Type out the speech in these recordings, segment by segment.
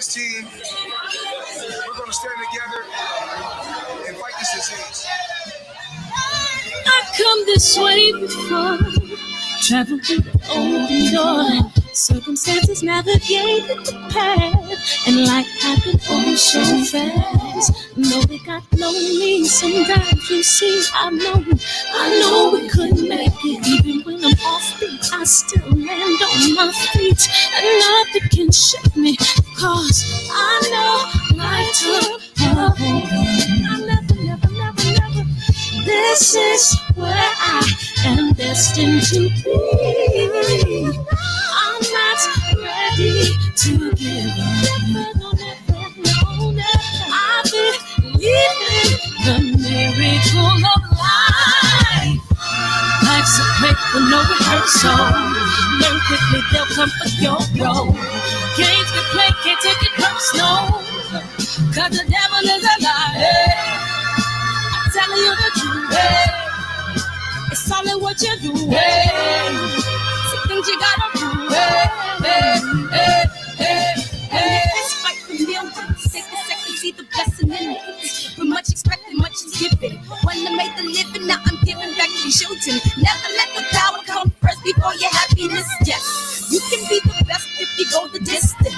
this team, we're going to stand together and fight this disease. I come this way before, travel through the open door. Circumstances navigate the path, and life happened all so fast. No, they got lonely. Sometimes you see, I know we couldn't make it. Even when I'm off beat, I still land on my feet, and nothing can shake me, cause I know life took a hold. I never. This is where I am destined to be. I'm not ready to give up. I believe in the miracle of life. Life's a break with no rehearsal. Learn quickly, they'll come for your role. Games get played, can't take it personal, cause the devil is a liar. I'm telling you the truth, it's all in what you do. Some things you gotta do. Fight for millions, take a second, see the blessing in it. With much expected, much is given. One to make the living, now I'm giving back to children. Never let the power come first before your happiness. Yes, you can be the best if you go the distance.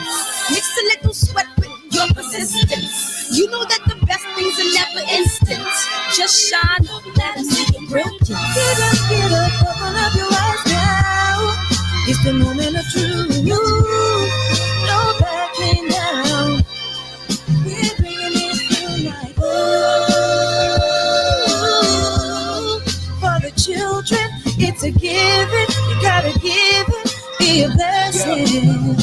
Mix a little sweat with your persistence. You know that the best things are never instant. Just shine, let them see your brilliance. Get up, open up your eyes now. It's the moment of truth. No backing down. We're bringing it tonight. Oh, for the children, it's a given. You gotta give it, be a blessing.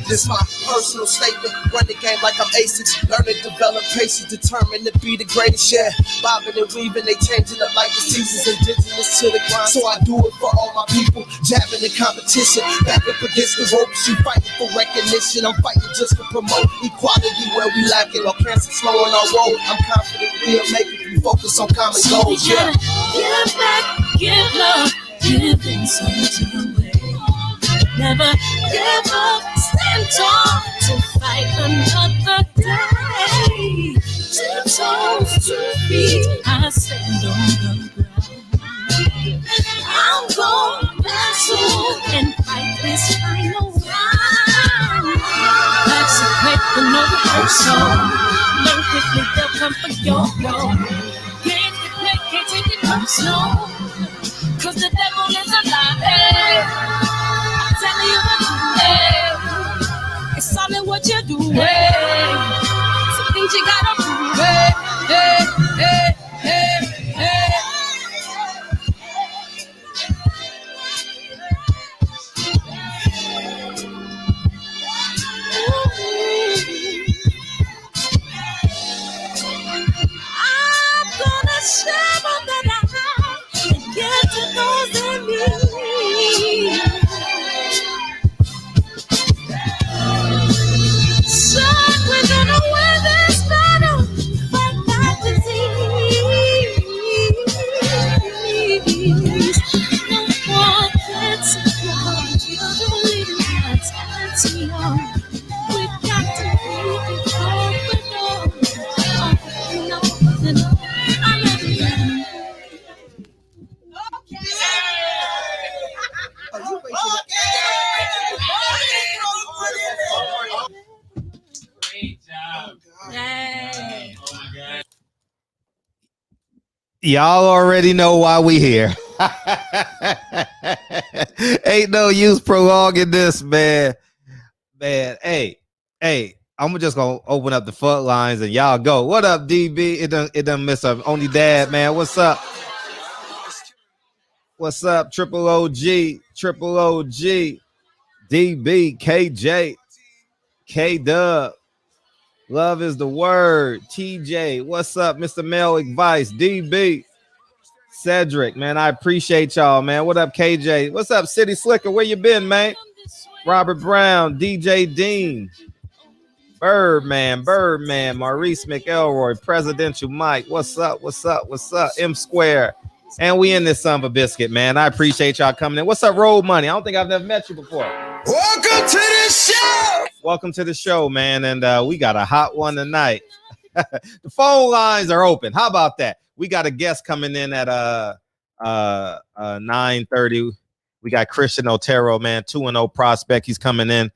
This my personal statement. Run the game like I'm acing. Learn to develop patience, determined to be the greatest. Yeah, bobbing and weaving, they changing up like the seasons. Indigenous to the grind, so I do it for all my people. Jabbing the competition, back up against the ropes. You fighting for recognition, I'm fighting just to promote equality where we lack it. Or cancer slowing our road. I'm confident we'll make it. We focus on common goals. Yeah, give back, give love, giving something away. Never give up, stand tall to fight another day. 2 toes, 2 feet, I stand on the ground. I'm going back soon and fight this final round. Life's a break with no rehearsal. Learn quickly, they'll come for your role. Games get played, can't take it personal, cause the devil is a liar. Telling you the truth, it's all in what you do. Some things you gotta do. I'm gonna share all that I have and give to those in need. So we're gonna win this battle, fight that disease. No one can support you, don't leave it that's young. We've got to be open up. I love you. Y'all already know why we here. Ain't no use prolonging this, man. Hey, I'm just gonna open up the front lines and y'all go. What up, DB? It done miss up. Only dad, man. What's up? What's up? Triple OG, DB, KJ, K-Dub. Love is the word. TJ, what's up? Mr. Mel Advice, DB, Cedric, man, I appreciate y'all, man. What up, KJ? What's up, City Slicker? Where you been, man? Robert Brown, DJ Dean, Birdman, Maurice McElroy, Presidential Mike. What's up? M Square. And we in this son of a biscuit, man. I appreciate y'all coming in. What's up, Road Money? I don't think I've never met you before. Welcome to the show. Welcome to the show, man. And we got a hot one tonight. The phone lines are open. How about that? We got a guest coming in at 9:30. We got Christian Otero, man, 2-0 prospect. He's coming in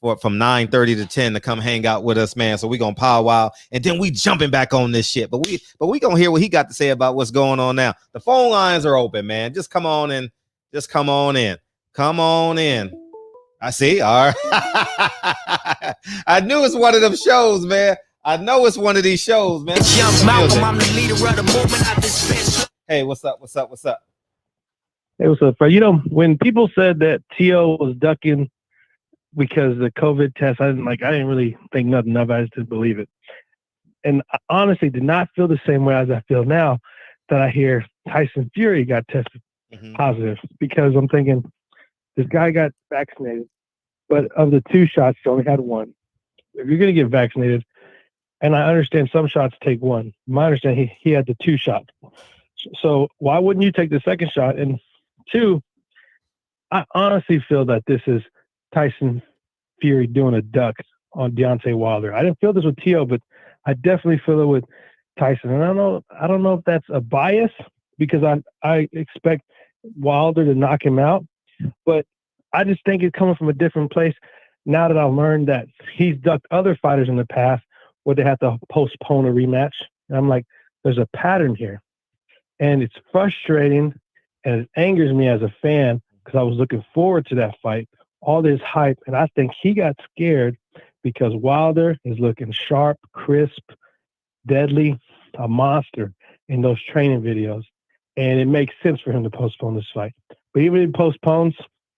from 9:30 to 10 to come hang out with us, man. So we gonna powwow, and then we jumping back on this shit. But we gonna hear what he got to say about what's going on now. The phone lines are open, man. Just come on in. Just come on in. Come on in. I see. All right. I knew it's one of them shows, man. I know it's one of these shows, man. Hey, what's up? What's up? What's up? Hey, what's up, Fred? You know, when people said that T.O. was ducking because of the COVID test, I didn't really think nothing of it. I just didn't believe it. And I honestly did not feel the same way as I feel now that I hear Tyson Fury got tested positive, because I'm thinking this guy got vaccinated, but of the 2 shots, he only had 1. If you're going to get vaccinated, and I understand some shots take 1, my understanding, he had the 2 shots. So why wouldn't you take the second shot? And 2, I honestly feel that this is Tyson Fury doing a duck on Deontay Wilder. I didn't feel this with T.O., but I definitely feel it with Tyson. And I don't know if that's a bias, because I expect Wilder to knock him out, but I just think it's coming from a different place now that I've learned that he's ducked other fighters in the past where they have to postpone a rematch. And I'm like, there's a pattern here. And it's frustrating, and it angers me as a fan, because I was looking forward to that fight, all this hype, and I think he got scared because Wilder is looking sharp, crisp, deadly, a monster in those training videos. And it makes sense for him to postpone this fight. But even if he postpones,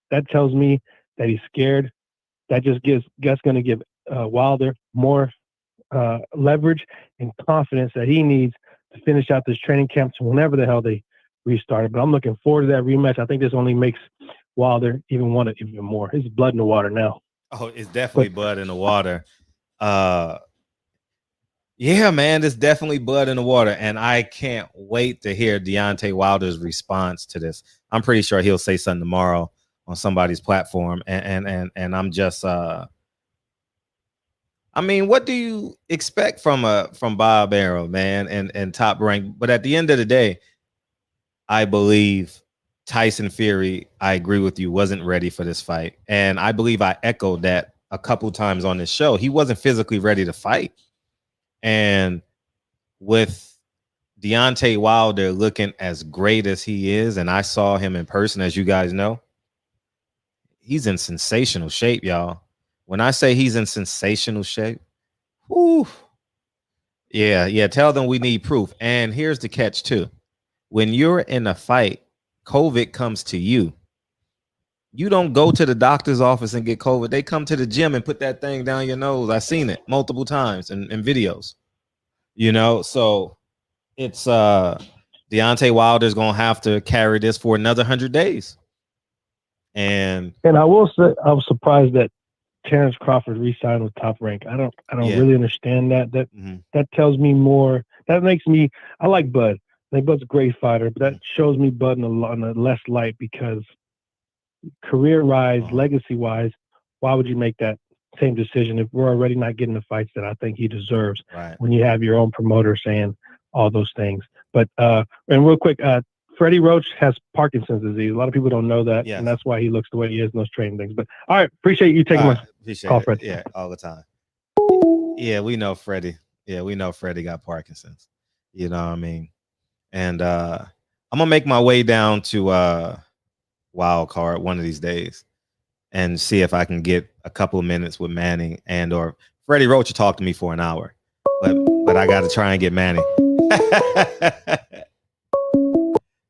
that tells me that he's scared. That's going to give Wilder more leverage and confidence that he needs to finish out this training camp to whenever the hell they restart it. But I'm looking forward to that rematch. I think this only makes Wilder even want it even more. It's blood in the water now. Oh, it's definitely blood in the water. Yeah, man, it's definitely blood in the water, and I can't wait to hear Deontay Wilder's response to this. I'm pretty sure he'll say something tomorrow on somebody's platform, and I'm just I mean, what do you expect from Bob Arum, man, and Top Rank? But at the end of the day, I believe Tyson Fury, I agree with you, wasn't ready for this fight, and I believe I echoed that a couple times on this show. He wasn't physically ready to fight. And with Deontay Wilder looking as great as he is, and I saw him in person, as you guys know, he's in sensational shape, y'all. When I say he's in sensational shape, whew, yeah, tell them we need proof. And here's the catch too. When you're in a fight, COVID comes to you. You don't go to the doctor's office and get COVID. They come to the gym and put that thing down your nose. I've seen it multiple times in videos. You know, so it's Deontay Wilder's gonna have to carry this for another 100 days. And I will say I was surprised that Terrence Crawford re-signed with Top Rank. I don't really understand that. That tells me more. That makes me. I like Bud. I think Bud's a great fighter, but that shows me Bud in a less light, because career-wise, legacy-wise, why would you make that same decision if we're already not getting the fights that I think he deserves? Right. When you have your own promoter saying all those things. But and real quick, Freddie Roach has Parkinson's disease. A lot of people don't know that, and that's why he looks the way he is in those training things. But all right, appreciate you taking my call, Fred. Yeah, all the time. Yeah, we know Freddie. Yeah, we know Freddie got Parkinson's. You know what I mean? And I'm gonna make my way down to Wild Card one of these days and see if I can get a couple of minutes with Manning and or Freddie Roach. Talk to me for an hour, but I got to try and get Manning.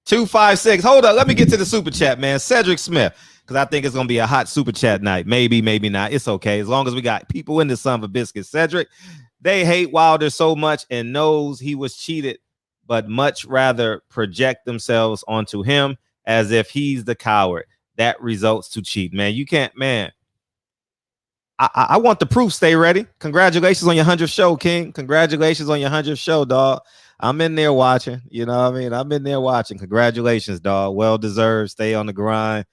256. Hold up, let me get to the super chat, man. Cedric Smith, because I think it's gonna be a hot super chat night. Maybe not. It's okay as long as we got people in the son of a biscuit. Cedric, they hate Wilder so much and knows he was cheated, but much rather project themselves onto him as if he's the coward that results to cheat. Man, you can't, man. I want the proof. Stay ready. Congratulations on your 100th show, King. Congratulations on your 100th show, dog. I'm in there watching. You know what I mean? I'm in there watching. Congratulations, dog. Well deserved. Stay on the grind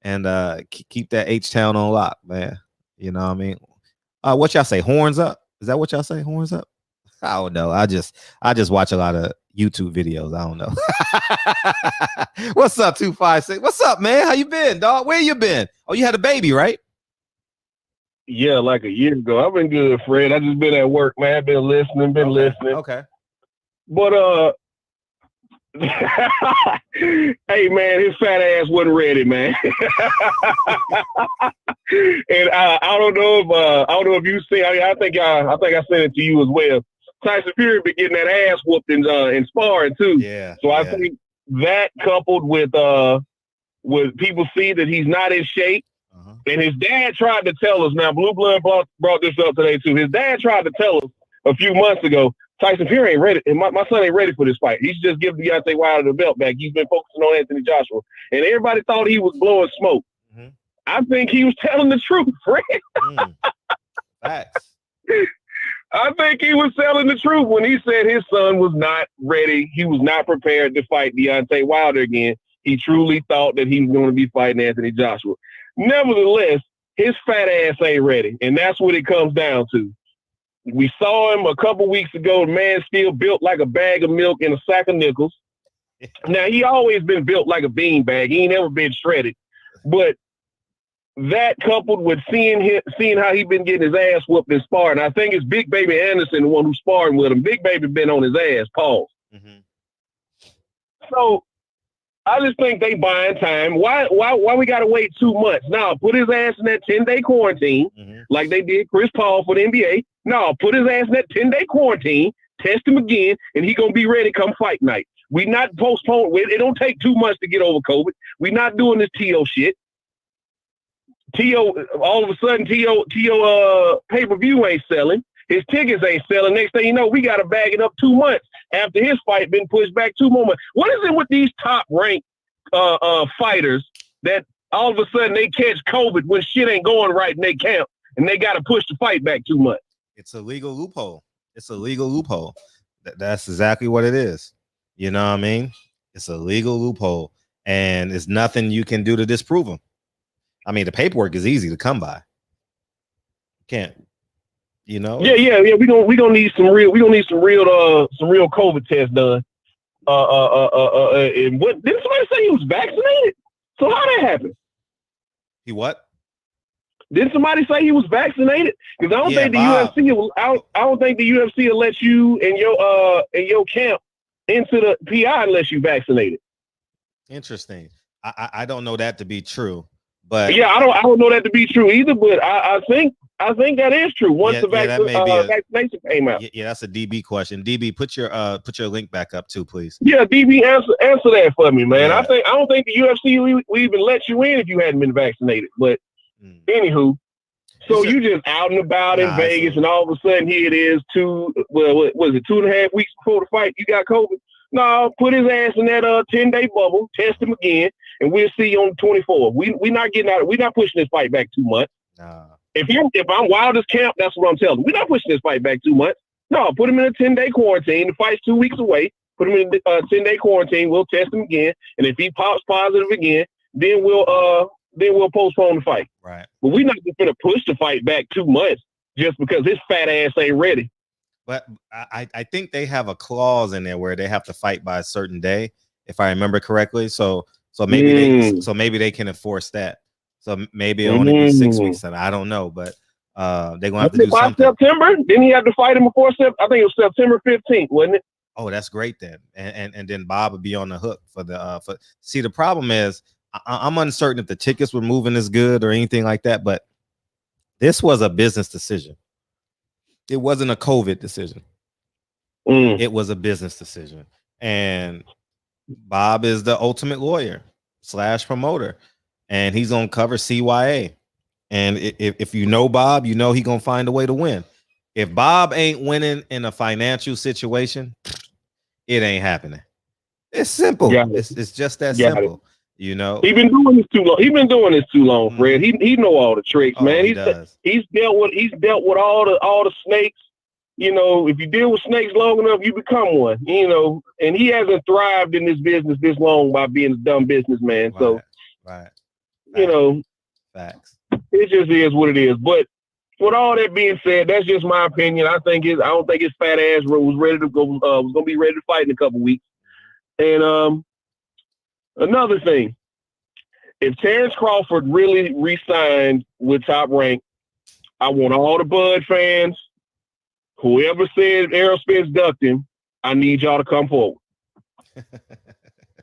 and keep that H-Town on lock, man. You know what I mean? What y'all say? Horns up? Is that what y'all say? Horns up? I don't know. I just watch a lot of YouTube videos. I don't know. What's up, 256? What's up, man? How you been, dog? Where you been? Oh, you had a baby, right? Yeah, like a year ago. I've been good, Fred. I just been at work, man. I've been listening, listening. Okay. But hey man, his fat ass wasn't ready, man. And I don't know if you see. I think I sent it to you as well. Tyson Fury been getting that ass whooped in sparring too. Yeah. So I think that coupled with people see that he's not in shape. And his dad tried to tell us. Now, Blue Blood brought this up today too. His dad tried to tell us a few months ago, Tyson Fury ain't ready, and my son ain't ready for this fight. He should just give Deontay Wilder the belt back. He's been focusing on Anthony Joshua, and everybody thought he was blowing smoke. Mm-hmm. I think he was telling the truth, Fred. Facts. I think he was telling the truth when he said his son was not ready. He was not prepared to fight Deontay Wilder again. He truly thought that he was going to be fighting Anthony Joshua. Nevertheless, his fat ass ain't ready, and that's what it comes down to. We saw him a couple weeks ago. The man still built like a bag of milk and a sack of nickels. Now, he always been built like a bean bag. He ain't never been shredded. But that coupled with seeing how he been getting his ass whooped in sparring, I think it's Big Baby Anderson, the one who's sparring with him. Big Baby been on his ass, pause. Mm-hmm. So I just think they buying time. Why we gotta wait 2 months? Now put his ass in that 10-day quarantine, like they did Chris Paul for the NBA. No, put his ass in that 10-day quarantine, test him again, and he gonna be ready come fight night. We not postpone. It don't take 2 months to get over COVID. We not doing this TO shit. TO all of a sudden TO pay-per-view ain't selling. His tickets ain't selling. Next thing you know, we got to bag it up 2 months after his fight been pushed back 2 more months. What is it with these top-ranked fighters that all of a sudden they catch COVID when shit ain't going right in their camp and they got to push the fight back 2 months? It's a legal loophole. It's a legal loophole. That's exactly what it is. You know what I mean? It's a legal loophole, and there's nothing you can do to disprove them. I mean, the paperwork is easy to come by. Can't. You know? Yeah. We gonna need some real COVID tests done. And what didn't somebody say he was vaccinated? So how that happened? He what? Didn't somebody say he was vaccinated? Because I don't think the Bob. UFC will. I don't think the UFC will let you and your camp into the PI unless you vaccinated. Interesting. I don't know that to be true, but yeah, I don't know that to be true either. But I think that is true. Once the vaccination came out. Yeah, that's a DB question. DB, put your link back up too, please. Yeah, DB, answer that for me, man. Yeah. I don't think the UFC will even let you in if you hadn't been vaccinated. But anywho, so you just out and about in Vegas, and all of a sudden here it is 2.5 weeks before the fight, you got COVID? No, put his ass in that 10-day bubble, test him again, and we'll see you on the 24th. We not getting out. We're not pushing this fight back 2 months. Nah. If I'm Wilder's camp, that's what I'm telling you. We're not pushing this fight back 2 months. No, put him in a 10-day quarantine. The fight's 2 weeks away. Put him in a 10-day quarantine. We'll test him again, and if he pops positive again, then we'll postpone the fight. Right. But we're not just gonna push the fight back 2 months just because his fat ass ain't ready. But I think they have a clause in there where they have to fight by a certain day, if I remember correctly. So maybe they can enforce that. So maybe it'll only be 6 weeks. I don't know, but they're gonna have to do something. September? Didn't he have to fight him before September? I think it was September 15th, wasn't it? Oh, that's great then. And then Bob would be on the hook for the see, the problem is I'm uncertain if the tickets were moving as good or anything like that, but this was a business decision. It wasn't a COVID decision. It was a business decision. And Bob is the ultimate lawyer / promoter, and he's gonna cover CYA. And if you know Bob, you know he's gonna find a way to win. If Bob ain't winning in a financial situation, it ain't happening. It's simple. It's just that simple. You know, he's been doing this too long. Fred. He know all the tricks, man. He's dealt with all the snakes. You know, if you deal with snakes long enough, you become one. You know, and he hasn't thrived in this business this long by being a dumb businessman. Right. So, you know, facts. It just is what it is. But with all that being said, that's just my opinion. I don't think his fat ass was ready to go. Was gonna be ready to fight in a couple weeks. And another thing, if Terrence Crawford really re-signed with Top Rank, I want all the Bud fans, whoever said Errol Spence ducked him, I need y'all to come forward.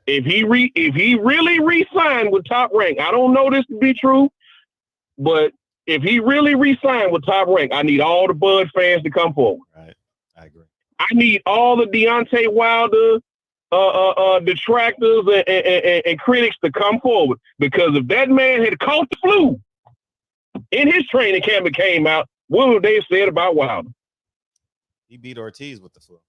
If he really re-signed with Top Rank, I don't know this to be true, but if he really re-signed with Top Rank, I need all the Bud fans to come forward. Right, I agree. I need all the Deontay Wilder detractors and critics to come forward, because if that man had caught the flu in his training camp and came out, what would they have said about Wilder? He beat Ortiz with the flu.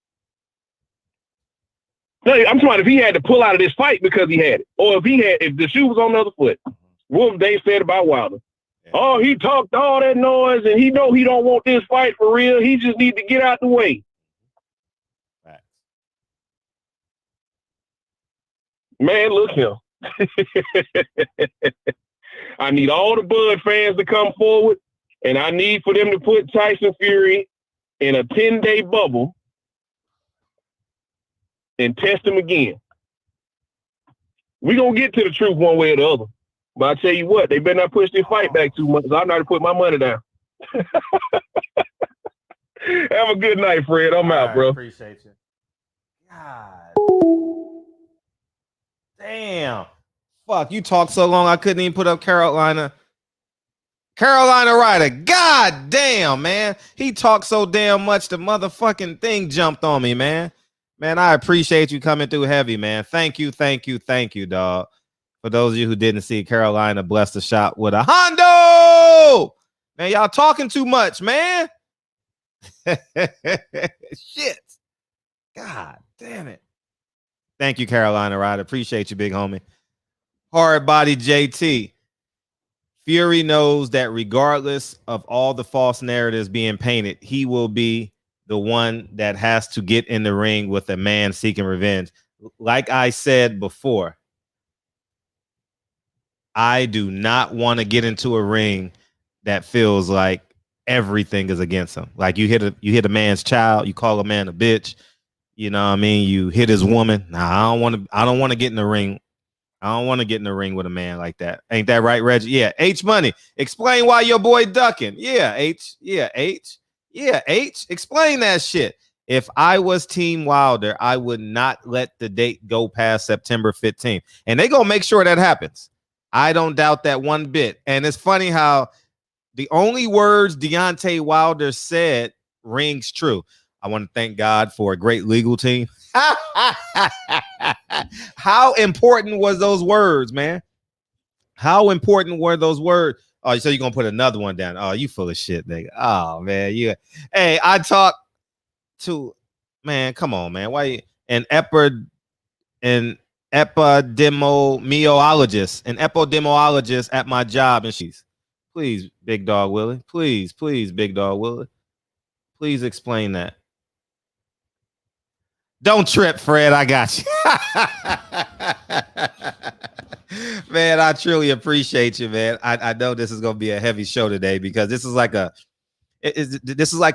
No, I'm talking about if he had to pull out of this fight because he had it, or if the shoe was on the other foot, what would they said about Wilder? Yeah. Oh, he talked all that noise and he know he don't want this fight for real. He just need to get out the way. Right. Man, look here. I need all the Bud fans to come forward, and I need for them to put Tyson Fury in a 10-day bubble and test him again. We're going to get to the truth one way or the other. But I tell you what, they better not push this fight back too much. I'm not to put my money down. Have a good night, Fred. I'm out, bro. Appreciate you. God. Damn. Fuck, you talked so long I couldn't even put up Carolina Ryder. God damn, man. He talked so damn much the motherfucking thing jumped on me, man. Man, I appreciate you coming through heavy, man. Thank you, dog. For those of you who didn't see, Carolina blessed the shot with a Hondo. Man, y'all talking too much, man. Shit. God damn it. Thank you, Carolina Ryder. Appreciate you, big homie. Hard body JT. Fury knows that regardless of all the false narratives being painted, he will be the one that has to get in the ring with a man seeking revenge. Like I said before, I do not want to get into a ring that feels like everything is against him. Like you hit a man's child, you call a man a bitch, you know what I mean? You hit his woman. Nah, I don't want to get in the ring. I don't want to get in the ring with a man like that. Ain't that right, Reggie? Yeah, H Money. Explain why your boy ducking. Yeah, H. Yeah, H. Yeah, H. Explain that shit. If I was Team Wilder, I would not let the date go past September 15th. And they gonna make sure that happens. I don't doubt that one bit. And it's funny how the only words Deontay Wilder said rings true. I want to thank God for a great legal team. How important was those words, man? How important were those words? Oh, so you're gonna put another one down. Oh, you full of shit, nigga. Oh man, you. Hey, I talked to, man, come on, man. Why an epidemiologist at my job, and she's, please, big dog Willie, please, big dog Willie, please explain that. Don't trip, Fred. I got you. Man, I truly appreciate you, man. I know this is gonna be a heavy show today because this is like a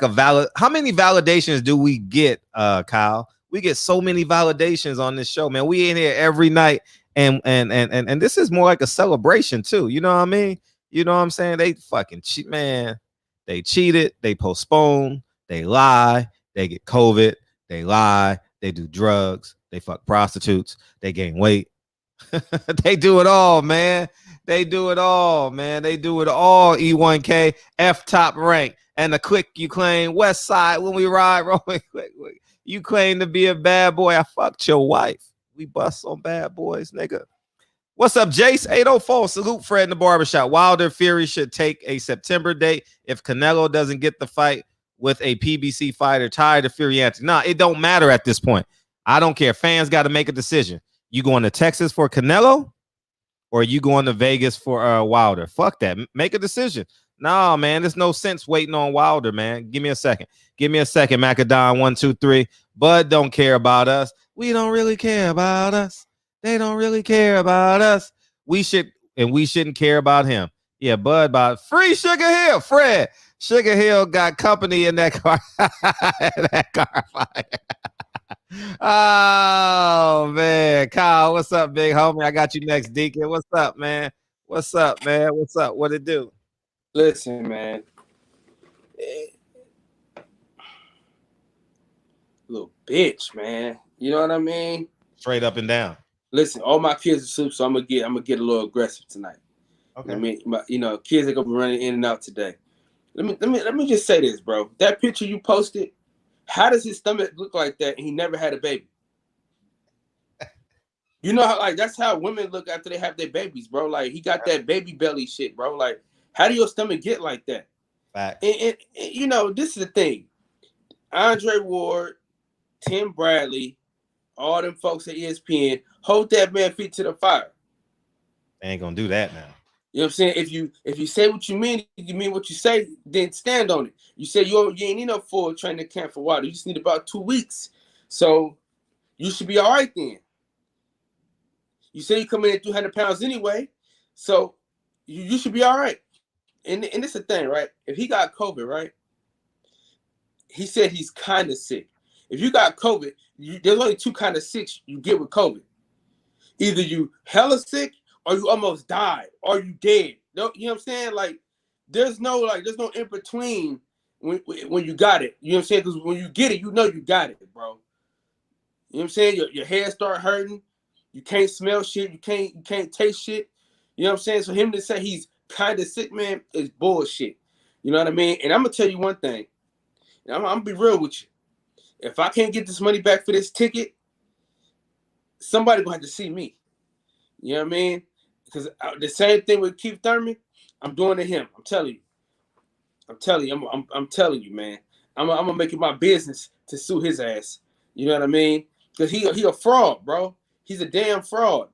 valid. How many validations do we get, Kyle? We get so many validations on this show, man. We in here every night, and this is more like a celebration too. You know what I mean? You know what I'm saying? They fucking cheat, man. They cheated. They postpone. They lie. They get COVID. They lie. They do drugs. They fuck prostitutes. They gain weight. They do it all, man. They do it all, man. They do it all. E1K, F Top Rank, and the click you claim, West Side when we ride, rolling. You claim to be a bad boy. I fucked your wife. We bust on bad boys, nigga. What's up, Jace? 804. Salute Fred in the barbershop. Wilder Fury should take a September date if Canelo doesn't get the fight with a PBC fighter tied to Fury Anthony. Nah, it don't matter at this point. I don't care. Fans got to make a decision. You going to Texas for Canelo, or you going to Vegas for Wilder? Fuck that. Make a decision. Nah, man, there's no sense waiting on Wilder, man. Give me a second. Macadon 1, 2, 3. Bud don't care about us. We don't really care about us. They don't really care about us. We shouldn't care about him. Yeah, Bud about Free Sugar Hill. Fred, Sugar Hill got company in that car. That car fire. Oh man, Kyle, what's up, big homie? I got you next, Deacon. What's up, man? What's up, man? What's up? What it do? Listen, man. Little bitch, man. You know what I mean? Straight up and down. Listen, all my kids are asleep, so I'm gonna get a little aggressive tonight. Okay. I mean, kids are gonna be running in and out today. Let me just say this, bro. That picture you posted, how does his stomach look like that and he never had a baby? You know how that's how women look after they have their babies, bro. Like he got that baby belly shit, bro. Like, how do your stomach get like that? Fact. And this is the thing. Andre Ward, Tim Bradley, all them folks at ESPN, hold that man feet to the fire. They ain't gonna do that now. You know what I'm saying? If you say what you mean what you say, then stand on it. You say you ain't need no full training camp for water. You just need about 2 weeks. So you should be all right then. You say you come in at 300 pounds anyway, so you should be all right. And it's the thing, right? If he got COVID, right? He said he's kind of sick. If you got COVID, there's only two kind of sick you get with COVID. Either you hella sick or you almost died or you dead. You know what I'm saying? Like, there's no in between when you got it. You know what I'm saying? Because when you get it, you know you got it, bro. You know what I'm saying? Your head start hurting. You can't smell shit. You can't taste shit. You know what I'm saying? So him to say he's kind of sick, man, is bullshit. You know what I mean? And I'm gonna tell you one thing. I'm gonna be real with you. If I can't get this money back for this ticket, somebody gonna have to see me. You know what I mean? Because the same thing with Keith Thurman, I'm doing to him. I'm telling you. I'm telling you, man. I'm gonna make it my business to sue his ass. You know what I mean? Because he a fraud, bro. He's a damn fraud.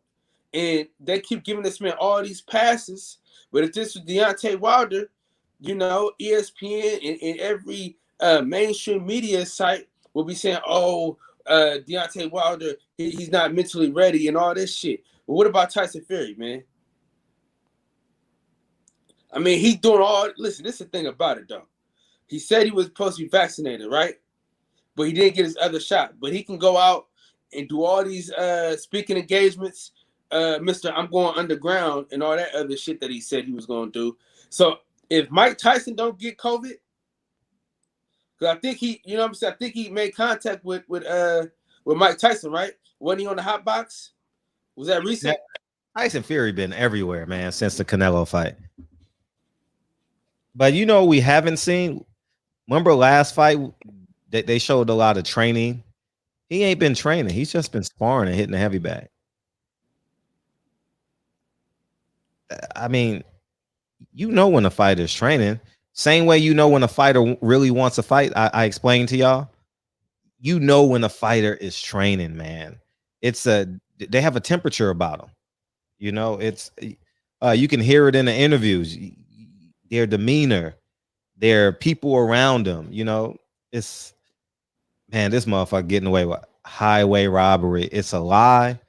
And they keep giving this man all these passes. But if this was Deontay Wilder, ESPN and every mainstream media site will be saying, Deontay Wilder, he's not mentally ready and all this shit. But what about Tyson Fury, man? I mean, he's doing listen, this is the thing about it, though. He said he was supposed to be vaccinated, right? But he didn't get his other shot. But he can go out and do all these speaking engagements, Mr. I'm going underground and all that other shit that he said he was going to do. So if Mike Tyson don't get COVID, because I think I think he made contact with Mike Tyson, right? Wasn't he on the hot box? Was that recent? Tyson Fury been everywhere, man, since the Canelo fight. But we haven't seen. Remember last fight that they showed a lot of training. He ain't been training. He's just been sparring and hitting the heavy bag. I mean, when a fighter's training. Same way when a fighter really wants to fight. I explained to y'all. When a fighter is training, man. They have a temperature about them. It's you can hear it in the interviews. Their demeanor, their people around them. It's this motherfucker getting away with highway robbery. It's a lie,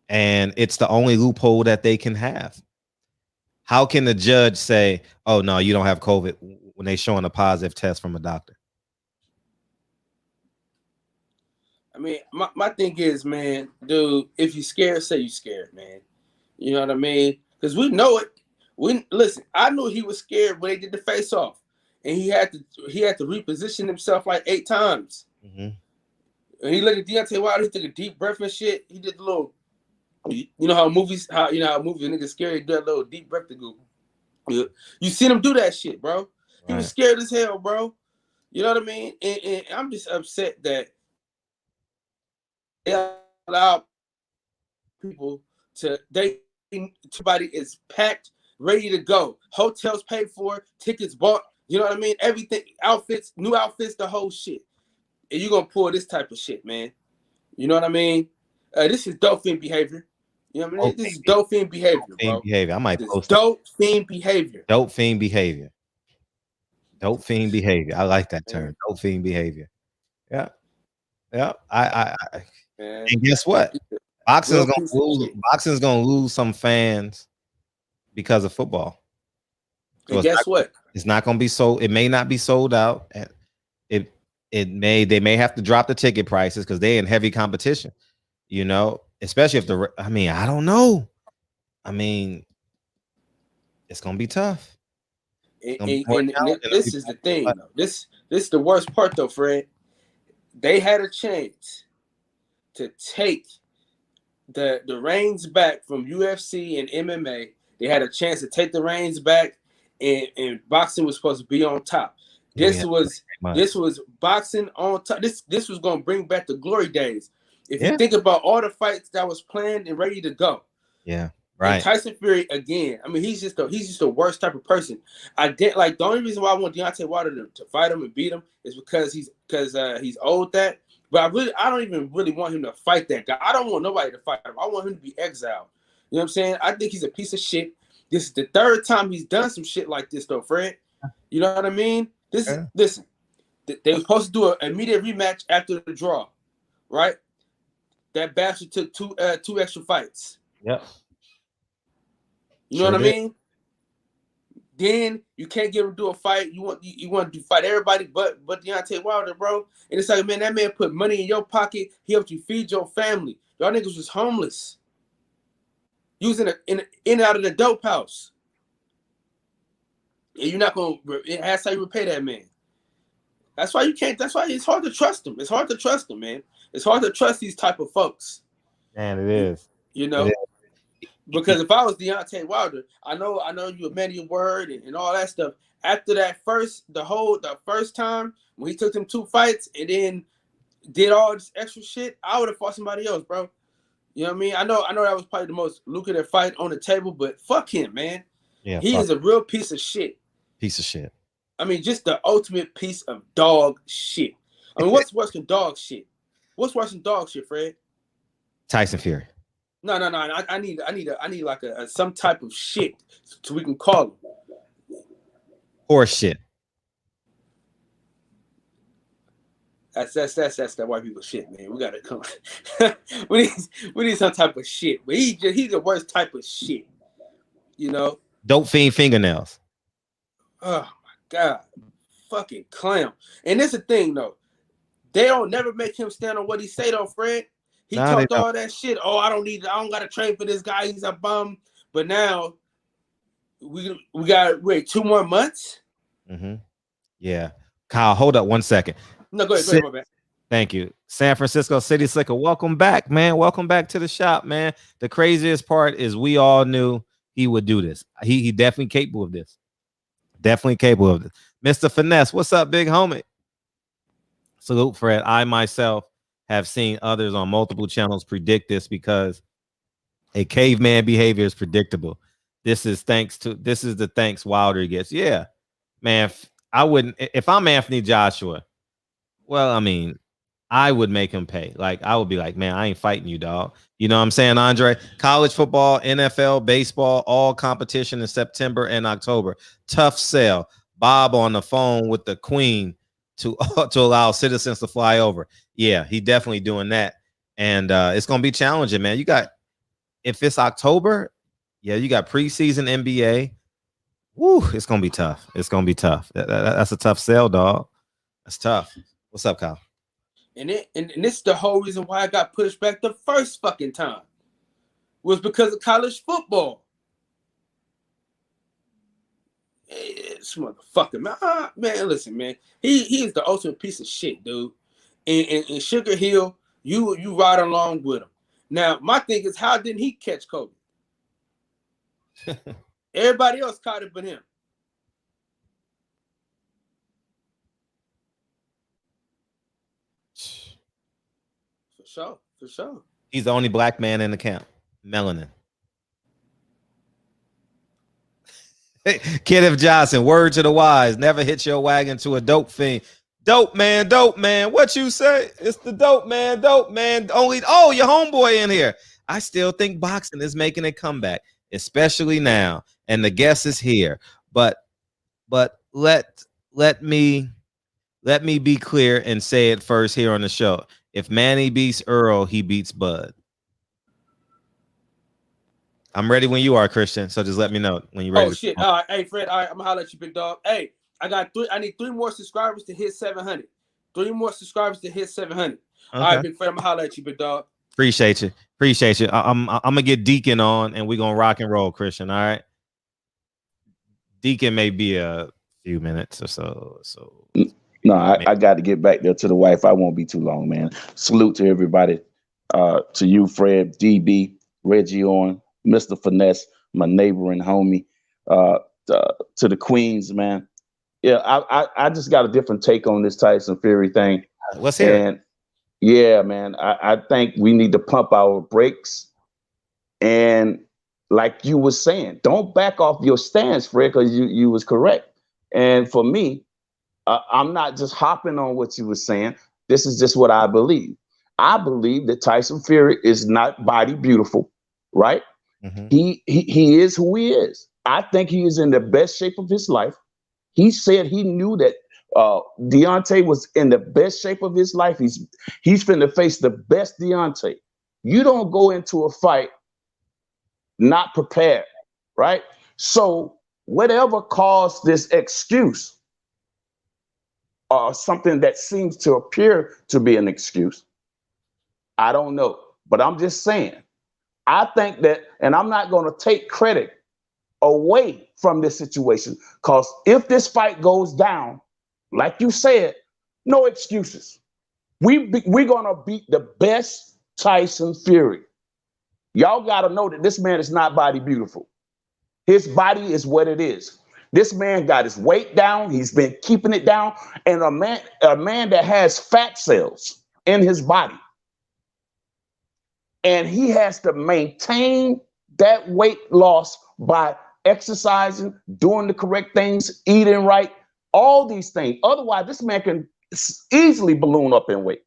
and it's the only loophole that they can have. How can the judge say, "Oh no, you don't have COVID" when they showing a positive test from a doctor? I mean, my thing is, man, dude, if you're scared, say you're scared, man. You know what I mean? Because we know it. Listen, I knew he was scared when they did the face off, and he had to reposition himself like 8 times. Mm-hmm. And he looked at Deontay Wilder. He took a deep breath and shit. He did the little, how movies niggas scary do that little deep breath to go. You seen him do that shit, bro. Right. He was scared as hell, bro. You know what I mean? And I'm just upset that they allow people everybody is packed, ready to go. Hotels paid for, tickets bought. You know what I mean? Everything, outfits, new outfits, the whole shit. And you're going to pull this type of shit, man. You know what I mean? This is dope fiend behavior. You know what I mean? This is dope fiend behavior, bro. Behavior. I might post dope fiend behavior. Dope fiend behavior. Dope fiend behavior. I like that term. Dope fiend behavior. Yeah. Yeah. And guess what? Boxing's gonna lose some fans because of football. And guess what? It's not going to be sold. It may not be sold out. They may have to drop the ticket prices because they're in heavy competition. You know, especially if I don't know. I mean, it's going to be tough. And this is the thing, though. This is the worst part, though, Fred. They had a chance to take the reins back from UFC and MMA. They had a chance to take the reins back, and boxing was supposed to be on top. This was boxing on top. This was going to bring back the glory days. If you think about all the fights that was planned and ready to go. Yeah. Right. And Tyson Fury again. I mean, he's just the worst type of person. I didn't like the only reason why I want Deontay Wilder to fight him and beat him is because he's owed that. But I don't even really want him to fight that guy. I don't want nobody to fight him. I want him to be exiled. You know what I'm saying? I think he's a piece of shit. This is the third time he's done some shit like this, though, Fred. You know what I mean? Listen. They were supposed to do an immediate rematch after the draw, right? That bastard took two extra fights. Yep. You know what I mean? Then you can't get him to do a fight. You want to fight everybody but Deontay Wilder, bro. And it's like, man, that man put money in your pocket. He helped you feed your family. Y'all niggas was homeless. You was in and out of the dope house. And you're not gonna ask how you repay that man. That's why you can't. That's why it's hard to trust him. It's hard to trust them, man. It's hard to trust these type of folks. Man, it is. You know. Because if I was Deontay Wilder, I know you a man of your word and all that stuff. After that the first time when he took them 2 fights and then did all this extra shit, I would have fought somebody else, bro. You know what I mean? I know that was probably the most lucrative fight on the table, but fuck him, man. Yeah, he is a real piece of shit. Piece of shit. I mean, just the ultimate piece of dog shit. I mean, what's worse than dog shit? What's worse than dog shit, Fred? Tyson Fury. No. I need like a some type of shit so we can call him. Horse shit. That's that white people shit, man. We gotta come. we need some type of shit. But he's the worst type of shit. You know. Dope fiend fingernails. Oh my god, fucking clown. And that's the thing though. They don't never make him stand on what he say though, Fred. He talked all that shit. Oh, I don't gotta train for this guy. He's a bum. But now we got 2 more months. Mm-hmm. Yeah. Kyle, hold up 1 second. No, go ahead, my bad. Thank you. San Francisco City Slicker. Welcome back, man. Welcome back to the shop, man. The craziest part is we all knew he would do this. He definitely capable of this. Definitely capable of this. Mr. Finesse, what's up, big homie? Salute, Fred. I myself have seen others on multiple channels predict this because a caveman behavior is predictable. This is the thanks Wilder gets. Yeah, man. I wouldn't if I'm Anthony Joshua. Well, I mean, I would make him pay. Like I would be like, man, I ain't fighting you, dog. You know what I'm saying, Andre? College football, NFL, baseball, all competition in September and October. Tough sell. Bob on the phone with the Queen to allow citizens to fly over. Yeah, he definitely doing that. And it's going to be challenging, man. If it's October, yeah, you got preseason NBA. Woo, it's going to be tough. It's going to be tough. That's a tough sell, dog. That's tough. What's up, Kyle? And this is the whole reason why I got pushed back the first fucking time. Was because of college football. This motherfucker, man, listen, man. He is the ultimate piece of shit, dude. And Sugar Hill, you ride along with him. Now, my thing is, how didn't he catch COVID? Everybody else caught it but him. For sure. He's the only black man in the camp. Melanin. Kenneth Johnson, word to the wise. Never hit your wagon to a dope fiend. Dope man. What you say? It's the dope man. Only your homeboy in here. I still think boxing is making a comeback, especially now. And the guest is here. But let me be clear and say it first here on the show. If Manny beats Earl, he beats Bud. I'm ready when you are, Christian. So just let me know when you're ready. Oh shit! All right, hey Fred. All right, I'm gonna holler at you, big dog. Hey, I need 3 more subscribers to hit 700. 3 more subscribers to hit 700. Okay. All right, big Fred. I'm gonna holler at you, big dog. Appreciate you. I'm gonna get Deacon on, and we're gonna rock and roll, Christian. All right. Deacon may be a few minutes or so. No, I got to get back there to the wife. I won't be too long, man. Salute to everybody. To you, Fred, DB, Reggie on, Mr. Finesse, my neighbor and homie. To the Queens, man. Yeah, I just got a different take on this Tyson Fury thing. Let's hear it. Yeah, man, I think we need to pump our brakes. And like you were saying, don't back off your stance, Fred, because you was correct. And for me, I'm not just hopping on what you were saying. This is just what I believe. I believe that Tyson Fury is not body beautiful, right? Mm-hmm. He is who he is. I think he is in the best shape of his life. He said he knew that Deontay was in the best shape of his life. He's finna face the best Deontay. You don't go into a fight not prepared, right? So whatever caused this excuse, or something that seems to appear to be an excuse, I don't know. But I'm just saying, I think that, and I'm not going to take credit away from this situation, because if this fight goes down, like you said, no excuses. We're going to beat the best Tyson Fury. Y'all got to know that this man is not body beautiful. His body is what it is. This man got his weight down. He's been keeping it down. And a man that has fat cells in his body, and he has to maintain that weight loss by exercising, doing the correct things, eating right, all these things. Otherwise, this man can easily balloon up in weight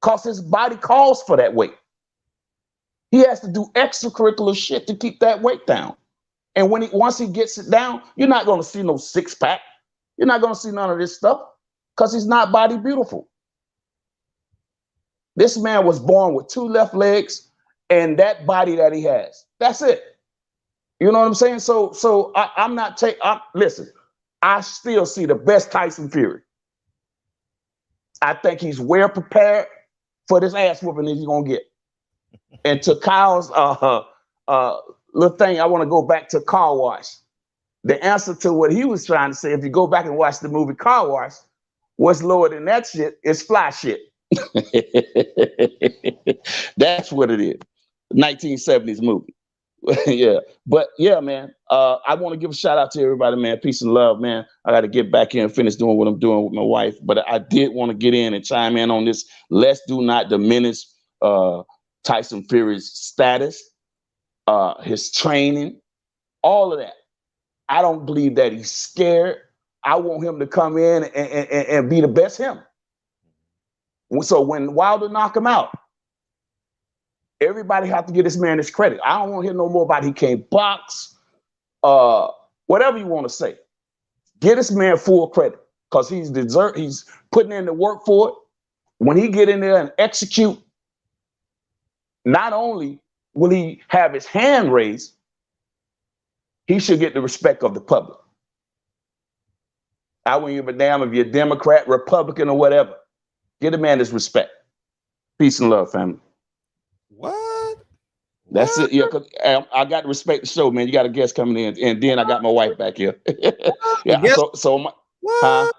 because his body calls for that weight. He has to do extracurricular shit to keep that weight down. And once he gets it down, you're not going to see no six pack. You're not going to see none of this stuff because he's not body beautiful. This man was born with 2 left and that body that he has. That's it. You know what I'm saying? So I'm not listen, I still see the best Tyson Fury. I think he's well prepared for this ass whooping that he's going to get. And to Kyle's little thing, I want to go back to Car Wash. The answer to what he was trying to say, if you go back and watch the movie Car Wash, what's lower than that shit is fly shit. That's what it is. 1970s movie. Yeah. But yeah, man, I want to give a shout out to everybody, man. Peace and love, man. I got to get back in and finish doing what I'm doing with my wife. But I did want to get in and chime in on this. Let's do not diminish Tyson Fury's status, his training, all of that. I don't believe that he's scared. I want him to come in and be the best him. So when Wilder knock him out, everybody have to give this man his credit. I don't want to hear no more about he can't box, whatever you want to say. Give this man full credit because he's putting in the work for it. When he get in there and execute, not only will he have his hand raised, he should get the respect of the public. I wouldn't give a damn if you're Democrat, Republican, or whatever. Give the man his respect. Peace and love, family. What? That's it. Yeah, cause I got to respect the show, man. You got a guest coming in, and then I got my wife back here. Yeah. What?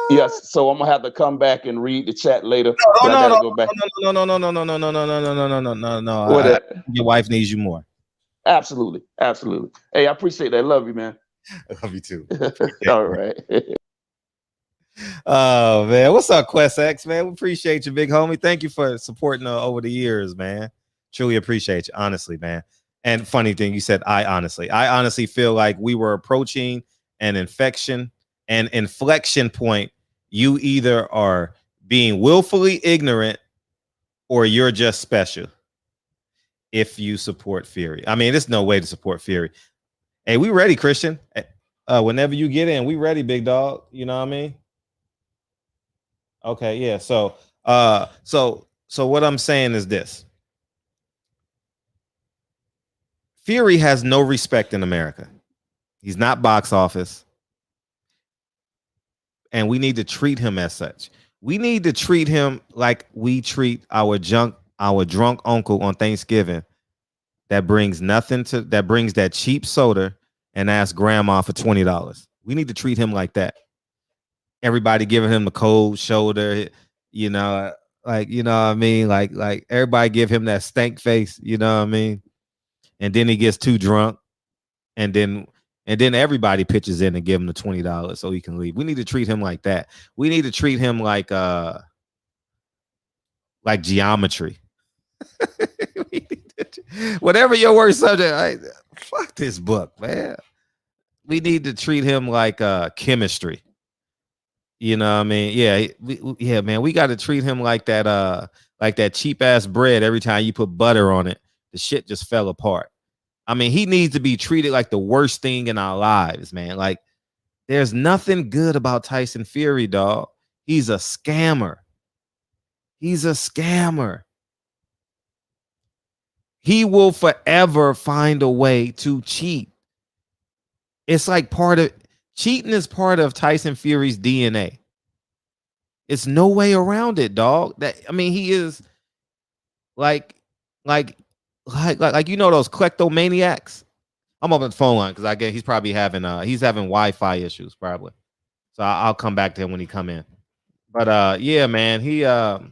Yes. So I'm gonna have to come back and read the chat later. No. Go back. No. Your wife needs you more. Absolutely. Hey, I appreciate that. Love you, man. I love you too. All right. Oh man, what's up, Quest X, man? We appreciate you, big homie. Thank you for supporting over the years, man. Truly appreciate you, honestly, man. And funny thing, you said I honestly feel like we were approaching an inflection point. You either are being willfully ignorant or you're just special if you support Fury. I mean, there's no way to support Fury. Hey, we ready, Christian. Whenever you get in, we ready, big dog. You know what I mean? Okay, yeah. So what I'm saying is this. Fury has no respect in America. He's not box office. And we need to treat him as such. We need to treat him like we treat our drunk uncle on Thanksgiving that brings that cheap soda and asks grandma for $20. We need to treat him like that. Everybody giving him the cold shoulder, you know, like, you know what I mean? Like everybody give him that stank face, you know what I mean? And then he gets too drunk, and then everybody pitches in and give him the $20 so he can leave. We need to treat him like that. We need to treat him like geometry. Whatever your worst subject, fuck this book, man. We need to treat him like chemistry. You know what I mean? Yeah, man. We got to treat him like that cheap ass bread. Every time you put butter on it, the shit just fell apart. I mean, he needs to be treated like the worst thing in our lives, man. Like, there's nothing good about Tyson Fury, dog. He's a scammer. He's a scammer. He will forever find a way to cheat. It's like cheating is part of Tyson Fury's DNA. It's no way around it, dog. He is like you know those kleptomaniacs. I'm up on the phone line because I guess he's probably having Wi-Fi issues probably. So I'll come back to him when he come in. But yeah, man, he the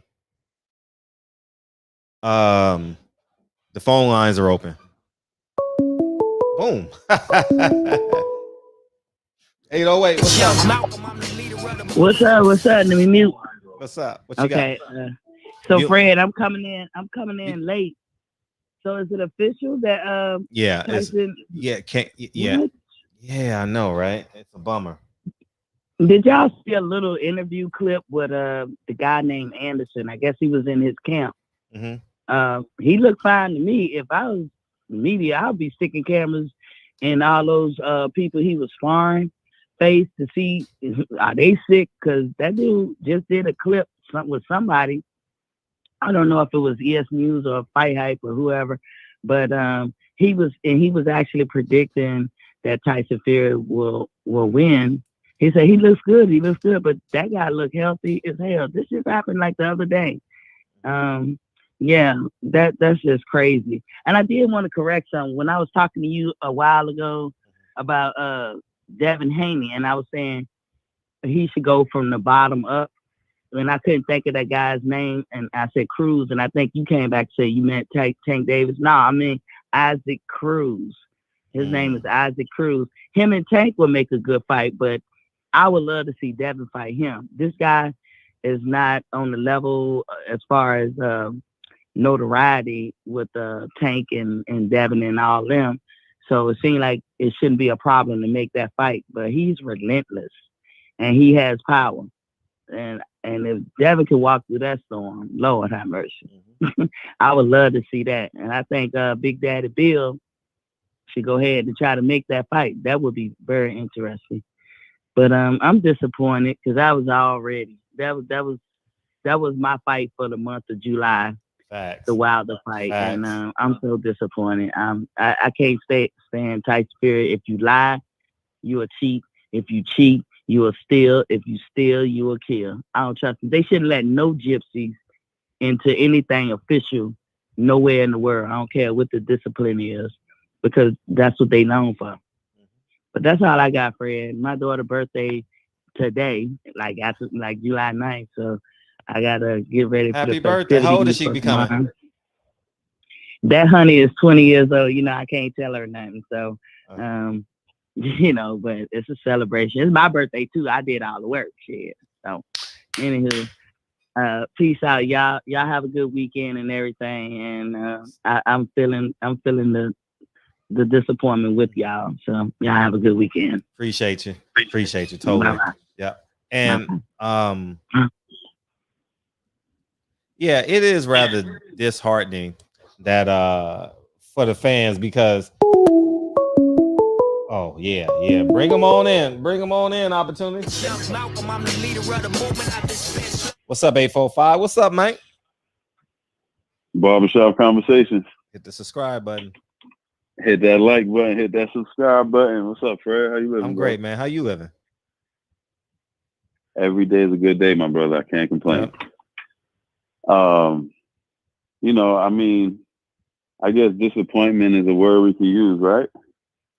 phone lines are open. Boom. 808. What's up? What's up? Let me mute. What's up? What you got? So Fred, I'm coming in late. So is it official that Tyson, I know, right? It's a bummer. Did y'all see a little interview clip with the guy named Anderson? I guess he was in his camp. Mm-hmm. He looked fine to me. If I was media, I'd be sticking cameras in all those people he was sparring face to see are they sick, because that dude just did a clip with somebody. I don't know if it was ES News or Fight Hype or whoever, but he was actually predicting that Tyson Fury will win. He said he looks good, but that guy looked healthy as hell. This just happened like the other day. Yeah, that's just crazy. And I did want to correct something. When I was talking to you a while ago about Devin Haney, and I was saying he should go from the bottom up, and I couldn't think of that guy's name, and I said Cruz, and I think you came back to say you meant Tank Davis. No, I mean Isaac Cruz. His name is Isaac Cruz. Him and Tank will make a good fight, but I would love to see Devin fight him. This guy is not on the level as far as notoriety with Tank and Devin and all them. So it seemed like it shouldn't be a problem to make that fight, but he's relentless and he has power. And if Devin can walk through that storm, Lord have mercy. I would love to see that. And I think Big Daddy Bill should go ahead and try to make that fight. That would be very interesting. But I'm disappointed because I was already that was my fight for the month of July. Facts. The Wilder fight. Facts. And I'm so disappointed. I can't stand Tyson Fury. If you lie, you a cheat. If you cheat, you will steal. If you steal, you will kill. I don't trust them. They shouldn't let no gypsies into anything official nowhere in the world. I don't care what the discipline is, because that's what they known for. But that's all I got, Fred. My daughter's birthday today, like July 9th. So I gotta get ready for Happy birthday. How old is she becoming? That honey is 20 years old. You know, I can't tell her nothing. So you know, but it's a celebration. It's my birthday too. I did all the work. Shit. So anywho, peace out. Y'all have a good weekend and everything. And I'm feeling the disappointment with y'all. So y'all have a good weekend. Appreciate you. Totally. Bye-bye. Yeah. And yeah, it is rather disheartening that for the fans, because bring them on in, opportunity. What's up, 845? What's up, Mike? Barbershop Conversations. Hit the subscribe button. Hit that like button. Hit that subscribe button. What's up, Fred? How you living, I'm bro? great, man. How you living? Every day is a good day, my brother. I can't complain. You know, I mean, I guess disappointment is a word we can use, right?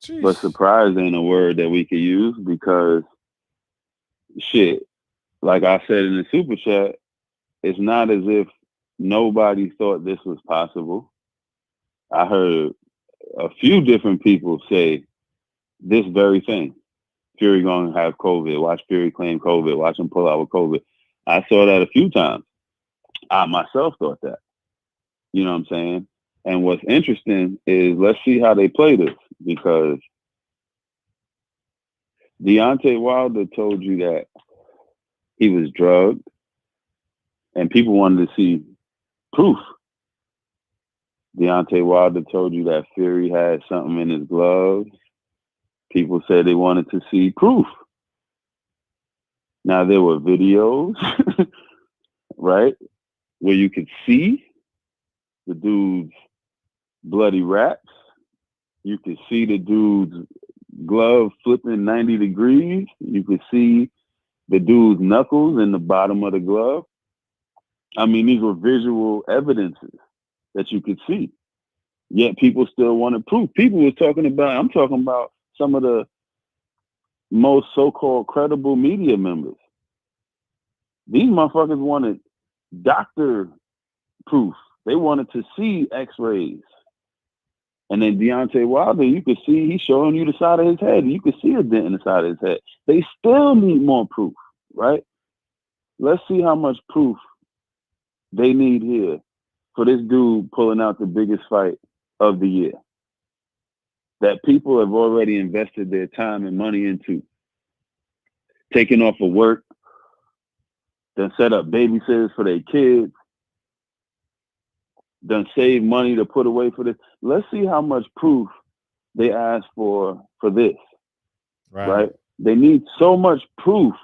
Jeez. But surprise ain't a word that we can use because shit, like I said in the super chat, it's not as if nobody thought this was possible. I heard a few different people say this very thing. Fury gonna have COVID. Watch Fury claim COVID. Watch him pull out with COVID. I saw that a few times. I myself thought that. You know what I'm saying? And what's interesting is let's see how they play this, because Deontay Wilder told you that he was drugged and people wanted to see proof. Deontay Wilder told you that Fury had something in his gloves. People said they wanted to see proof. Now there were videos, right, where you could see the dude's bloody wraps. You could see the dude's glove flipping 90 degrees. You could see the dude's knuckles in the bottom of the glove. I mean, these were visual evidences that you could see. Yet people still wanted proof. People were talking about, I'm talking about some of the most so-called credible media members. These motherfuckers wanted doctor proof. They wanted to see x-rays. And then Deontay Wilder, you could see he's showing you the side of his head. You could see a dent in the side of his head. They still need more proof, right? Let's see how much proof they need here for this dude pulling out the biggest fight of the year that people have already invested their time and money into. Taking off of work, then set up babysitters for their kids, then save money to put away for this. Let's see how much proof they ask for this, right? They need so much proof.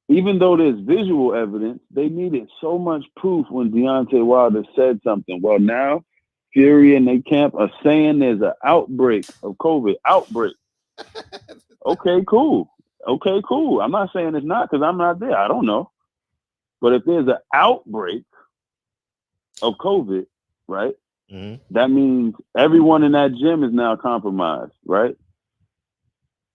Even though there's visual evidence, they needed so much proof when Deontay Wilder said something. Well, now Fury and they camp are saying there's an outbreak of COVID. Outbreak. Okay, cool. Okay, cool. I'm not saying it's not because I'm not there. I don't know. But if there's an outbreak of COVID, right, that means everyone in that gym is now compromised, right?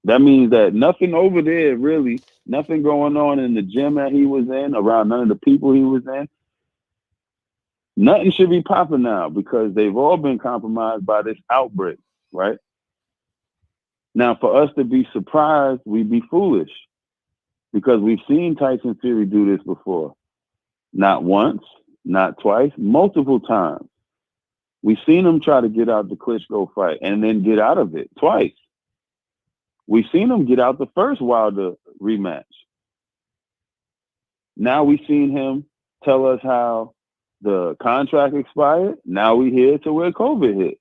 That means that nothing over there, really, nothing going on in the gym that he was in, around none of the people he was in. Nothing should be popping now because they've all been compromised by this outbreak, right? Now, for us to be surprised, we'd be foolish because we've seen Tyson Fury do this before. Not once, not twice, multiple times. We've seen him try to get out the Klitschko fight and then get out of it twice. We've seen him get out the first Wilder rematch. Now we've seen him tell us how the contract expired. Now we hear to where COVID hit.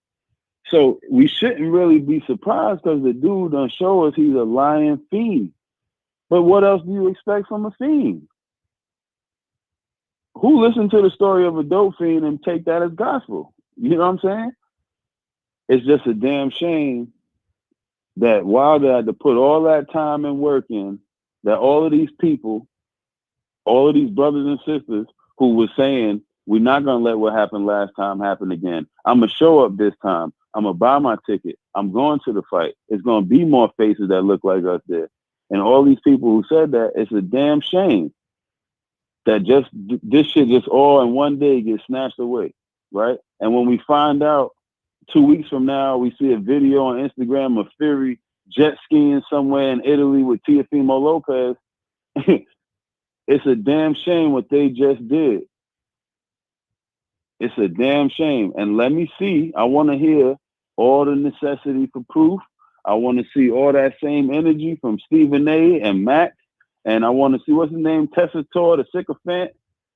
So we shouldn't really be surprised because the dude done show us he's a lying fiend. But what else do you expect from a fiend? Who listened to the story of a dope fiend and take that as gospel? You know what I'm saying? It's just a damn shame that Wilder had to put all that time and work in, that all of these people, all of these brothers and sisters who were saying, we're not going to let what happened last time happen again. I'm going to show up this time. I'm going to buy my ticket. I'm going to the fight. It's going to be more faces that look like us there. And all these people who said that, it's a damn shame that just this shit just all in one day gets snatched away, right? And when we find out 2 weeks from now, we see a video on Instagram of Fury jet skiing somewhere in Italy with Teofimo Lopez. It's a damn shame what they just did. It's a damn shame. And let me see, I want to hear all the necessity for proof. I want to see all that same energy from Stephen A. and Max. And I want to see, what's his name? Tessitore, the sycophant.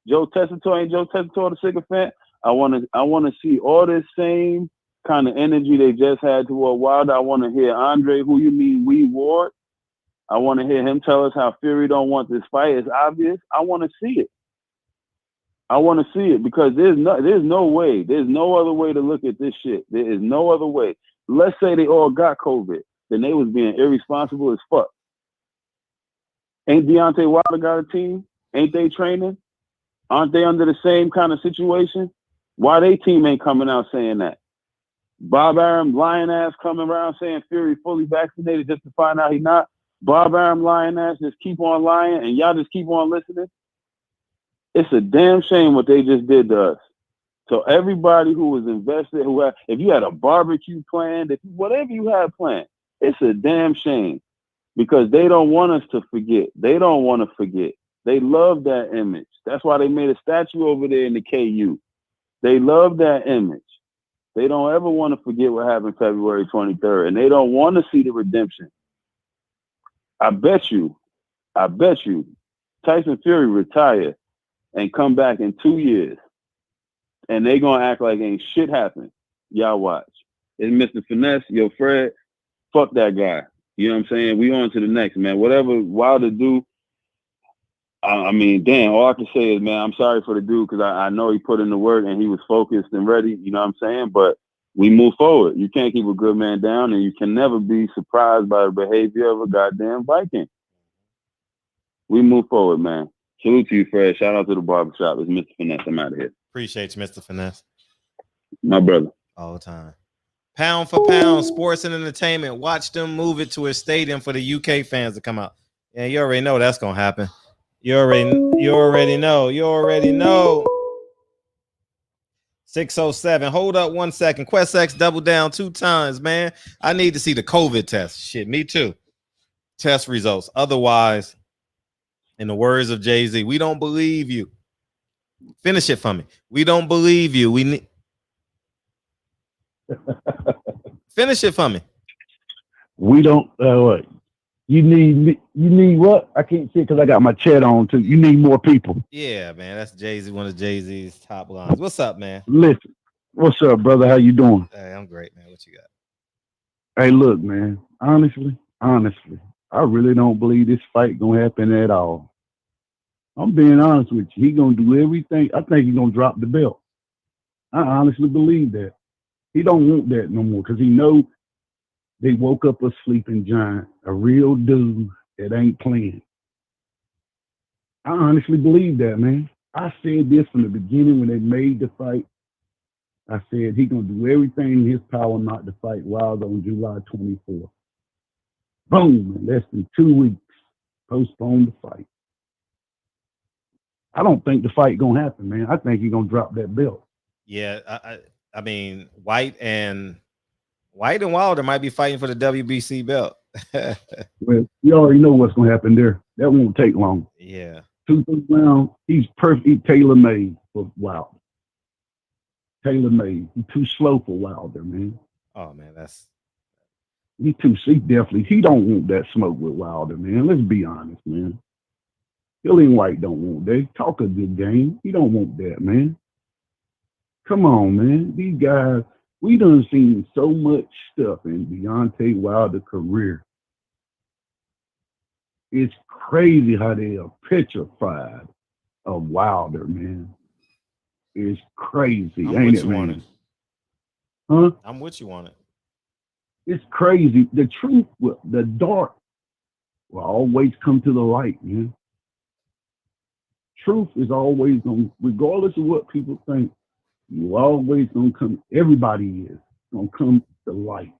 Joe Tessitore, ain't Joe Tessitore, the sycophant? I want to see all this same kind of energy they just had toward Wilder. I want to hear Andre, who you mean, we Ward. I want to hear him tell us how Fury don't want this fight. It's obvious. I want to see it. I want to see it because there's no way. There's no other way to look at this shit. There is no other way. Let's say they all got COVID, then they was being irresponsible as fuck. Ain't Deontay Wilder got a team? Ain't they training? Aren't they under the same kind of situation? Why they team ain't coming out saying that? Bob Arum lying ass coming around saying Fury fully vaccinated just to find out he not. Bob Arum lying ass just keep on lying and y'all just keep on listening. It's a damn shame what they just did to us. So everybody who was invested, if you had a barbecue planned, whatever you had planned, it's a damn shame because they don't want us to forget. They don't want to forget. They love that image. That's why they made a statue over there in the KU. They love that image. They don't ever want to forget what happened February 23rd, and they don't want to see the redemption. I bet you, Tyson Fury retire and come back in 2 years, and they gonna act like ain't shit happened. Y'all watch. It's Mr. Finesse, yo Fred, fuck that guy. You know what I'm saying? We on to the next, man. Whatever Wilder do, I mean, damn, all I can say is, man, I'm sorry for the dude because I know he put in the work and he was focused and ready, you know what I'm saying? But we move forward. You can't keep a good man down, and you can never be surprised by the behavior of a goddamn Viking. We move forward, man. Salute to you, Fred. Shout out to the barbershop. It's Mr. Finesse. I'm out of here. Appreciate you, Mr. Finesse. My brother. All the time. Pound for pound, sports and entertainment. Watch them move it to a stadium for the UK fans to come out. Yeah, you already know that's gonna happen. You already know. 607. Hold up 1 second. QuestX double down 2 times, man. I need to see the COVID test. Shit, me too. Test results. Otherwise, in the words of Jay-Z, we don't believe you. Finish it for me. We don't believe you. We need. Finish it for me. We don't. What? You need what? I can't see because I got my chat on too. You need more people. Yeah, man. That's Jay-Z, one of Jay-Z's top lines. What's up, man? Listen, what's up, brother? How you doing? Hey, I'm great, man. What you got? Hey, look, man. Honestly, I really don't believe this fight gonna happen at all. I'm being honest with you. He gonna do everything. I think he's gonna drop the belt. I honestly believe that. He don't want that no more because he know they woke up a sleeping giant, a real dude that ain't playing. I honestly believe that, man. I said this from the beginning when they made the fight. I said he gonna do everything in his power not to fight Wilder on July 24th. Boom, in less than 2 weeks, postpone the fight. I don't think the fight gonna happen, man. I think he's gonna drop that belt. Yeah, I mean, White and Wilder might be fighting for the WBC belt. Well, you already know what's gonna happen there. That won't take long. Yeah. 2 rounds, he's perfect. He's tailor-made for Wilder. Tailor-made. He's too slow for Wilder, man. Oh man, He don't want that smoke with Wilder, man. Let's be honest, man. Dillian White don't want that. Talk a good game. He don't want that, man. Come on, man. These guys, we done seen so much stuff in Deontay Wilder's career. It's crazy how they are petrified of Wilder, man. It's crazy, ain't it, man? Huh? I'm with you on it. It's crazy. The truth, the dark will always come to the light, man. Truth is always going to, regardless of what people think, you always going to come, everybody is going to come to light.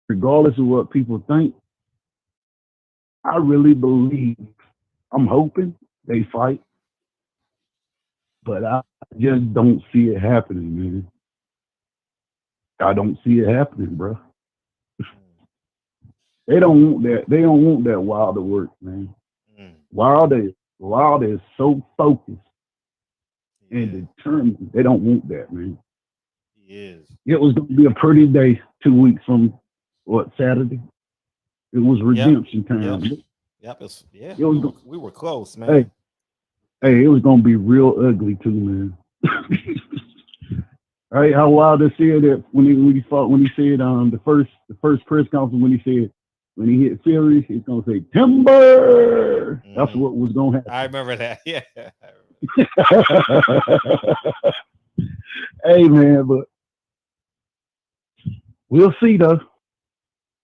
Regardless of what people think, I really believe, I'm hoping they fight, but I just don't see it happening, man. I don't see it happening, bro. They don't want that. They don't want that Wilder work, man. Wilder is so focused and determined. They don't want that, man. He is. It was going to be a pretty day 2 weeks from Saturday. It was redemption time. Yep. We were close, man. Hey, it was going to be real ugly too, man. Right? How Wilder said that when he said the first press conference when he said When he hit Fury, he's gonna say timber. That's what was gonna happen. I remember that. Yeah. Hey man, but we'll see though.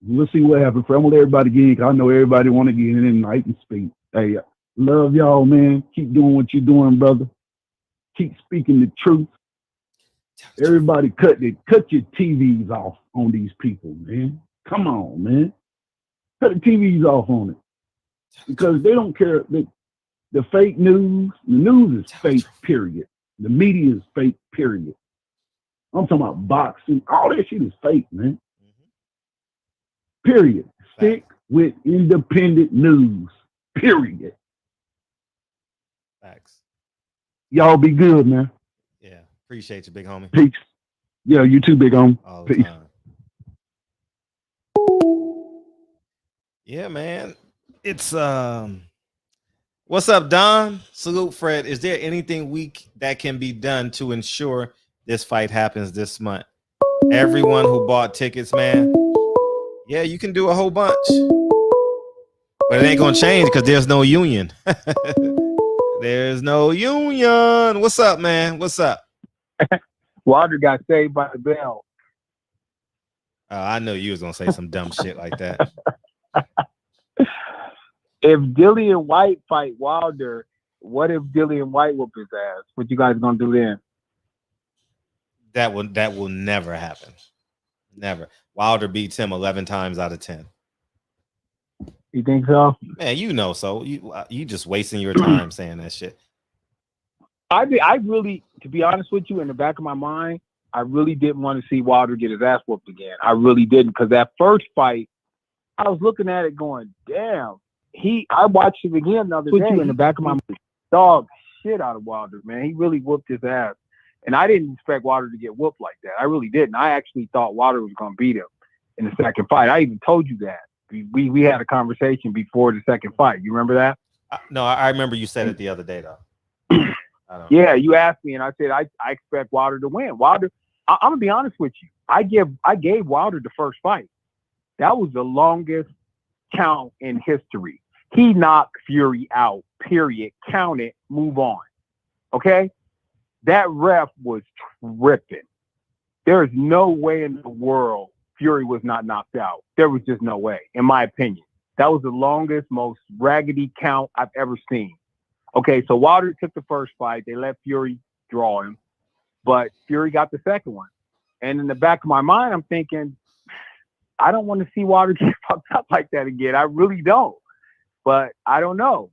We'll see what happens. I'm gonna let everybody get in, 'cause I know everybody want to get in and I can speak. Hey, love y'all, man. Keep doing what you're doing, brother. Keep speaking the truth. Everybody cut your TVs off on these people, man. Come on, man. Cut the TVs off on it. Because they don't care. The fake news, the news is fake, period. The media is fake, period. I'm talking about boxing. All that shit is fake, man. Period. Stick with independent news, period. Facts. Y'all be good, man. Yeah. Appreciate you, big homie. Peace. Yeah, you too, big homie. All the Peace. time. Yeah, man. It's what's up, Don? Salute, Fred. Is there anything that can be done to ensure this fight happens this month? Everyone who bought tickets, man. Yeah, you can do a whole bunch. But it ain't gonna change because there's no union. There's no union. What's up, man? What's up? Wilder got saved by the bell. I knew you was gonna say some dumb shit like that. If Dillian White fight Wilder, what if Dillian White whoop his ass? What you guys gonna do then? That will never happen. Never. Wilder beats him 11 times out of 10. You think so? Man, you know so. You just wasting your time saying that shit. I really, to be honest with you, in the back of my mind, I really didn't want to see Wilder get his ass whooped again. I really didn't, because that first fight, I was looking at it going, damn. I watched it again the other day in the back of my mind. Dog shit out of Wilder, man. He really whooped his ass. And I didn't expect Wilder to get whooped like that. I really didn't. I actually thought Wilder was going to beat him in the second fight. I even told you that. We had a conversation before the second fight. You remember that? No, I remember you said it the other day, though. Yeah, you asked me, and I said I expect Wilder to win. Wilder, I'm going to be honest with you. I gave Wilder the first fight. That was the longest count in history. He knocked Fury out, period. Count it, move on. Okay? That ref was tripping. There is no way in the world Fury was not knocked out. There was just no way, in my opinion. That was the longest, most raggedy count I've ever seen. Okay, so Wilder took the first fight. They let Fury draw him, but Fury got the second one. And in the back of my mind, I'm thinking, I don't want to see Wilder get fucked up like that again. I really don't. But I don't know.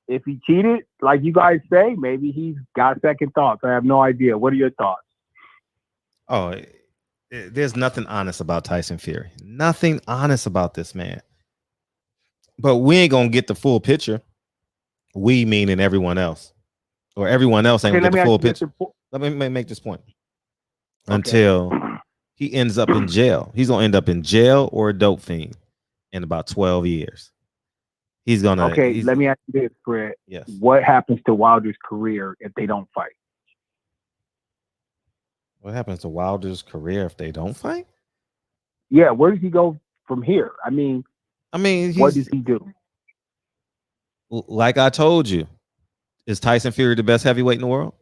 If he cheated, like you guys say, maybe he's got second thoughts. I have no idea. What are your thoughts? Oh, there's nothing honest about Tyson Fury. Nothing honest about this man. But we ain't going to get the full picture. We meaning everyone else. Or everyone else ain't going to get the full picture. Let me make this point. Okay. Until he ends up in jail. He's going to end up in jail or a dope fiend in about 12 years. He's going to... Okay, let me ask you this, Fred. Yes. What happens to Wilder's career if they don't fight? What happens to Wilder's career if they don't fight? Yeah, where does he go from here? I mean, what does he do? Like I told you, is Tyson Fury the best heavyweight in the world?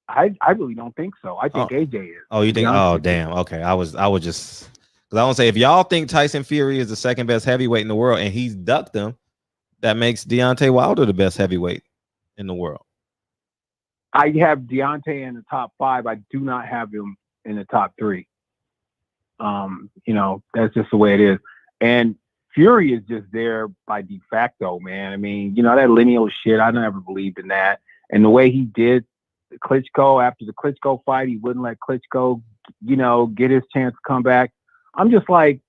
I really don't think so. I think AJ is. Oh, you think? Oh, damn. Okay, I would just because I want to say if y'all think Tyson Fury is the second best heavyweight in the world and he's ducked them, that makes Deontay Wilder the best heavyweight in the world. I have Deontay in the top 5. I do not have him in the top 3. That's just the way it is. And Fury is just there by de facto, man. I mean, that lineal shit, I never believed in that. And the way he did Klitschko after the Klitschko fight, he wouldn't let Klitschko, get his chance to come back. I'm just like,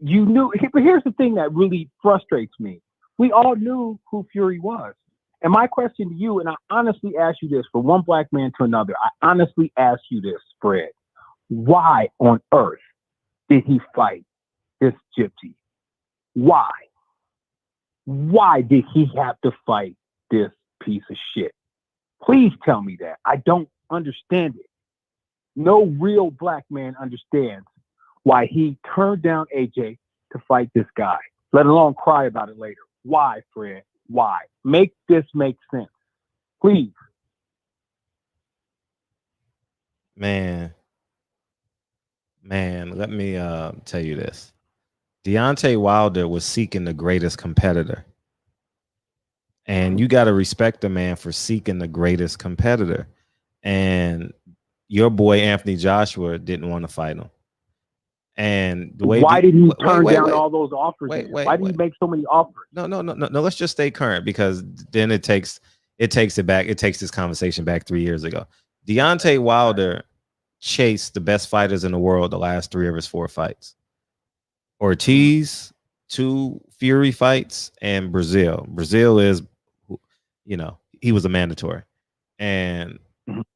you knew. But here's the thing that really frustrates me. We all knew who Fury was. And my question to you, and I honestly ask you this, from one black man to another, I honestly ask you this, Fred. Why on earth did he fight this gypsy? Why? Why did he have to fight this piece of shit? Please tell me that. I don't understand it. No real black man understands why he turned down AJ, to fight this guy, let alone cry about it later. Why, Fred? Why? Make this make sense, please. Man, let me tell you this. Deontay Wilder was seeking the greatest competitor. And you got to respect the man for seeking the greatest competitor. And your boy Anthony Joshua didn't want to fight him. And the way why did he turn down all those offers? Why did he make so many offers? No. Let's just stay current, because then it takes this conversation back 3 years ago. Deontay Wilder chased the best fighters in the world the last 3 of his 4 fights. Ortiz, 2 Fury fights, and Brazil. Brazil is, he was a mandatory. And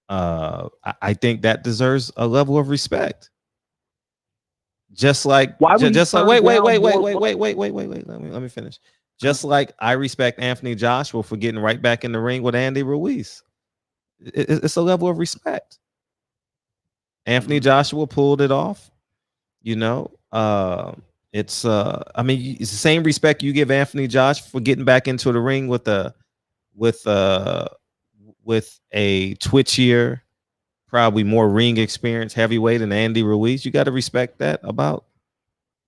I think that deserves a level of respect. Just like, wait, let me finish. Just like I respect Anthony Joshua for getting right back in the ring with Andy Ruiz. It's a level of respect. Anthony Joshua pulled it off. It's the same respect you give Anthony Joshua for getting back into the ring with a twitchier, probably more ring experience heavyweight than Andy Ruiz. You got to respect that about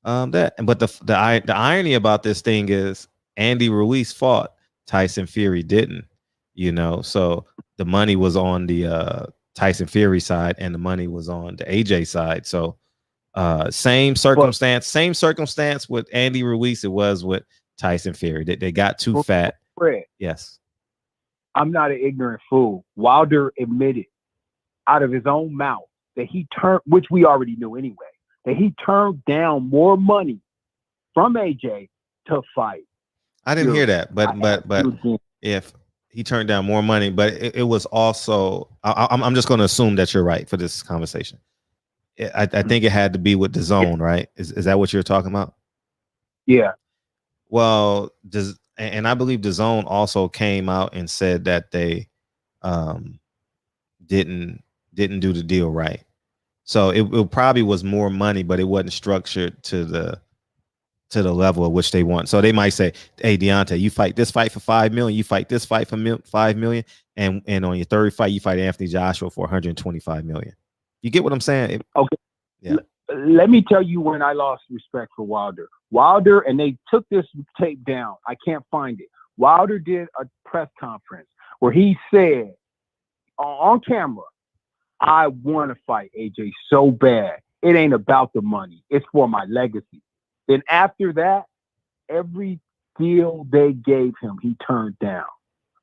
that. But the irony about this thing is Andy Ruiz fought, Tyson Fury didn't. So the money was on the Tyson Fury side, and the money was on the AJ side. So same circumstance with Andy Ruiz it was with Tyson Fury. They got too fat. Fred, yes, I'm not an ignorant fool. Wilder admitted out of his own mouth that he turned, which we already knew anyway, that he turned down more money from AJ to fight. I didn't hear that, but if he turned down more money, but it was also, I'm just going to assume that you're right for this conversation. I think it had to be with DAZN, right? Is that what you're talking about? Yeah. Well, and I believe DAZN also came out and said that they didn't do the deal right. So it probably was more money, but it wasn't structured to the level at which they want. So they might say, "Hey, Deontay, you fight this fight for $5 million. You fight this fight for $5 million, and on your third fight, you fight Anthony Joshua for $125 million." You get what I'm saying? Okay. Yeah. Let me tell you when I lost respect for Wilder. And they took this tape down. I can't find it. Wilder did a press conference where he said on camera, "I want to fight AJ so bad. It ain't about the money. It's for my legacy." Then after that, every deal they gave him, he turned down.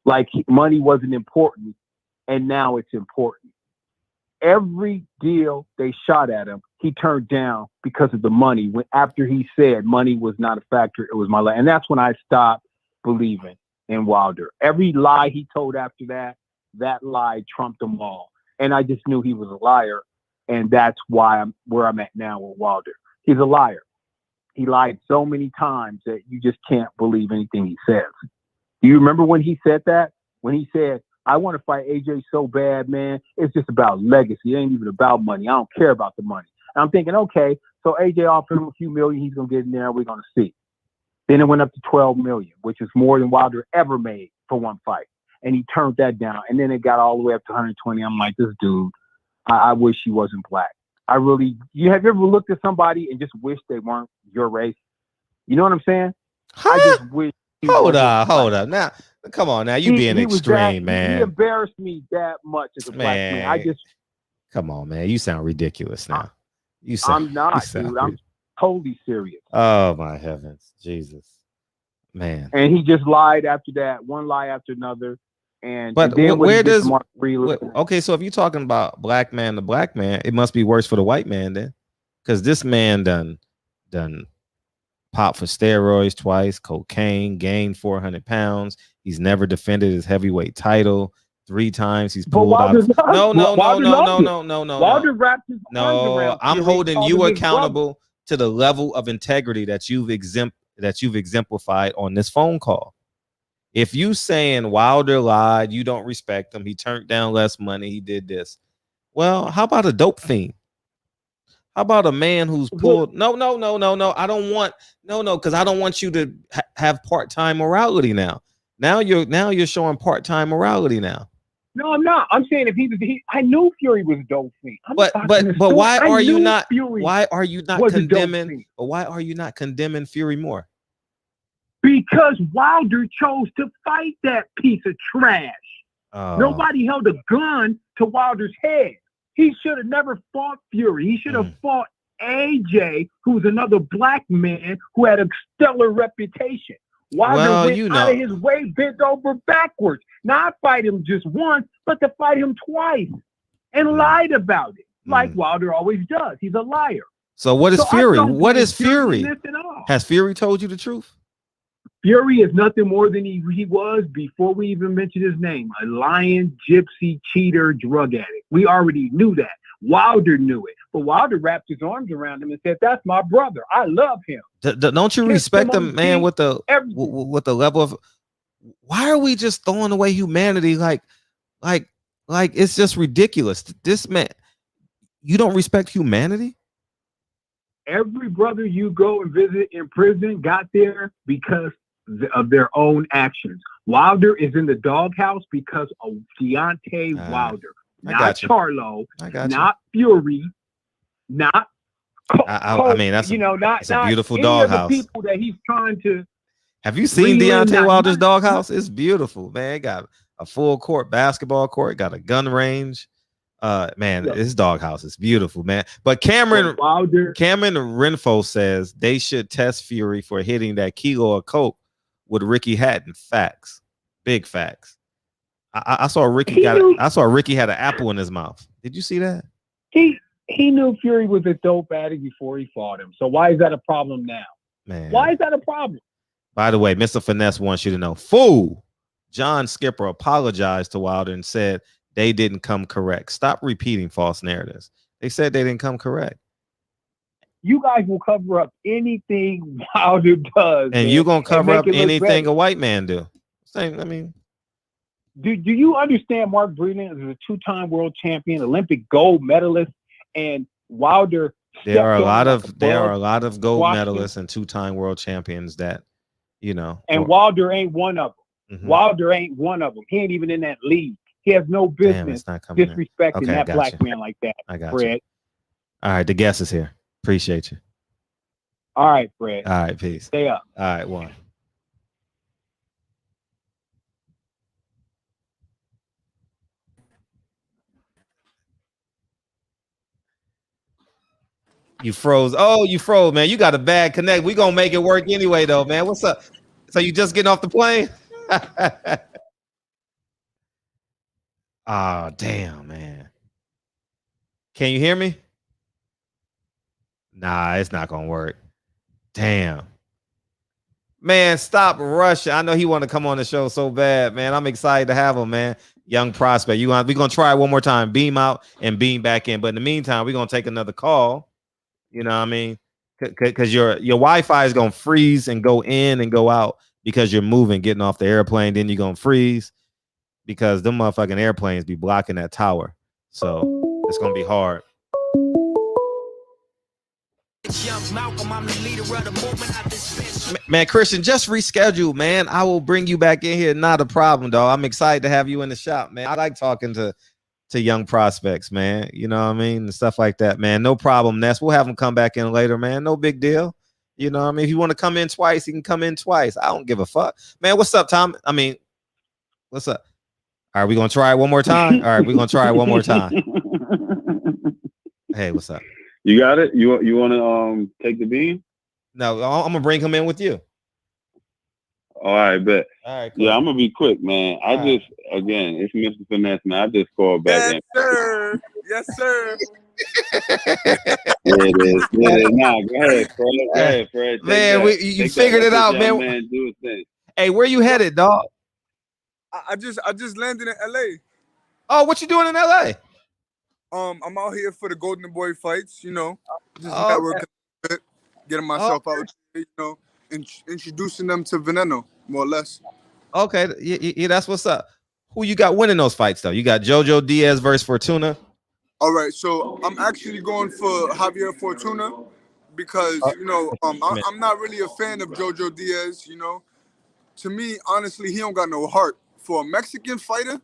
Like money wasn't important, and now it's important. Every deal they shot at him, he turned down because of the money. After he said money was not a factor, it was my life. And that's when I stopped believing in Wilder. Every lie he told after that lie trumped them all. And I just knew he was a liar. And that's why I'm where I'm at now with Wilder. He's a liar. He lied so many times that you just can't believe anything he says. Do you remember when he said that? When he said, "I want to fight AJ so bad, man. It's just about legacy. It ain't even about money. I don't care about the money." And I'm thinking, okay, so AJ offered him a few million. He's going to get in there. We're going to see. Then it went up to $12 million, which is more than Wilder ever made for one fight. And he turned that down. And then it got all the way up to 120. I'm like, this dude, I wish he wasn't black. Have you ever looked at somebody and just wish they weren't your race? You know what I'm saying? Huh? I just wish. Hold up. Now, come on now. You being extreme, man. He embarrassed me that much as a black man. Come on, man. You sound ridiculous now. I'm not, dude. I'm totally serious. Oh, my heavens. Jesus. Man. And he just lied after that. One lie after another. But then where does okay? So if you're talking about black man to black man, it must be worse for the white man then, because this man done popped for steroids twice, cocaine, gained 400 pounds. He's never defended his heavyweight title 3 times. He's pulled out. No. Wilder wrapped his arms around. I'm holding you accountable to the level of integrity that you've exemplified on this phone call. If you saying Wilder lied, you don't respect him, he turned down less money, he did this. Well, how about a dope fiend? How about a man who's pulled? No. I don't want because I don't want you to have part-time morality now. Now you're showing part-time morality now. No, I'm not. I'm saying if I knew Fury was a dope fiend. But why are you not? Why are you not condemning? But why are you not condemning Fury more? Because Wilder chose to fight that piece of trash. Nobody held a gun to Wilder's head. He should have never fought Fury. He should have fought AJ, who's another black man who had a stellar reputation. Wilder went out of his way, bent over backwards. Not fight him just once, but to fight him twice and lied about it, like Wilder always does. He's a liar. So what is Fury? What is Fury? Has Fury told you the truth? Fury is nothing more than he was before we even mentioned his name. A lying, gypsy, cheater, drug addict. We already knew that. Wilder knew it. But Wilder wrapped his arms around him and said, that's my brother. I love him. Don't you respect him, man, with the level of... Why are we just throwing away humanity like it's just ridiculous? This man... You don't respect humanity? Every brother you go and visit in prison got there because of their own actions. Wilder is in the doghouse because of Deontay Wilder, not Charlo, not Fury, not I mean, that's it's a beautiful doghouse. People that he's trying to. Have you seen Deontay Wilder's doghouse? It's beautiful, man. It got a full court basketball court, got a gun range. His doghouse is beautiful, man. But Cameron Renfo says they should test Fury for hitting that kilo of coke with Ricky Hatton. Facts, big facts. I saw Ricky had an apple in his mouth. Did you see that? He knew Fury was a dope addict before he fought him. So why is that a problem now? Man, why is that a problem? By the way, Mr. Finesse wants you to know, fool. John Skipper apologized to Wilder and said they didn't come correct. Stop repeating false narratives. They said they didn't come correct. You guys will cover up anything Wilder does. And you're going to cover up anything a white man do. Same, I mean. Do you understand Mark Breland is a two-time world champion, Olympic gold medalist, and Wilder... There are a lot of gold medalists and two-time world champions that, And Wilder ain't one of them. Mm-hmm. Wilder ain't one of them. He ain't even in that league. He has no business disrespecting that black man like that. I got Fred. You. All right, the guest is here. Appreciate you. All right, Fred. All right, peace. Stay up. All right, one. You froze. Oh, you froze, man. You got a bad connect. We gonna make it work anyway, though, man. What's up? So you just getting off the plane? Oh, damn, man. Can you hear me? Nah, it's not gonna work. Damn. Man, stop rushing. I know he want to come on the show so bad, man. I'm excited to have him, man. Young prospect. We're gonna try it one more time. Beam out and beam back in. But in the meantime, we're gonna take another call. You know what I mean? Because your Wi-Fi is gonna freeze and go in and go out because you're moving, getting off the airplane. Then you're gonna freeze because them motherfucking airplanes be blocking that tower. So it's gonna be hard. Man, Christian, just reschedule, man. I will bring you back in here. Not a problem, dog. I'm excited to have you in the shop, man. I like talking to young prospects, man. You know what I mean? And stuff like that, man. No problem, Ness. We'll have them come back in later, man. No big deal. You know what I mean? If you want to come in twice, you can come in twice. I don't give a fuck. Man, what's up, Tom? I mean, what's up? All right, we going to try it one more time? All right, we're going to try it one more time. Hey, what's up? You got it? You want to take the beam? No, I'm going to bring him in with you. All right, bet. All right, cool. Yeah, I'm going to be quick, man. Again, it's Mr. Finesse, man. I just called back in. Sir. Yes, sir. It is. Nah, go ahead, Fred. Go ahead, Fred. Man, you figured it out, man. Do his thing. Hey, where you headed, dog? I just landed in LA. Oh, what you doing in LA? I'm out here for the Golden Boy fights, just networking a bit, getting myself out, introducing them to Veneno, more or less. Okay, yeah, that's what's up. Who you got winning those fights, though? You got Jojo Diaz versus Fortuna? All right, so I'm actually going for Javier Fortuna because I'm not really a fan of Jojo Diaz. To me, honestly, he don't got no heart. For a Mexican fighter,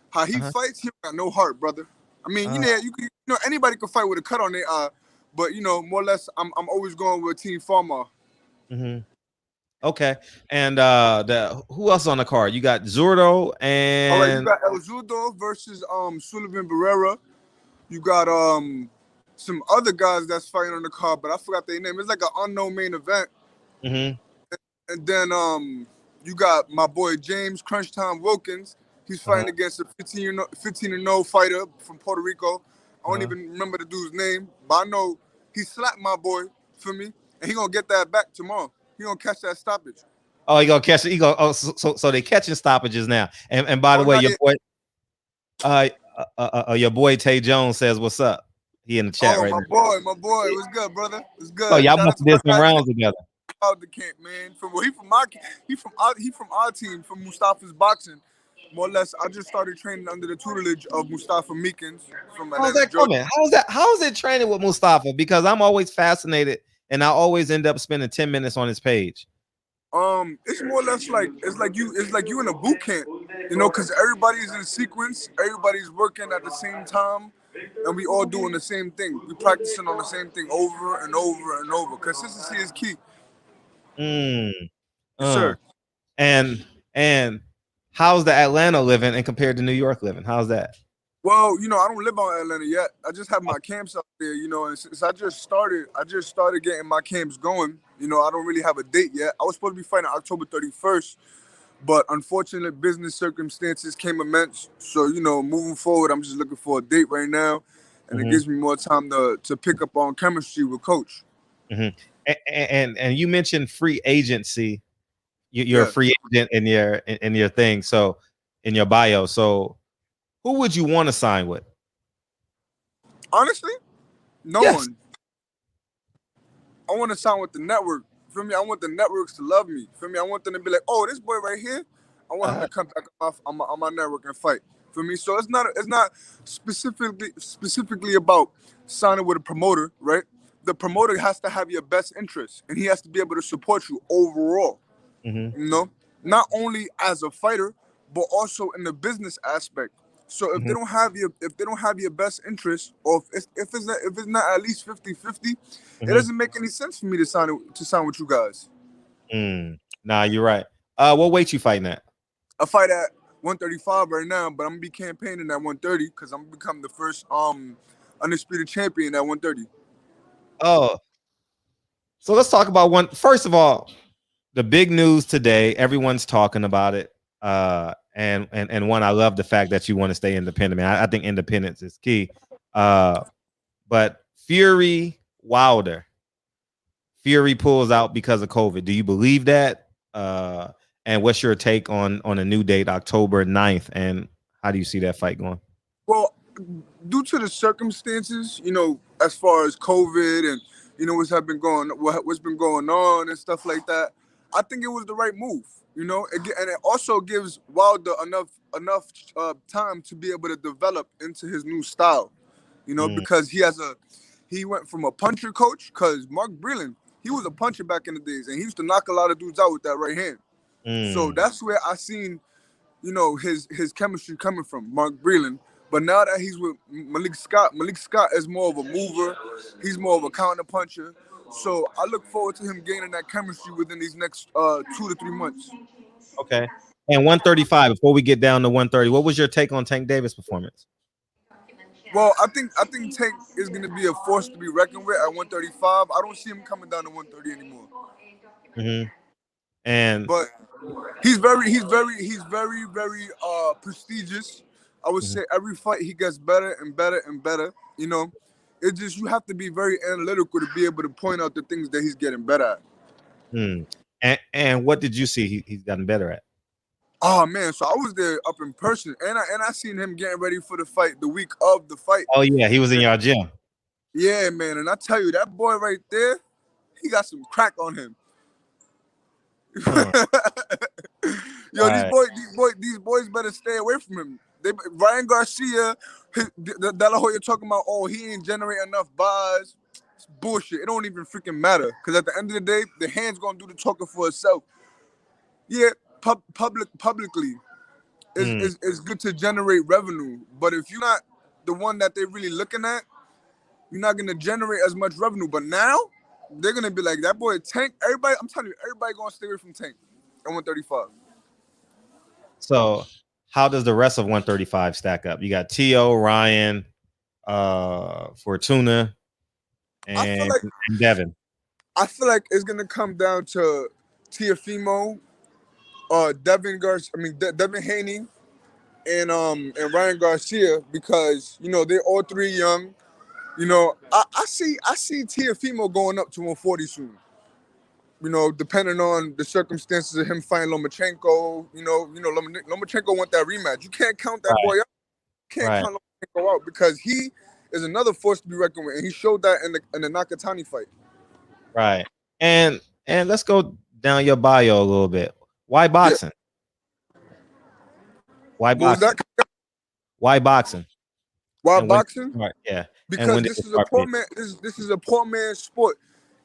how he fights, he don't got no heart, brother. I mean, anybody can fight with a cut on their eye, but more or less, I'm always going with Team Farmer. Mm-hmm. Okay, and who else on the card? You got Zurdo and all right, you got El Zurdo versus Sullivan Barrera. You got some other guys that's fighting on the card, but I forgot their name. It's like an unknown main event. Mm-hmm. And then you got my boy James Crunch Time Wilkins. He's fighting against a 15-0 fighter from Puerto Rico. I don't even remember the dude's name, but I know he slapped my boy for me, and he gonna get that back tomorrow. He gonna catch that stoppage. Oh, he gonna catch it. He go. Oh, so they catching stoppages now. And by the way, your boy Tay Jones says, "What's up?" He in the chat right now. My boy, what's good, brother? What's good? Oh, y'all must have did some rounds together. Out the camp, man. He from our team, from Mustafa's boxing. More or less, I just started training under the tutelage of Mustafa Meekins from Atlanta, How's that Georgia. coming? How's it training with Mustafa? Because I'm always fascinated, and I always end up spending 10 minutes on his page. It's more or less like it's like you in a boot camp, because everybody's in sequence, everybody's working at the same time, and we all doing the same thing. We practicing on the same thing over and over and over. Consistency is key. Yes, sir. And how's the Atlanta living and compared to New York living? How's that? Well, I don't live on Atlanta yet. I just have my camps up there, and since I just started getting my camps going. I don't really have a date yet. I was supposed to be fighting October 31st, but unfortunately, business circumstances came immense. So, moving forward, I'm just looking for a date right now, and it gives me more time to pick up on chemistry with Coach. Mm-hmm. And you mentioned free agency. You're a free agent in your thing. So in your bio. So who would you want to sign with? Honestly, no one. I want to sign with the network. Feel me? I want the networks to love me. Feel me? I want them to be like, oh, this boy right here. I want him to come back on my network and fight. Feel me? So it's not specifically about signing with a promoter, right? The promoter has to have your best interest, and he has to be able to support you overall. Mm-hmm. Not only as a fighter, but also in the business aspect. So if they don't have your best interest, or if it's not at least 50-50, it doesn't make any sense for me to sign with you guys. Nah, you're right. What weight you fighting at? I fight at 135 right now, but I'm gonna be campaigning at 130 because I'm gonna become the first undisputed champion at 130. Oh, so let's talk about one. First of all, the big news today. Everyone's talking about it. And one, I love the fact that you want to stay independent, man. I think independence is key. But Fury Wilder. Fury pulls out because of COVID. Do you believe that? And what's your take on a new date, October 9th? And how do you see that fight going? Well, due to the circumstances, as far as COVID and what's been going on and stuff like that, I think it was the right move. And it also gives Wilder enough time to be able to develop into his new style. Because he went from a puncher coach, because Mark Breland, he was a puncher back in the days, and he used to knock a lot of dudes out with that right hand. So that's where I seen, his chemistry coming from, Mark Breland. But now that he's with Malik Scott is more of a mover. He's more of a counter puncher. So I look forward to him gaining that chemistry within these next 2 to 3 months. Okay. And 135, before we get down to 130, what was your take on Tank Davis' performance? Well, I think Tank is going to be a force to be reckoned with at 135. I don't see him coming down to 130 anymore. But he's very prestigious. I would say every fight he gets better and better and better. It's just you have to be very analytical to be able to point out the things that he's getting better at. And what did you see he's gotten better at? Oh man, so I was there up in person, and I seen him getting ready for the fight the week of the fight. Oh yeah, he was in your gym. Yeah, man, and I tell you, that boy right there, he got some crack on him. Yo, these boys better stay away from him. Ryan Garcia, that whole you're talking about, oh, he ain't generate enough buys. It's bullshit. It don't even freaking matter. Because at the end of the day, the hand's going to do the talking for itself. Yeah, publicly, it's good to generate revenue. But if you're not the one that they're really looking at, you're not going to generate as much revenue. But now, they're going to be like, that boy Tank. Everybody, I'm telling you, everybody going to stay away from Tank at 135. So how does the rest of 135 stack up? You got T.O., Ryan, Fortuna, and Devin. I feel like it's gonna come down to Tiafimo, Devin Haney, and Ryan Garcia, because they're all three young. I see Tiafimo going up to 140 soon. Depending on the circumstances of him fighting Lomachenko. Lomachenko want that rematch. You can't count that boy out. You can't count Lomachenko out because he is another force to be reckoned with, and he showed that in the Nakatani fight. Right. And let's go down your bio a little bit. Why boxing? Yeah. Why boxing? Why boxing? Why boxing? Yeah. Because this is a poor man. This is a poor man's sport.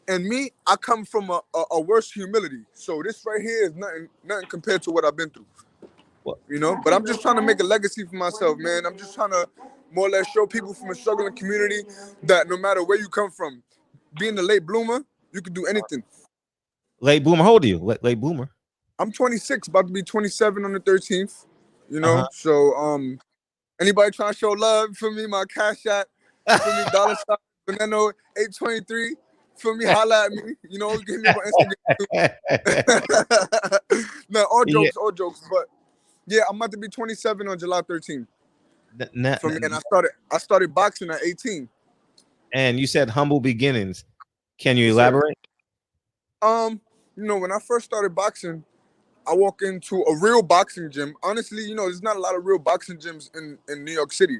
And me, I come from a worse humility. So this right here is nothing compared to what I've been through. But I'm just trying to make a legacy for myself, man. I'm just trying to more or less show people from a struggling community that no matter where you come from, being a late bloomer, you can do anything. Late bloomer, how old are you? Late bloomer. I'm 26, about to be 27 on the 13th. So anybody trying to show love for me, my cash app, for me, $, Veneno 823. For me, holla at me. Give me my Instagram. No, all jokes. But yeah, I'm about to be 27 on July 13th. For me, and I started boxing at 18. And you said humble beginnings. Can you elaborate? When I first started boxing, I walk into a real boxing gym. Honestly, there's not a lot of real boxing gyms in New York City.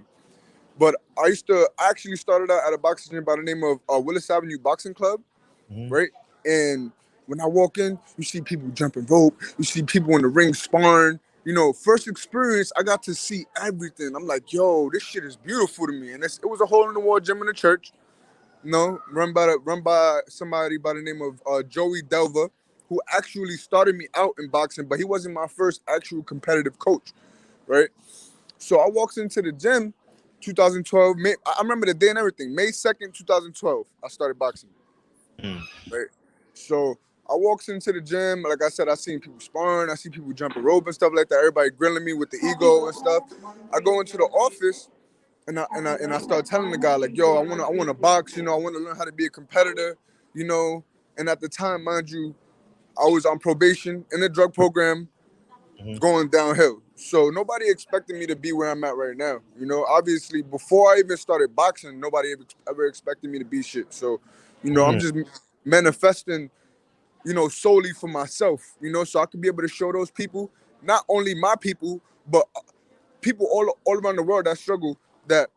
But I actually started out at a boxing gym by the name of Willis Avenue Boxing Club, right? And when I walk in, you see people jumping rope, you see people in the ring sparring. First experience, I got to see everything. I'm like, yo, this shit is beautiful to me. And it was a hole-in-the-wall gym in the church, run by somebody by the name of Joey Delva, who actually started me out in boxing, but he wasn't my first actual competitive coach, right? So I walked into the gym. 2012, I remember the day and everything. May 2nd, 2012, I started boxing. Right. So I walked into the gym. Like I said, I seen people sparring. I see people jumping rope and stuff like that. Everybody grilling me with the ego and stuff. I go into the office and I start telling the guy like, yo, I want to box. I want to learn how to be a competitor. And at the time, mind you, I was on probation in the drug program, going downhill. So nobody expected me to be where I'm at right now. Obviously, before I even started boxing, nobody ever expected me to be shit. So, I'm just manifesting, solely for myself, so I can be able to show those people, not only my people, but people all around the world that struggle, that,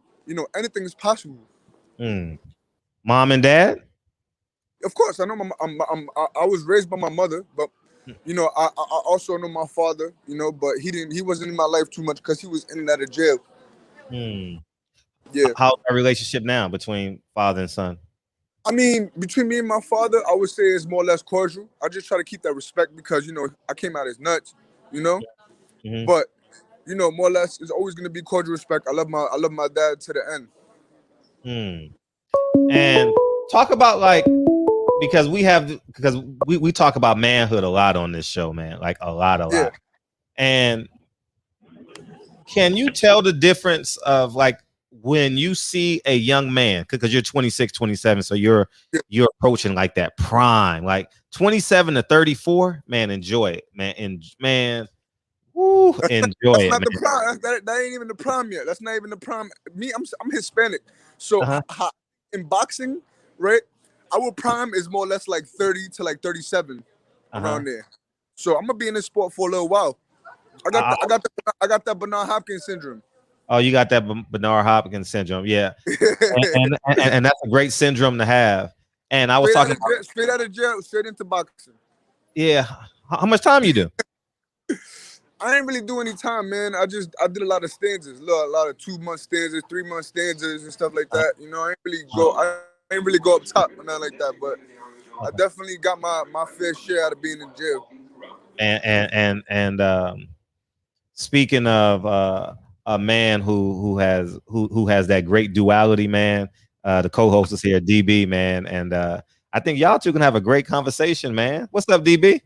anything is possible. Mom and dad? Of course, I know I was raised by my mother, but I also know my father, but he wasn't in my life too much because he was in and out of jail. Yeah. How's our relationship now between father and son? I mean, between me and my father, I would say it's more or less cordial. I just try to keep that respect because, I came out as nuts, but, more or less, it's always going to be cordial respect. I love my dad to the end. And talk about because we talk about manhood a lot on this show, man, like a lot. And can you tell the difference of when you see a young man, because you're 26, 27, so you're approaching that prime, 27 to 34, man, enjoy it, man. And man, woo, enjoy that's it. Not the prime. That ain't even the prime yet. That's not even the prime. Me, I'm Hispanic. So in boxing, right, our prime is more or less 30 to 37 around there. So I'm gonna be in this sport for a little while. I got that Bernard Hopkins syndrome. Oh, you got that Bernard Hopkins syndrome, yeah. and that's a great syndrome to have. And I was talking straight out of jail, straight into boxing. Yeah. How much time you do? I ain't really do any time, man. I did a lot of stanzas, a lot of 2-month stanzas, 3-month stanzas, and stuff like that. You know, I ain't really go up top or nothing like that. But I definitely got my fair share out of being in jail. And speaking of a man who has that great duality, man. The co-host is here, DB, man, and I think y'all two can have a great conversation, man. What's up, DB?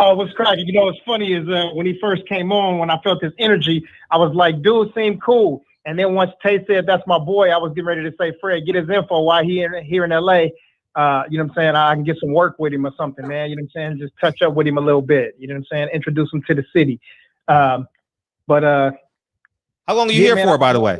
Oh, what's cracking? You know, what's funny is when he first came on, when I felt his energy, I was like, dude seemed cool. And then once Tay said, that's my boy, I was getting ready to say, Fred, get his info while here in LA. You know what I'm saying? I can get some work with him or something, man. You know what I'm saying? Just touch up with him a little bit. You know what I'm saying? Introduce him to the city. But how long are you here for, by the way?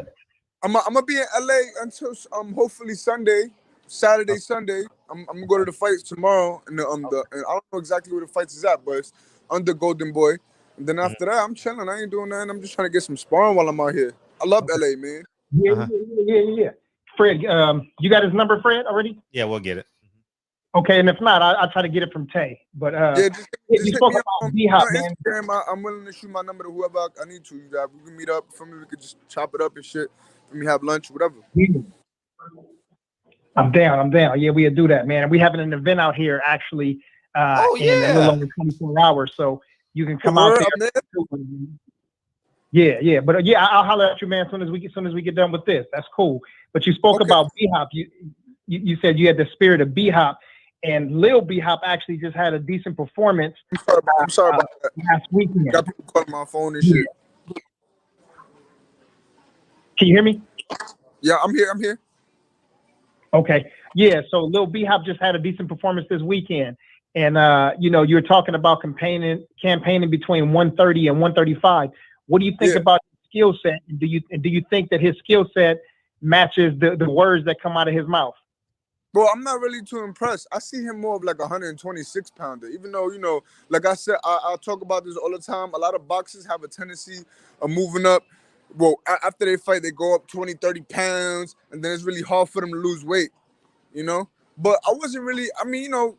I'm gonna be in LA until hopefully Saturday, Sunday. I'm gonna go to the fights tomorrow, and and I don't know exactly where the fights is at, but it's under Golden Boy. And then after that, I'm chilling. I ain't doing nothing. I'm just trying to get some sparring while I'm out here. I love LA, man. Yeah. Fred, you got his number, Fred, already? Yeah, we'll get it. Okay, and if not, I'll try to get it from Tay. But just you hit spoke me about up B-Hop, on man. Instagram. I'm willing to shoot my number to whoever I need to. We can meet up. For me, we could just chop it up and shit. For me, have lunch, whatever. I'm down. Yeah, we'll do that, man. We having an event out here actually in a little over 24 hours, so you can come out there. Yeah. But I'll holler at you, man, as soon as we get done with this. That's cool. But you spoke about B-Hop. You said you had the spirit of B-Hop, and Lil B-Hop actually just had a decent performance. I'm sorry about that. Last weekend. Got people calling my phone and shit. Can you hear me? Yeah, I'm here. Okay. Yeah, so Lil B-Hop just had a decent performance this weekend. And you know, you're talking about campaigning between 130 and 135. What do you think about his skill set? Do you think that his skill set matches the words that come out of his mouth? Bro, I'm not really too impressed. I see him more of like a 126 pounder, even though, you know, like I said, I'll talk about this all the time. A lot of boxers have a tendency of moving up. Well, after they fight, they go up 20, 30 pounds, and then it's really hard for them to lose weight, you know? But I wasn't really, I mean, you know,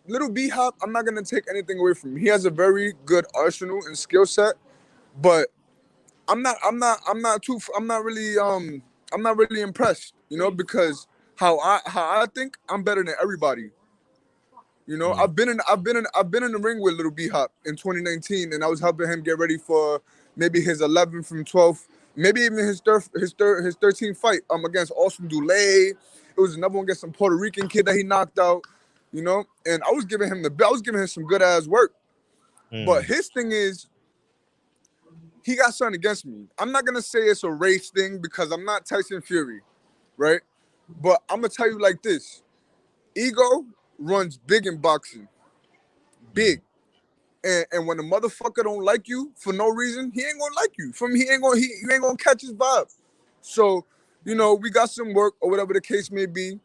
Little B-Hop, I'm not going to take anything away from him. He has a very good arsenal and skill set, but I'm not really impressed, you know, because how I think I'm better than everybody. You know, I've been in the ring with Little B-Hop in 2019, and I was helping him get ready for maybe his 11th from 12th, maybe even his 13th fight against Austin Dulé. It was another one against some Puerto Rican kid that he knocked out, you know, and I was giving him some good ass work. But his thing is, he got something against me. I'm not gonna say it's a race thing because I'm not Tyson Fury, right? But I'm gonna tell you like this: ego runs big in boxing, big. And when a motherfucker don't like you for no reason, he ain't gonna like you. From you ain't gonna catch his vibe. So, you know, we got some work or whatever the case may be.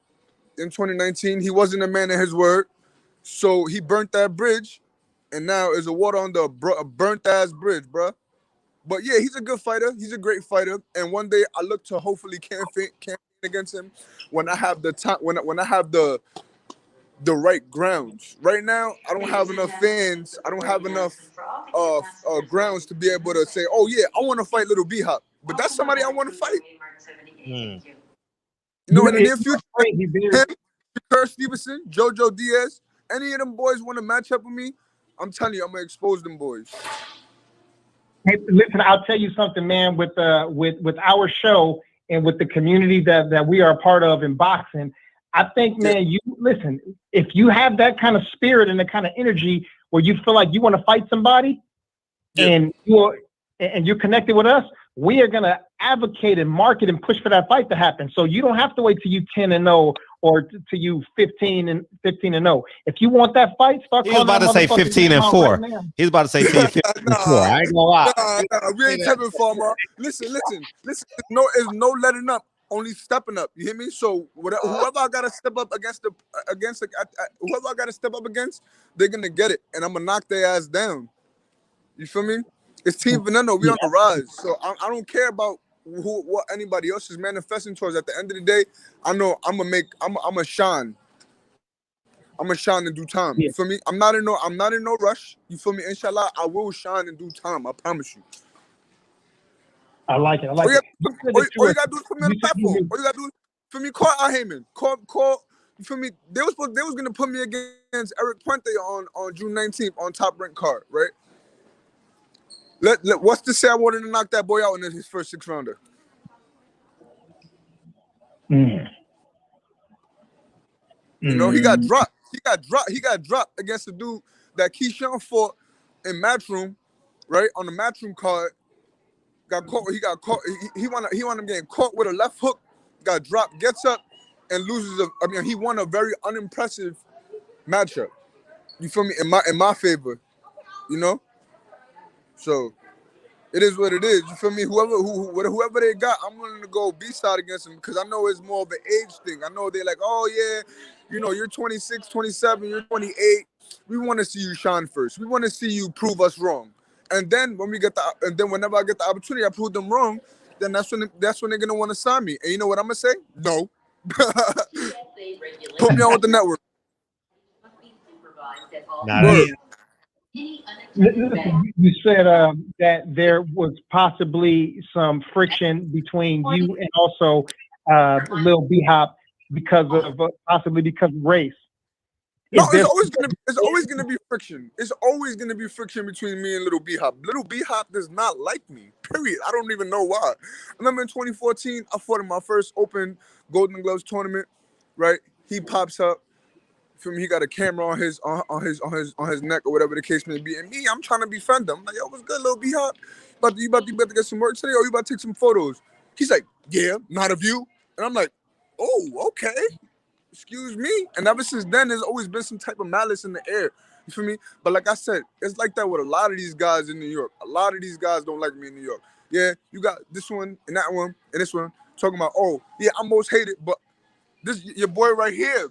In 2019, he wasn't a man of his word, so he burnt that bridge, and now is a water on the burnt ass bridge, bruh. But yeah, he's a good fighter. He's a great fighter. And one day I look to hopefully campaign against him when I have the time, when I have the right grounds. Right now, I don't have enough fans. I don't have enough grounds to be able to say, oh yeah, I want to fight Little B-Hop. But that's somebody I want to fight. You know, in the near future, him, Kurt Stevenson, Jojo Diaz, any of them boys want to match up with me, I'm telling you, I'm gonna expose them boys. Hey, listen, I'll tell you something, man. With our show and with the community that we are a part of in boxing, I think, man, you listen. If you have that kind of spirit and the kind of energy where you feel like you want to fight somebody, and you're connected with us, we are gonna advocate and market and push for that fight to happen. So you don't have to wait till you 10-0 or to you 15-0. If you want that fight, start. He was about to say 15-4. Right, He's about to say 15-4. I ain't gonna lie. We ain't Kevin Farmer. Listen. It's no letting up, only stepping up. You hear me? So whoever I gotta step up against, whoever I gotta step up against, they're gonna get it, and I'm gonna knock their ass down. You feel me? It's Team Veneno. We on the rise. So I don't care about what anybody else is manifesting towards. At the end of the day, I know I'm gonna shine. I'm gonna shine in due time. Yeah. You feel me? I'm not in no rush. You feel me? Inshallah, I will shine in due time. I promise you. I like it. I All like you, it. all you gotta do is put me on the You said you platform. knew. All you gotta do is for me, call Al Heyman. Call. You feel me? They was gonna put me against Eric Puente on June 19th on Top Rank card, right? What's to say I wanted to knock that boy out in his first 6 rounder? Mm. You know, he got dropped. He got dropped against the dude that Keyshawn fought in Matchroom, right? On the Matchroom card. Got caught. He got caught. He wound up getting caught with a left hook. Got dropped. Gets up and loses. He won a very unimpressive matchup. You feel me? In my favor. You know. So it is what it is. You feel me? Whoever they got, I'm willing to go B-side against them because I know it's more of an age thing. I know they're like, oh yeah, you know, you're 26, 27, you're 28. We want to see you shine first. We want to see you prove us wrong. And then whenever I get the opportunity, I prove them wrong. Then that's when they're gonna want to sign me. And you know what I'm gonna say? No. Put me on with the network. Nah, Word. Listen, you said that there was possibly some friction between you and also Lil B-Hop because of race. No, it's always gonna be friction. It's always gonna be friction between me and Little B-Hop. Little B-Hop does not like me. Period. I don't even know why. I remember in 2014, I fought in my first open Golden Gloves tournament. Right? He pops up. For me, he got a camera on his neck or whatever the case may be. And me, I'm trying to befriend him. I'm like, yo, what's good, Little B-Hop? You about to get some work today, or you about to take some photos? He's like, yeah, not of you. And I'm like, oh, okay. Excuse me. And ever since then, there's always been some type of malice in the air. You feel me? But like I said, it's like that with a lot of these guys in New York. A lot of these guys don't like me in New York. Yeah, you got this one and that one and this one talking about, oh, yeah, I'm most hated, but this your boy right here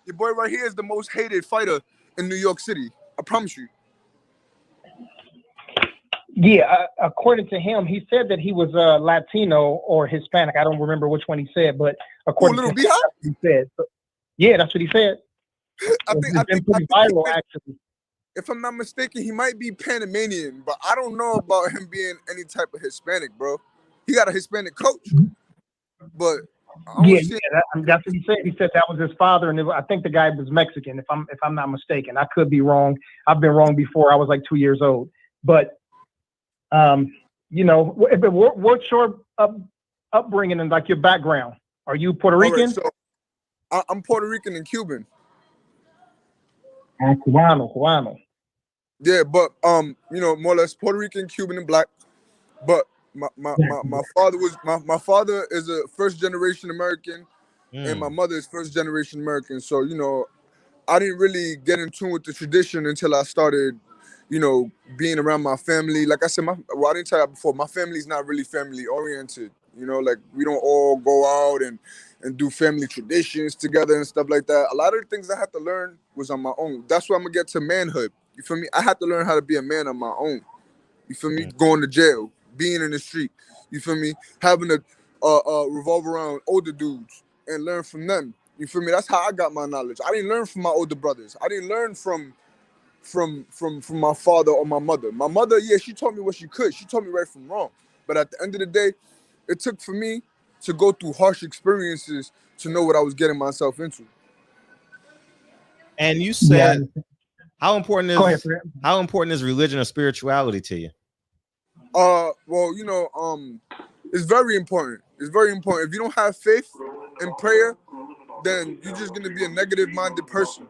is the most hated fighter in New York City. I promise you. Yeah, according to him, he said that he was Latino or Hispanic. I don't remember which one he said, but according to him, that's what he said. So, yeah, that's what he said. I think pretty viral, actually. If I'm not mistaken, he might be Panamanian, but I don't know about him being any type of Hispanic, bro. He got a Hispanic coach, but that's what he said. He said that was his father, and I think the guy was Mexican. If I'm not mistaken, I could be wrong. I've been wrong before. I was like 2 years old, but you know, what's your upbringing and like your background? Are you Puerto Rican? Right, so I'm Puerto Rican and Cuban. Cubano. Yeah, but you know, more or less Puerto Rican, Cuban, and black. But my father is a first generation American, and my mother is first generation American. So you know, I didn't really get in tune with the tradition until I started, you know, being around my family. Like I said, I didn't tell you before, my family's not really family oriented. You know, like we don't all go out and do family traditions together and stuff like that. A lot of the things I had to learn was on my own. That's why I'm gonna get to manhood. You feel me? I had to learn how to be a man on my own. You feel me? Going to jail, being in the street. You feel me? Having to revolve around older dudes and learn from them. You feel me? That's how I got my knowledge. I didn't learn from my older brothers. I didn't learn from my father or my mother. My mother, yeah, she taught me what she could. She taught me right from wrong. But at the end of the day, it took for me to go through harsh experiences to know what I was getting myself into. And you said, how important is religion or spirituality to you? Well, you know, it's very important. It's very important. If you don't have faith and prayer, then you're just gonna be a negative-minded person.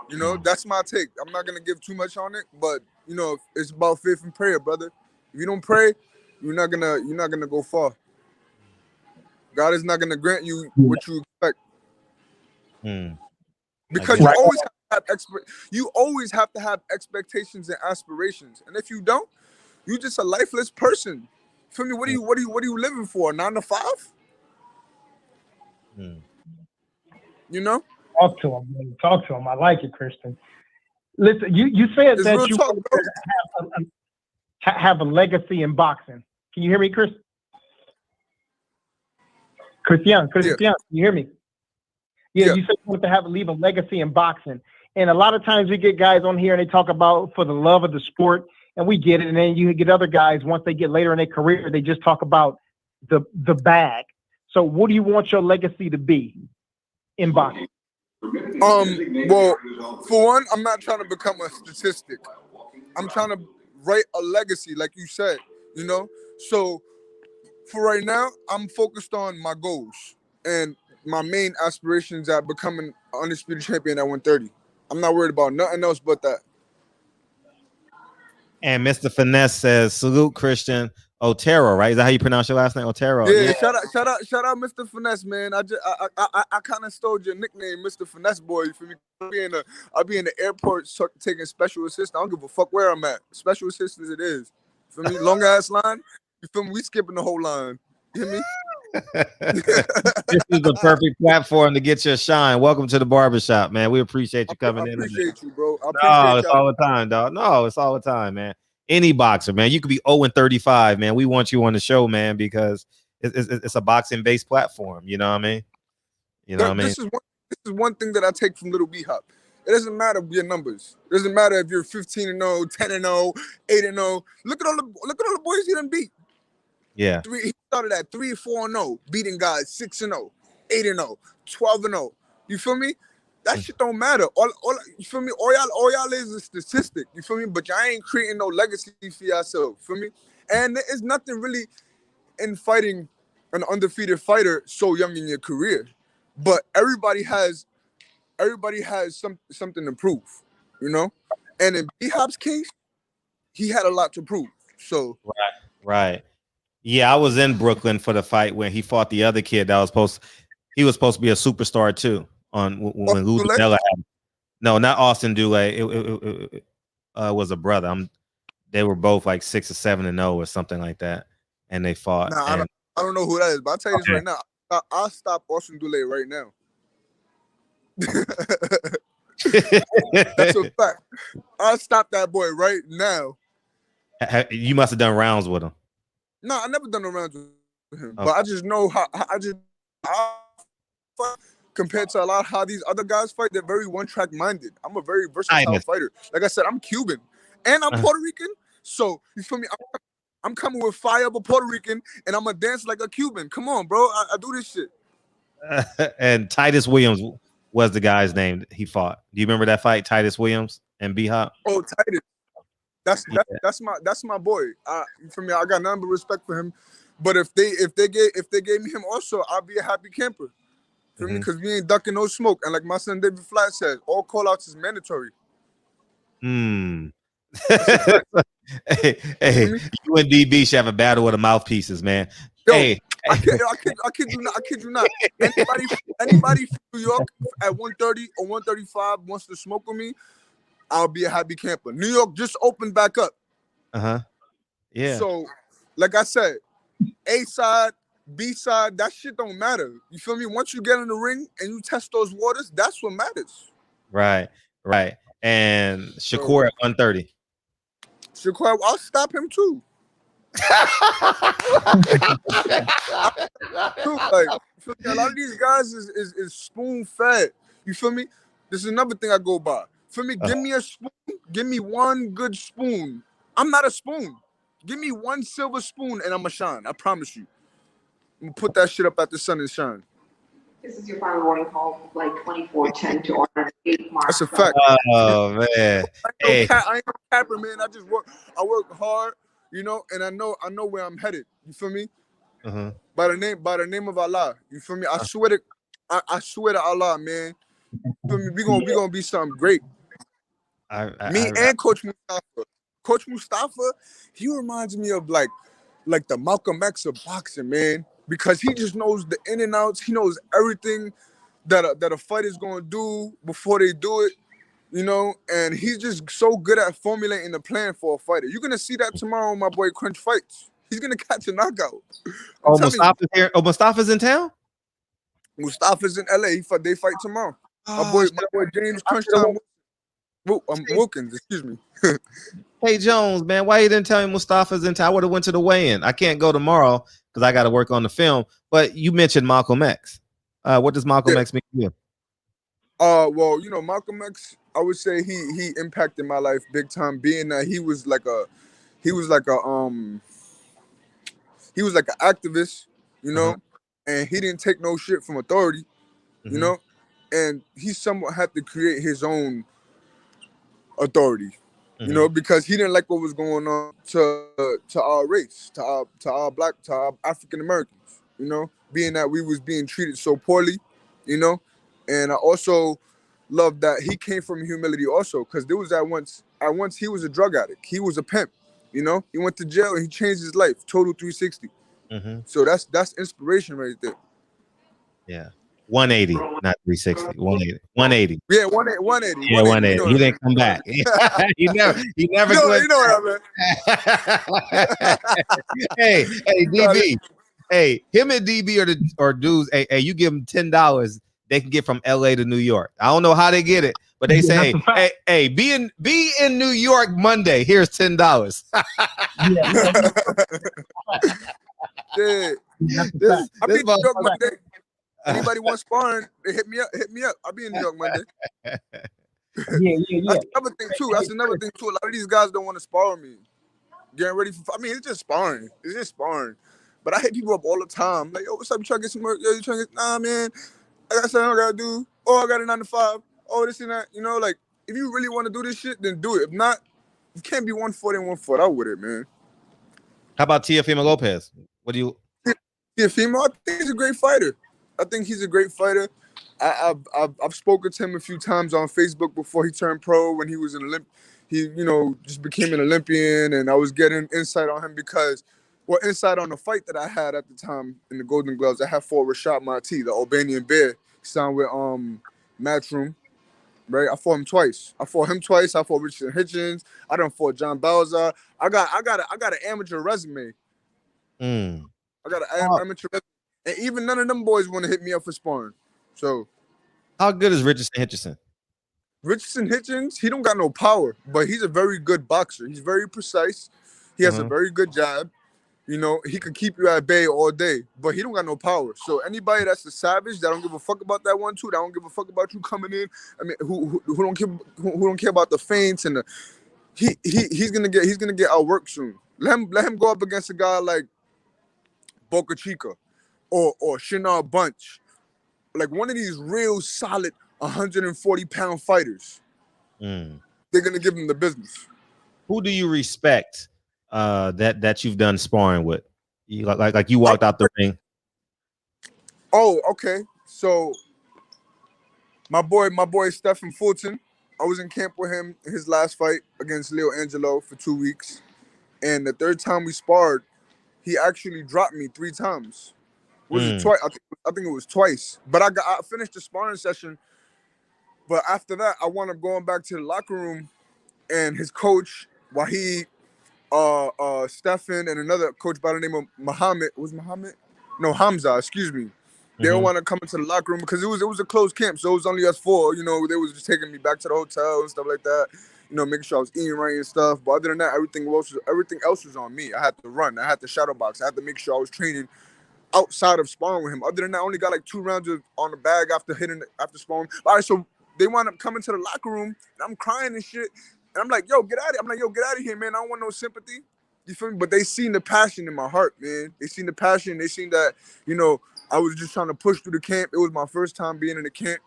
You know, that's my take. I'm not gonna give too much on it, but you know, it's about faith and prayer, brother. If you don't pray, you're not gonna go far. God is not gonna grant you what you expect. Because you always have to have expectations and aspirations. And if you don't, you're just a lifeless person. For me, what are you living for? 9 to 5? You know? Talk to him, man. Talk to him. I like it, Christian. Listen, you said it's that you have a legacy in boxing. Can you hear me, Chris? Christian, can you hear me? Yeah, you said you wanted to leave a legacy in boxing. And a lot of times we get guys on here and they talk about for the love of the sport, and we get it. And then you get other guys, once they get later in their career, they just talk about the bag. So what do you want your legacy to be in boxing? Well, for one, I'm not trying to become a statistic. I'm trying to write a legacy, like you said, you know? So for right now, I'm focused on my goals and my main aspirations at becoming an undisputed champion at 130. I'm not worried about nothing else but that. And Mr. Finesse says, salute Christian Otero, right? Is that how you pronounce your last name? Otero. Yeah. Shout out, Mr. Finesse, man. I kind of stole your nickname, Mr. Finesse Boy. For me, I'll be in the airport taking special assistance. I don't give a fuck where I'm at. Special assistance it is. For me, long ass line. You feel me? We skipping the whole line. You hear me? This is the perfect platform to get your shine. Welcome to the barbershop, man. We appreciate you coming in. I appreciate you, bro. It's all the time, dog. No, it's all the time, man. Any boxer, man. You could be 0-35, man. We want you on the show, man, because it's a boxing-based platform. You know what I mean? You know what I mean? This is one thing that I take from Little B Hop. It doesn't matter your numbers. It doesn't matter if you're 15-0, 10-0, 8-0. Look at all the boys he done beat. Yeah. He started at 3-4-0, beating guys 6-0, 8-0, 12-0. You feel me? That shit don't matter. All you feel me? All y'all is a statistic. You feel me? But y'all ain't creating no legacy for yourself. Feel me? And there is nothing really in fighting an undefeated fighter so young in your career. But everybody has something to prove, you know? And in B-Hop's case, he had a lot to prove. So Right. Yeah, I was in Brooklyn for the fight when he fought the other kid that was supposed to be a superstar too. On when Lou Della had, no, not Austin Dulé. It was a brother. They were both like 6 or 7-0 or something like that, and they fought. Nah, I don't know who that is, but I'll tell you this right now. I'll stop Austin Dulé right now. That's a fact. I'll stop that boy right now. You must have done rounds with him. No, I never done no rounds with him, but I just know how compared to a lot of how these other guys fight, they're very one-track minded. I'm a very versatile fighter. Like I said, I'm Cuban and I'm Puerto Rican. So you feel me? I'm coming with fire of a Puerto Rican and I'm gonna dance like a Cuban. Come on, bro. I do this shit. And Titus Williams was the guy's name he fought. Do you remember that fight, Titus Williams and B-Hop? Oh, Titus. That's my boy. For me, I got nothing but respect for him. But if they gave me him also, I'll be a happy camper. For me, because we ain't ducking no smoke. And like my son David Flat says, all call outs is mandatory. Hey, you and DB should have a battle with the mouthpieces, man. Yo, hey, I kid you not. Anybody from New York at 130 or 135 wants to smoke with me, I'll be a happy camper. New York just opened back up. Yeah. So, like I said, A side, B side, that shit don't matter. You feel me? Once you get in the ring and you test those waters, that's what matters. Right. And Shakur at 130. Shakur, I'll stop him too. Like, a lot of these guys is spoon fed. You feel me? This is another thing I go by. For me, give me a spoon. Give me one good spoon. I'm not a spoon. Give me one silver spoon and I'm a shine. I promise you. I'm gonna put that shit up at the sun and shine. This is your final warning call, like 24:10 to order 8 mark. That's a fact. Oh man. I ain't no capper, man. I work hard, you know, and I know where I'm headed. You feel me? By the name of Allah. You feel me? I swear to Allah, man. You feel me? We gonna be something great. And Coach Mustafa. Coach Mustafa, he reminds me of like the Malcolm X of boxing, man. Because he just knows the in and outs. He knows everything that a fighter's gonna do before they do it, you know. And he's just so good at formulating the plan for a fighter. You're gonna see that tomorrow when my boy Crunch fights. He's gonna catch a knockout. Mustafa's here. Oh, Mustafa's in town? Mustafa's in LA. They fight tomorrow. My boy James Crunch Time. Wilkins, excuse me. Hey Jones, man, why you didn't tell me Mustafa's in town? I would have went to the weigh-in. I can't go tomorrow because I got to work on the film. But you mentioned Malcolm X. What does Malcolm X mean to you? Well, you know, Malcolm X I would say he impacted my life big time, being that he was like a he was like an activist, you Uh-huh. know, and he didn't take no shit from authority, you Mm-hmm. know, and he somewhat had to create his own authority, you Mm-hmm. know, because he didn't like what was going on to our race, to our African Americans, you know, being that we was being treated so poorly, you know, and I also love that he came from humility also, because there was at once he was a drug addict, he was a pimp, you know, he went to jail and he changed his life, total 360. Mm-hmm. So that's inspiration right there. Yeah. 180, not 360. 180. 180. Yeah, 180, Yeah, 180. You know 180. what He I didn't mean? come back. He never You went know what back. I Hey, mean? You got it. DB. Hey, him and DB or dudes. Hey, you give them $10, they can get from LA to New York. I don't know how they get it, but they Yeah, say, that's a fact. hey, be in New York Monday. Here's $10. Yeah, Yeah. that's a fact. I'll be This in New York motherfucker. Monday. Anybody want sparring? They hit me up. Hit me up. I'll be in New York Monday. Yeah. That's another thing too. That's another thing too. A lot of these guys don't want to spar with me. Getting ready for. I mean, it's just sparring. It's just sparring. But I hit people up all the time. Like, yo, what's up? You trying to get some work? Yo, you trying to get? Nah, man. I got something I gotta do. Oh, I got a 9 to 5. Oh, this and that. You know, like if you really want to do this shit, then do it. If not, you can't be 140 and 1 foot out with it, man. How about Teofimo Lopez? What do you? Yeah, female. I think he's a great fighter. I think he's a great fighter. I've spoken to him a few times on Facebook before he turned pro. When he was an he just became an Olympian, and I was getting insight on him because, well, insight on the fight that I had at the time in the Golden Gloves. I had fought Rashad Marti, the Albanian Bear. He signed with Matchroom. Right, I fought him twice. I fought him twice. I fought Richard Hitchens. I done fought John Bowser. I got an amateur resume. Mm. I got an amateur resume. And even none of them boys want to hit me up for sparring. So, how good is Richardson Hitchison? Richardson Hitchens, he don't got no power, but he's a very good boxer. He's very precise. He has a very good jab. You know, he can keep you at bay all day, but he don't got no power. So anybody that's a savage that don't give a fuck about that 1-2, that don't give a fuck about you coming in. I mean, who don't care about the feints and the he's gonna get outworked soon. Let him go up against a guy like Boca Chica or Shinar Bunch, like one of these real solid 140-pound fighters. They're gonna give him the business. Who do you respect that you've done sparring with? You, like you walked out the ring. Oh, okay. So my boy Stephen Fulton. I was in camp with him in his last fight against Leo Angelo for 2 weeks, and the third time we sparred, he actually dropped me 3 times. Was it twice? I think it was twice. But I finished the sparring session. But after that, I wound up going back to the locker room, and his coach, Wahid, Stefan, and another coach by the name of Muhammad. Was Muhammad? No, Hamza. Excuse me. They don't want to come into the locker room because it was a closed camp, so it was only us 4. You know, they was just taking me back to the hotel and stuff like that. You know, making sure I was eating right and stuff. But other than that, everything else was on me. I had to run. I had to shadow box. I had to make sure I was training outside of sparring with him. Other than that, I only got like 2 rounds on the bag after sparring. All right, so they wound up coming to the locker room, and I'm crying and shit. And I'm like, yo, get out of here. I'm like, yo, get out of here, man. I don't want no sympathy. You feel me? But they seen the passion in my heart, man. They seen the passion. They seen that, you know, I was just trying to push through the camp. It was my first time being in the camp,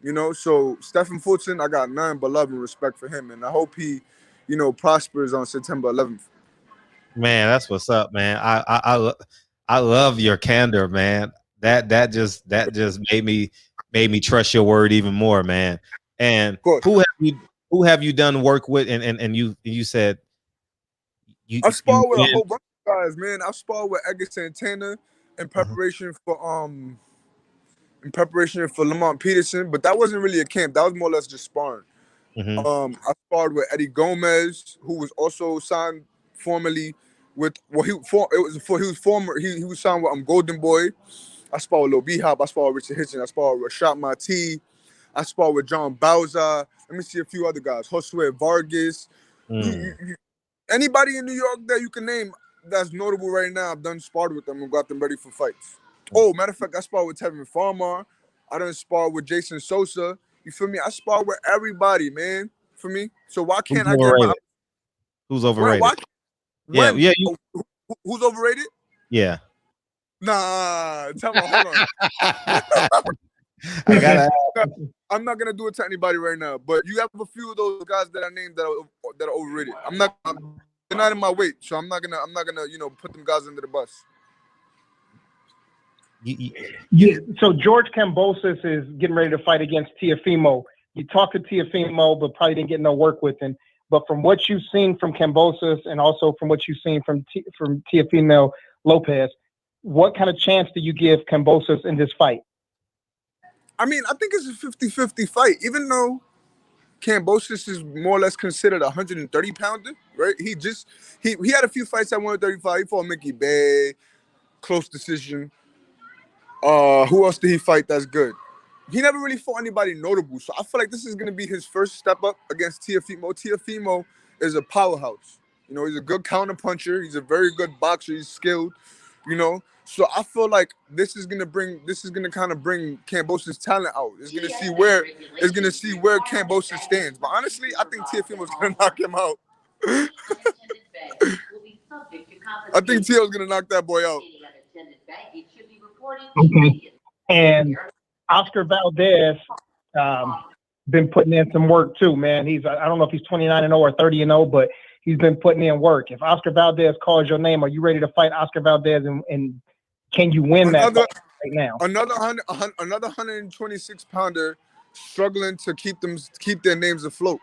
you know. So Stephen Fulton, I got none but love and respect for him. And I hope he, you know, prospers on September 11th. Man, that's what's up, man. I love your candor, man. That just made me trust your word even more, man. And who have you done work with? And you said I sparred with a whole bunch of guys, man. I sparred with Edgar Santana in preparation for Lamont Peterson, but that wasn't really a camp. That was more or less just sparring. I sparred with Eddie Gomez, who was also signed formerly with he was signed with Golden Boy. I sparred with Lil B-Hop. I sparred with Richard Hitchens. I sparred with Rashad Marti. I sparred with John Bowser. Let me see a few other guys. Josue Vargas. Anybody in New York that you can name that's notable right now, I've done sparred with them and got them ready for fights. Oh, matter of fact, I sparred with Tevin Farmer. I done sparred with Jason Sosa. You feel me? I spar with everybody, man. For me. So why Who's can't I get my overrated? Who's overrated? why, Yeah, when? yeah, Who's overrated? yeah. Nah, tell me, hold on. I gotta. I'm not gonna do it to anybody right now, but you have a few of those guys that I named that are overrated. They're not in my weight, so I'm not gonna put them guys under the bus. Yeah. So George Kambosos is getting ready to fight against Teofimo. You talked to Teofimo, but probably didn't get no work with him. But from what you've seen from Kambosos and also from what you've seen from Teofimo Lopez, what kind of chance do you give Kambosos in this fight? I mean, I think it's a 50-50 fight, even though Kambosos is more or less considered a 130-pounder, right? He had a few fights at 135. He fought Mickey Bay, close decision. Who else did he fight that's good? He never really fought anybody notable, so I feel like this is going to be his first step up against Teofimo. Teofimo is a powerhouse. You know, he's a good counter puncher. He's a very good boxer. He's skilled, you know. So I feel like this is gonna kind of bring Kambosos' talent out. It's gonna see where Kambosos stands. But honestly, I think Teofimo's gonna knock him out. I think Teo's gonna knock that boy out. Okay. And Oscar Valdez been putting in some work too, man. I don't know if he's 29-0 or 30-0, but he's been putting in work. If Oscar Valdez calls your name, are you ready to fight Oscar Valdez and can you win that fight right now? Another 126-pounder struggling to keep their names afloat.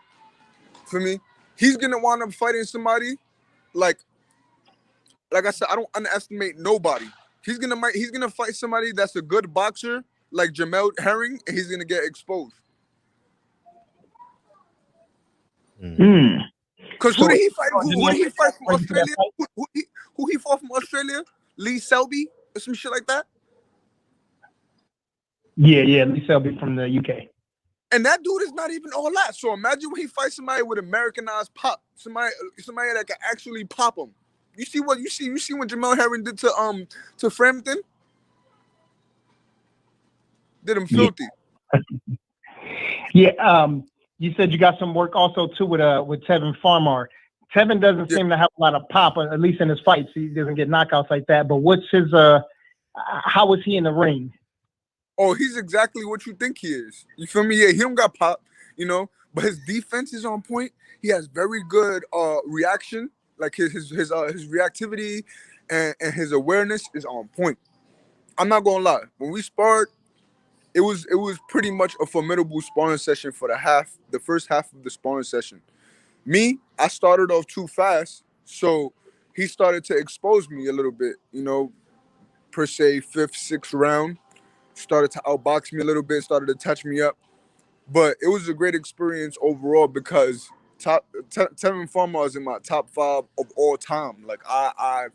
For me, he's gonna wind up fighting somebody like I said. I don't underestimate nobody. He's gonna fight somebody that's a good boxer like Jamel Herring, and he's gonna get exposed. Because who did he fight? Who did he fight from Australia? Who he fought from Australia? Lee Selby or some shit like that. Yeah, Lee Selby from the UK. And that dude is not even all that. So imagine when he fights somebody with Americanized pop, somebody that can actually pop him. You see what Jamel Herring did to Frampton? Did him filthy. Yeah. You said you got some work also too with Tevin Farmer. Tevin doesn't seem to have a lot of pop, at least in his fights. He doesn't get knockouts like that. But what's his? How is he in the ring? Oh, he's exactly what you think he is. You feel me? Yeah, he don't got pop, you know, but his defense is on point. He has very good reaction, like his reactivity and his awareness is on point. I'm not gonna lie. When we sparred, it was pretty much a formidable sparring session for the first half of the sparring session. Me, I started off too fast, so he started to expose me a little bit, you know, per se, 5th, 6th round. Started to outbox me a little bit, started to touch me up. But it was a great experience overall because Tevin Farmer is in my top 5 of all time. Like I'm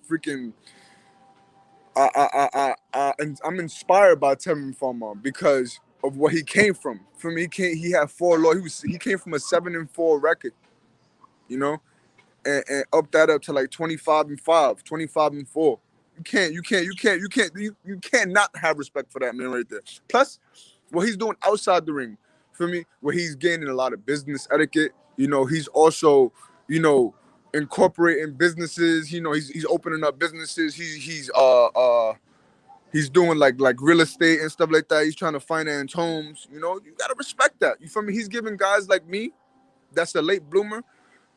inspired by Devin Haney because of what he came from. For me, he had 4 losses. He came from a 7-4 record, you know, and up to like 25-5, 25-4. You can't not have respect for that man right there. Plus, what he's doing outside the ring, for me, where he's gaining a lot of business etiquette. You know, he's also, you know, incorporating businesses. You know, he's opening up businesses. He's doing like real estate and stuff like that. He's trying to finance homes. You know, you gotta respect that. You feel me? He's giving guys like me, that's a late bloomer,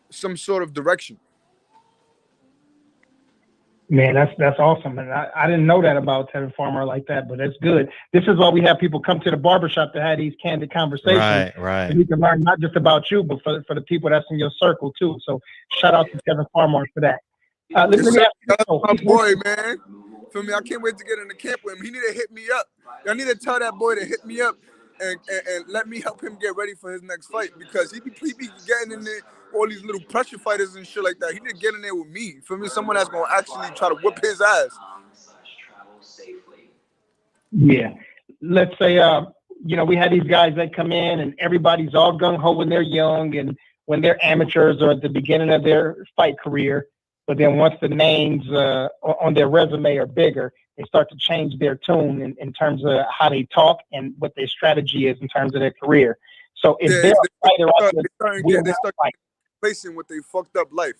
some sort of direction. Man, that's awesome. And I didn't know that about Tevin Farmer like that, but that's good. This is why we have people come to the barbershop to have these candid conversations. Right. And we can learn not just about you, but for the people that's in your circle too. So shout out to Tevin Farmer for that. Let me ask you, my boy, man. Feel me? I can't wait to get in the camp with him. He need to hit me up. I need to tell that boy to hit me up and let me help him get ready for his next fight because he be getting in there, all these little pressure fighters and shit like that. He need to get in there with me. For me, someone that's gonna actually try to whip his ass. Yeah. Let's say you know, we had these guys that come in and everybody's all gung-ho when they're young and when they're amateurs or at the beginning of their fight career. But then once the names on their resume are bigger, they start to change their tune in terms of how they talk and what their strategy is in terms of their career. So is Yeah, there a fighter out there they start facing with their fucked up life.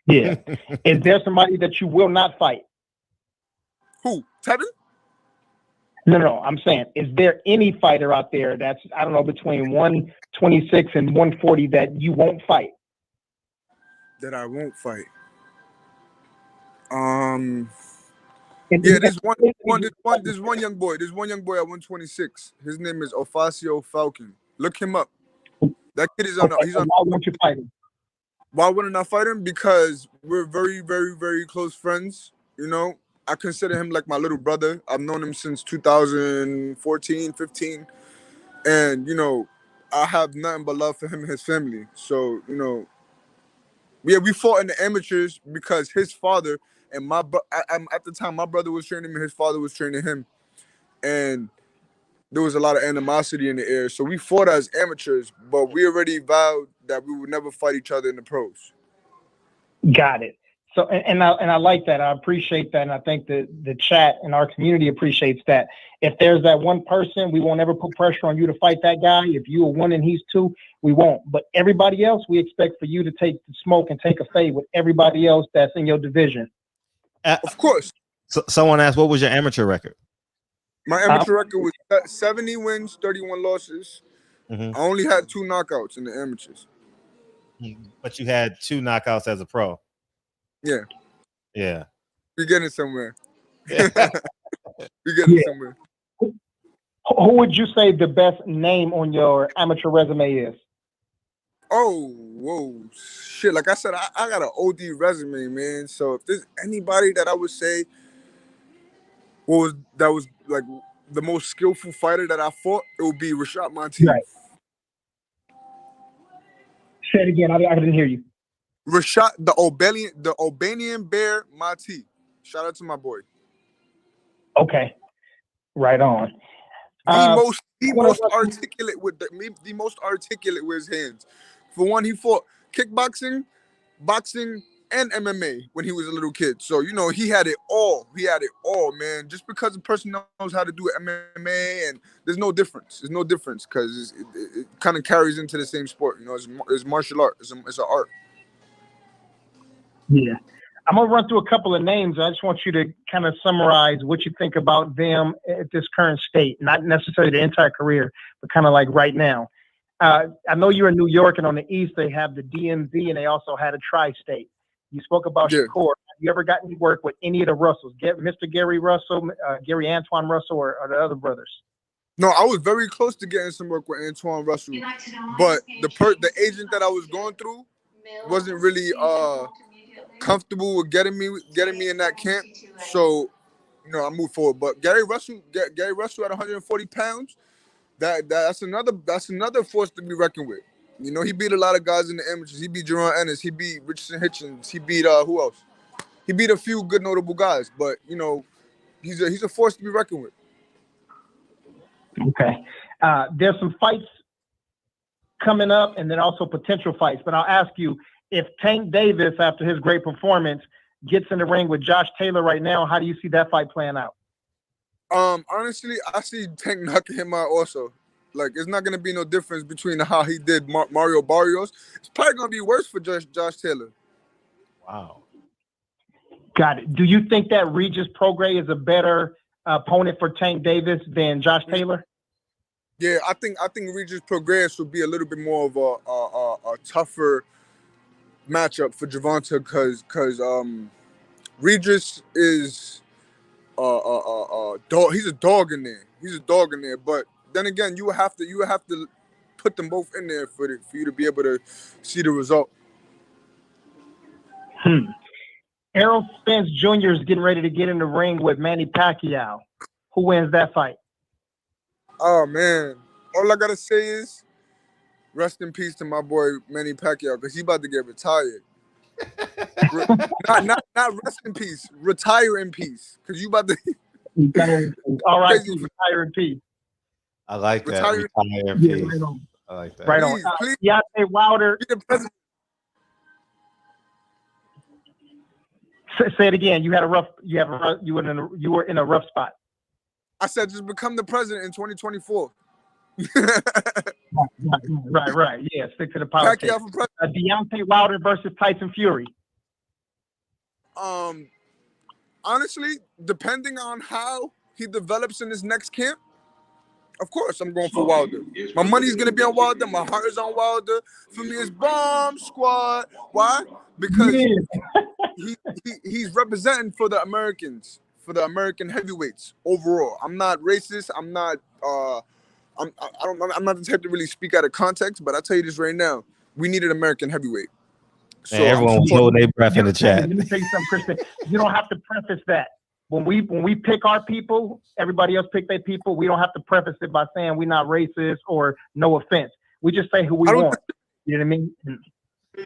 Yeah. Is there somebody that you will not fight? Who? Tevin? No. I'm saying, is there any fighter out there that's, I don't know, between 126 and 140 that you won't fight? That I won't fight. Yeah, there's one young boy. There's one young boy at 126. His name is Ofacio Falcon. Look him up. That kid is on. He's on. Why won't you fight him? Why wouldn't I fight him? Because we're very, very, very close friends. You know, I consider him like my little brother. I've known him since 2014, 15. And, you know, I have nothing but love for him and his family. So, you know, yeah, we fought in the amateurs because his father and at the time, my brother was training me, his father was training him. And there was a lot of animosity in the air. So we fought as amateurs, but we already vowed that we would never fight each other in the pros. Got it. So, and I like that. I appreciate that. And I think the chat and our community appreciates that. If there's that one person, we won't ever put pressure on you to fight that guy. If you are 1 and he's 2, we won't. But everybody else, we expect for you to take the smoke and take a fade with everybody else that's in your division. Of course. So, someone asked, what was your amateur record? My amateur record was 70 wins, 31 losses. Mm-hmm. I only had 2 knockouts in the amateurs. But you had 2 knockouts as a pro. Yeah. Yeah. We're getting somewhere. We're getting somewhere. Who would you say the best name on your amateur resume is? Oh, whoa. Shit. Like I said, I got an OD resume, man. So if there's anybody that I would say was like the most skillful fighter that I fought, it would be Rashad Monteith. Right. Say it again. I didn't hear you. Rashad, the Albanian Bear Monteith. Shout out to my boy. Okay. Right on. The most articulate with the most articulate with his hands. For one, he fought kickboxing, boxing, and MMA when he was a little kid. So, you know, he had it all. He had it all, man. Just because a person knows how to do MMA, and there's no difference. There's no difference because it kind of carries into the same sport. You know, it's martial art. It's an art. Yeah. I'm going to run through a couple of names. I just want you to kind of summarize what you think about them at this current state, not necessarily the entire career, but kind of like right now. I know you're in New York, and on the East, they have the DMV, and they also had a tri-state. You spoke about Shakur. Have you ever gotten to work with any of the Russells? Mr. Gary Russell, Gary Antoine Russell, or the other brothers? No, I was very close to getting some work with Antoine Russell, but the agent that I was going through wasn't really comfortable with getting me in that camp. So, you know, I moved forward. But Gary Russell at 140 pounds, that's another force to be reckoned with. You know, he beat a lot of guys in the amateurs. He beat Jerron Ennis. He beat Richardson Hitchens. He beat who else? He beat a few good notable guys. But you know, he's a force to be reckoned with. Okay. There's some fights coming up, and then also potential fights. But I'll ask you, if Tank Davis, after his great performance, gets in the ring with Josh Taylor right now, how do you see that fight playing out? Honestly, I see Tank knocking him out also. Like, it's not going to be no difference between how he did Mario Barrios. It's probably going to be worse for Josh Taylor. Wow. Got it. Do you think that Regis Prograis is a better opponent for Tank Davis than Josh Taylor? Yeah, I think Regis Prograis would be a little bit more of a tougher matchup for Gervonta because Regis is dog. He's a dog in there. But then again, you would have to put them both in there for you to be able to see the result. Errol Spence Jr. is getting ready to get in the ring with Manny Pacquiao. Who wins that fight? Oh man, all I gotta say is rest in peace to my boy Manny Pacquiao because he about to get retired. not rest in peace, retire in peace because you about to. All right, retire in peace. I like that. Retire in peace. Right on. I like that. Right on. Deontay Wilder. Say it again. You were in a rough spot. I said just become the president in 2024. Right. Yeah, stick to the politics. Deontay Wilder versus Tyson Fury. Honestly, depending on how he develops in this next camp, of course I'm going for Wilder. My money's gonna be on Wilder. My heart is on Wilder. For me, it's Bomb Squad. Why? Because he's representing for the Americans, for the American heavyweights overall. I'm not racist. I'm not. I'm not the type to really speak out of context. But I tell you this right now: we need an American heavyweight. Man, so everyone was holding their breath in the chat. Let me tell you something, Christian. You don't have to preface that. When we pick our people, everybody else pick their people. We don't have to preface it by saying we're not racist or no offense. We just say who we want. You know what I mean?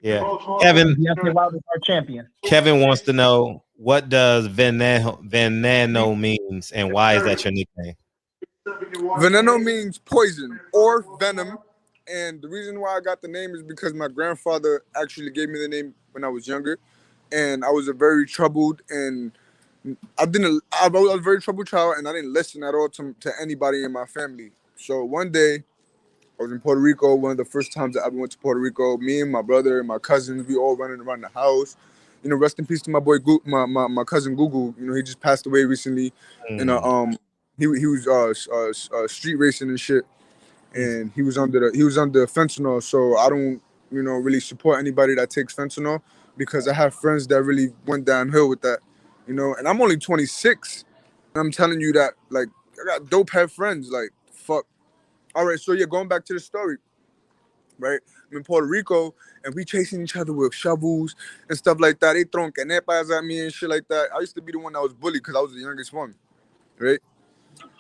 Yeah. Kevin, Wilder's our champion. Kevin wants to know, what does veneno means and why is that your nickname? Veneno means poison or venom. And the reason why I got the name is because my grandfather actually gave me the name when I was younger. And I was a very troubled and I was a very troubled child, and I didn't listen at all to anybody in my family. So one day, I was in Puerto Rico. One of the first times I ever went to Puerto Rico. Me and my brother and my cousins, we all running around the house. You know, rest in peace to my boy, my cousin Google. You know, he just passed away recently. And he was street racing and shit, and he was under fentanyl. So I don't, you know, really support anybody that takes fentanyl because I have friends that really went downhill with that. You know, and I'm only 26, and I'm telling you that, like, I got dope head friends, like, fuck. All right, so yeah, going back to the story, right? I'm in Puerto Rico, and we chasing each other with shovels and stuff like that. They throwing canepas at me and shit like that. I used to be the one that was bullied because I was the youngest one, right?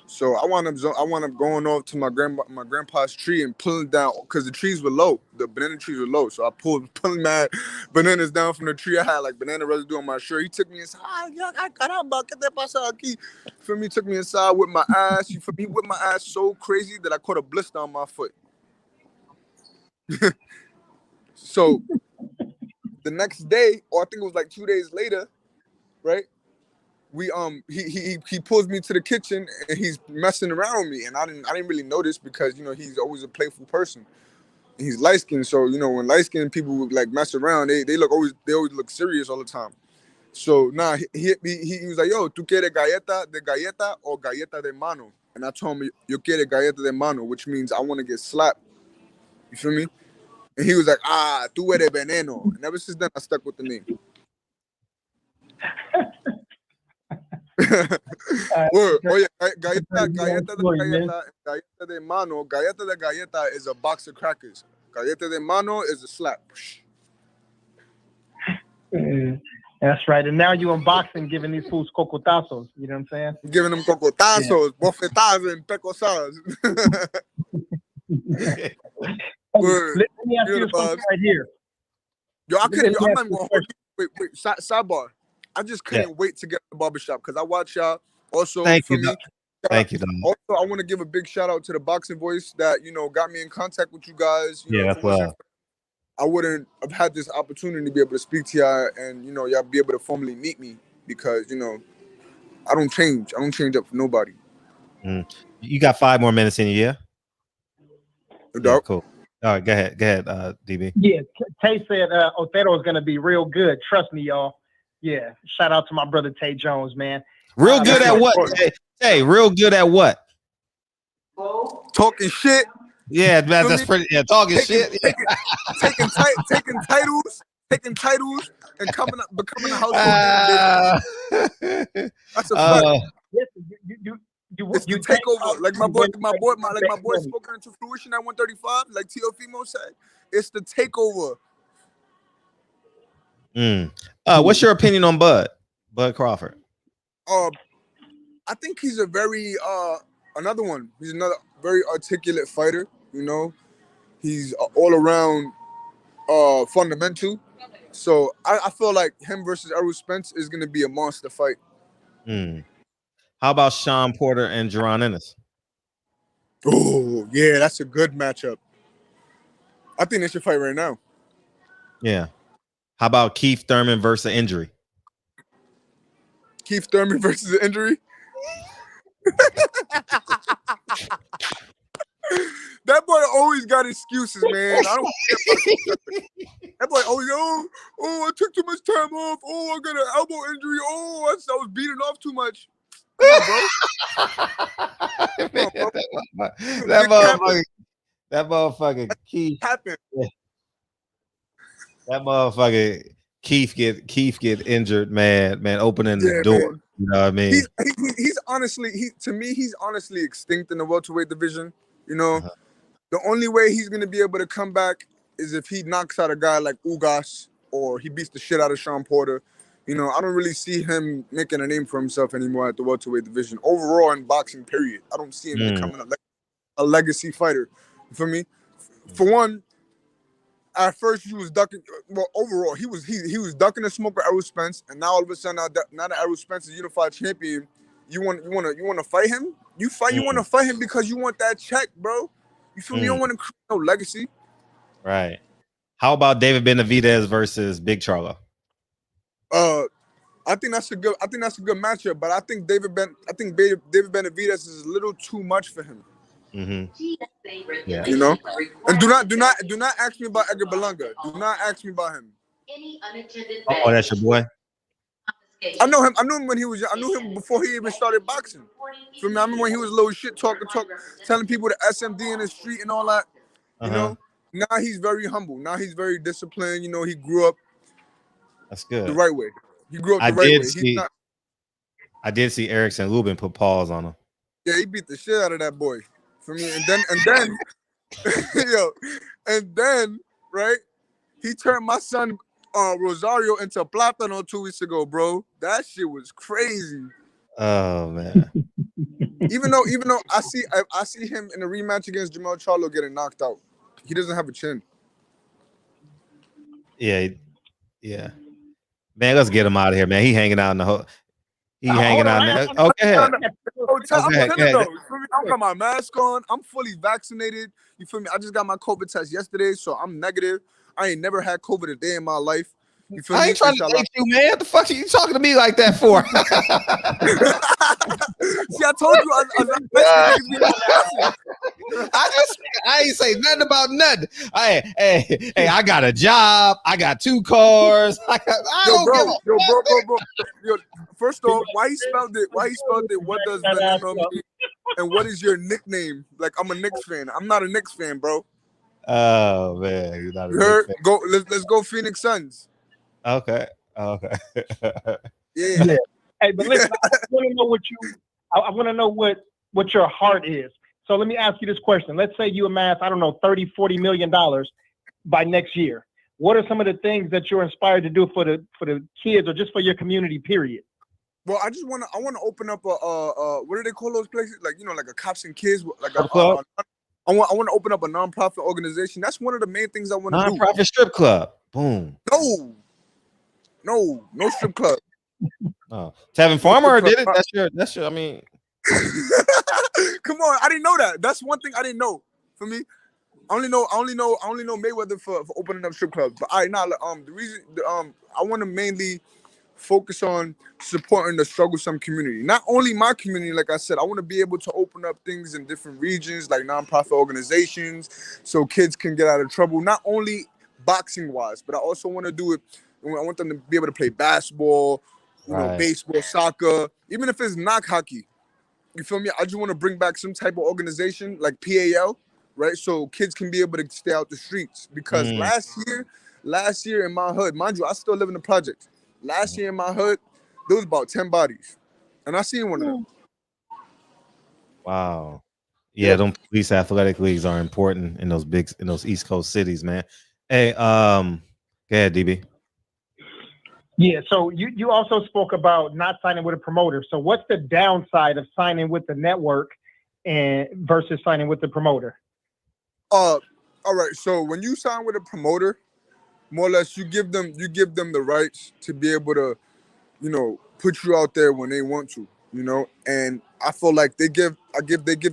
So I wound up going off to my grandpa's tree and pulling down, because the trees were low. The banana trees were low. So I pulling mad bananas down from the tree. I had like banana residue on my shirt. He took me inside. Caramba, ¿qué te pasa aquí? For me, took me inside with my ass. For me, with my ass so crazy that I caught a blister on my foot. So the next day, or I think it was like 2 days later, right? We he pulls me to the kitchen and he's messing around with me, and I didn't really notice because, you know, he's always a playful person. He's light skinned, so, you know, when light skinned people would like mess around, they always look serious all the time. So he was like, yo, ¿tú quieres galleta de galleta or galleta de mano? And I told him, yo quiere galleta de mano, which means I want to get slapped. You feel me? And he was like, tú eres veneno. And ever since then, I stuck with the name. Word. Oh yeah, galleta de mano. Galleta de galleta is a box of crackers. Galleta de mano is a slap. That's right. And now you unboxing, giving these fools cocotazos. You know what I'm saying? Giving them cocotazos, bofetadas, and pecosadas. Let me ask you something right here. Yo, I'm not even gonna hold you. Wait. Sidebar. I just couldn't wait to get to the barbershop because I watch y'all. Also, Thank you. Also, I want to give a big shout out to the Boxing Voice that, you know, got me in contact with you guys. You know, well, I wouldn't have had this opportunity to be able to speak to y'all and, you know, y'all be able to formally meet me because, you know, I don't change. I don't change up for nobody. You got 5 more minutes in you, yeah? Yeah, cool. All right, go ahead, DB. Yeah, Tay said Otero is going to be real good. Trust me, y'all. Yeah, shout out to my brother Tay Jones, man. Real good at what? Hey, real good at what? Talking shit. Yeah, man, that's pretty. Yeah, talking shit. Taking titles, and becoming a household name. That's a fact. It's the takeover. Like my boy spoken into fruition at 135. Like Teofimo said, it's the takeover. What's your opinion on Bud Crawford? I think he's a very another one. He's another very articulate fighter. You know, he's all around fundamental. So I feel like him versus Errol Spence is gonna be a monster fight. How about Sean Porter and Jaron Ennis? Oh yeah, that's a good matchup. I think they should fight right now. Yeah. How about Keith Thurman versus injury? Keith Thurman versus injury? That boy always got excuses, man. I don't care about that boy always, oh, I took too much time off. Oh, I got an elbow injury. Oh, I was beating off too much. Come on, bro. Man, that motherfucker Keith. That motherfucker Keith get injured, man, opening the door. Man. You know what I mean? He's honestly, to me, he's honestly extinct in the welterweight division. You know, the only way he's gonna be able to come back is if he knocks out a guy like Ugas or he beats the shit out of Sean Porter. You know, I don't really see him making a name for himself anymore at the welterweight division. Overall in boxing, period, I don't see him becoming a legacy fighter. For me, for one, at first he was ducking. Well, overall he was ducking the smoke with Errol Spence, and now all of a sudden now that Errol Spence is unified champion, you want to fight him? You want to fight him because you want that check, bro. You feel me? You don't want to create no legacy. Right. How about David Benavidez versus Big Charlo? I think that's a good matchup, but I think David Benavidez is a little too much for him. Yeah. You know, and do not ask me about Edgar Berlanga. Do not ask me about him. Oh, that's your boy. I know him. I knew him when he was young. I knew him before he even started boxing. For me, I remember when he was a little shit talking, telling people the SMD in the street and all that. You know, now he's very humble. Now he's very disciplined. You know, he grew up. That's good. The right way. He grew up the right way. I did see Erickson Lubin put paws on him. Yeah, he beat the shit out of that boy. For me, and then, and then, right? He turned my son Rosario into Plátano 2 weeks ago, bro. That shit was crazy. Oh man. even though I see him in a rematch against Jamal Charlo getting knocked out. He doesn't have a chin. Yeah. Man, let's get him out of here, man. He hanging out in the whole. He hanging out there. Okay. I'm got my mask on. I'm fully vaccinated. You feel me? I just got my COVID test yesterday, so I'm negative. I ain't never had COVID a day in my life. You feel me? I ain't trying to date you, man. What the fuck are you talking to me like that for? See, I told you. I ain't say nothing about nothing. Hey, I got a job. I got 2 cars. Yo, first off, why he spelled it? What does Veneno mean? And what is your nickname? Like, I'm a Knicks fan. I'm not a Knicks fan, bro. Oh man, you're not. You heard? Go. Let's go, Phoenix Suns. Okay. Yeah. Hey, but listen, I want to know what your heart is. So let me ask you this question. Let's say you amass, I don't know, $30-40 million by next year. What are some of the things that you're inspired to do for the kids or just for your community, period? Well, I want to open up a what do they call those places? Like, you know, like a cops and kids, like a club. I want to open up a nonprofit organization. That's one of the main things I want to do. Nonprofit strip club. Boom. No strip club. Oh, Tevin Farmer did it. That's your. I mean, come on. I didn't know that. That's one thing I didn't know. For me, I only know Mayweather for opening up strip clubs. But the reason I want to mainly focus on supporting the strugglesome community. Not only my community, like I said, I want to be able to open up things in different regions, like nonprofit organizations, so kids can get out of trouble. Not only boxing wise, but I also want to do it. I want them to be able to play basketball, you know, baseball, soccer, even if it's knock hockey. You feel me? I just want to bring back some type of organization like PAL, right? So kids can be able to stay out the streets. Because last year in my hood, mind you, I still live in the project. Last year in my hood, there was about 10 bodies, and I seen one of them. Wow. Yeah, them police athletic leagues are important in those East Coast cities, man. Hey, go ahead, DB. Yeah, so you also spoke about not signing with a promoter. So what's the downside of signing with the network and versus signing with the promoter? All right. So when you sign with a promoter, more or less you give them the rights to be able to, you know, put you out there when they want to, you know. And I feel like they give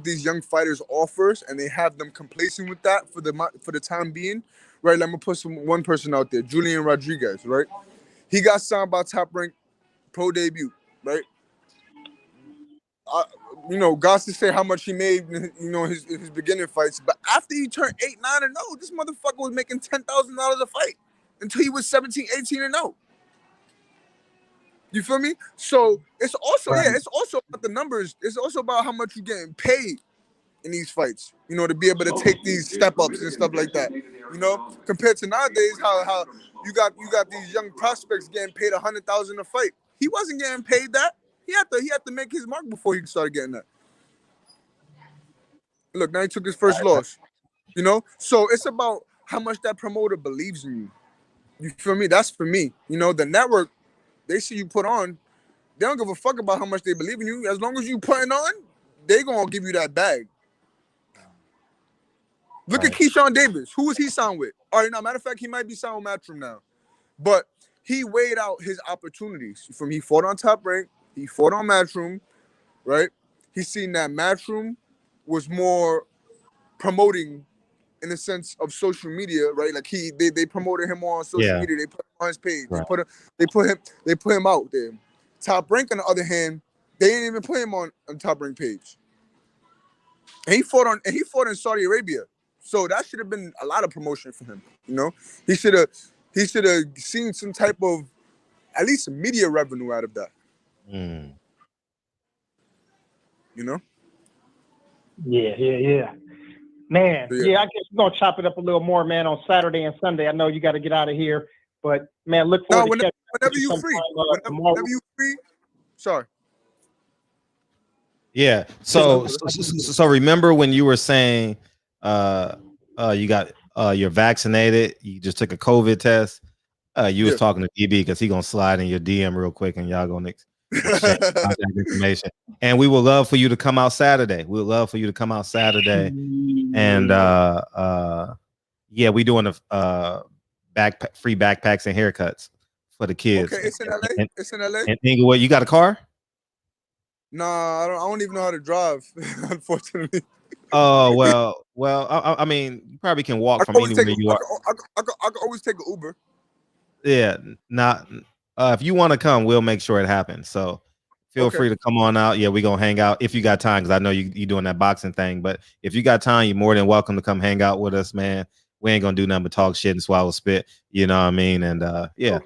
these young fighters offers, and they have them complacent with that for the time being, right? Let me put one person out there, Julian Rodriguez, right? He got signed by Top Rank Pro Debut, right? Goss to say how much he made, his beginning fights. But after he turned 8-9-0, this motherfucker was making $10,000 a fight until he was 17-18-0. You feel me? So it's also it's also about the numbers. It's also about how much you're getting paid in these fights. To be able to take these step ups and stuff like that. Compared to nowadays, how you got these young prospects getting paid $100,000 a fight. He wasn't getting paid that. He had to make his mark before he started getting that. Look, now he took his first loss. So it's about how much that promoter believes in you. You feel me? That's for me. The network, they see you put on, they don't give a fuck about how much they believe in you. As long as you putting on, they gonna give you that bag. Look at Keyshawn Davis. Who was he signed with? All right, now, matter of fact, he might be signed with Matchroom now. But he weighed out his opportunities. From he fought on Top Rank, he fought on Matchroom, right? He seen that Matchroom was more promoting in the sense of social media, right? Like they promoted him more on social media. They put him on his page. Right. They put him out there. Top Rank, on the other hand, they didn't even put him on Top Rank page. And he fought in Saudi Arabia. So that should have been a lot of promotion for him. He should have seen some type of at least media revenue out of that. Yeah. Man, I guess we're gonna chop it up a little more, man, on Saturday and Sunday. I know you got to get out of here, but man, look forward to whenever you free. Whenever you free. Sorry. Yeah. So remember when you were saying you got you're vaccinated, you just took a COVID test. You was talking to DB because he gonna slide in your DM real quick and y'all gonna exchange contact information. And we would love for you to come out Saturday. We would love for you to come out Saturday. And we doing a free backpacks and haircuts for the kids. Okay, it's in LA. It's in LA. And Inglewood, you got a car? Nah, I don't even know how to drive, unfortunately. Oh well. I mean, you probably can walk from anywhere you are. I could always take an Uber. Yeah, not if you want to come, we'll make sure it happens. So feel free to come on out. Yeah, we're gonna hang out if you got time, because I know you doing that boxing thing. But if you got time, you're more than welcome to come hang out with us, man. We ain't gonna do nothing but talk shit and swallow spit. You know what I mean? And that's it. I'm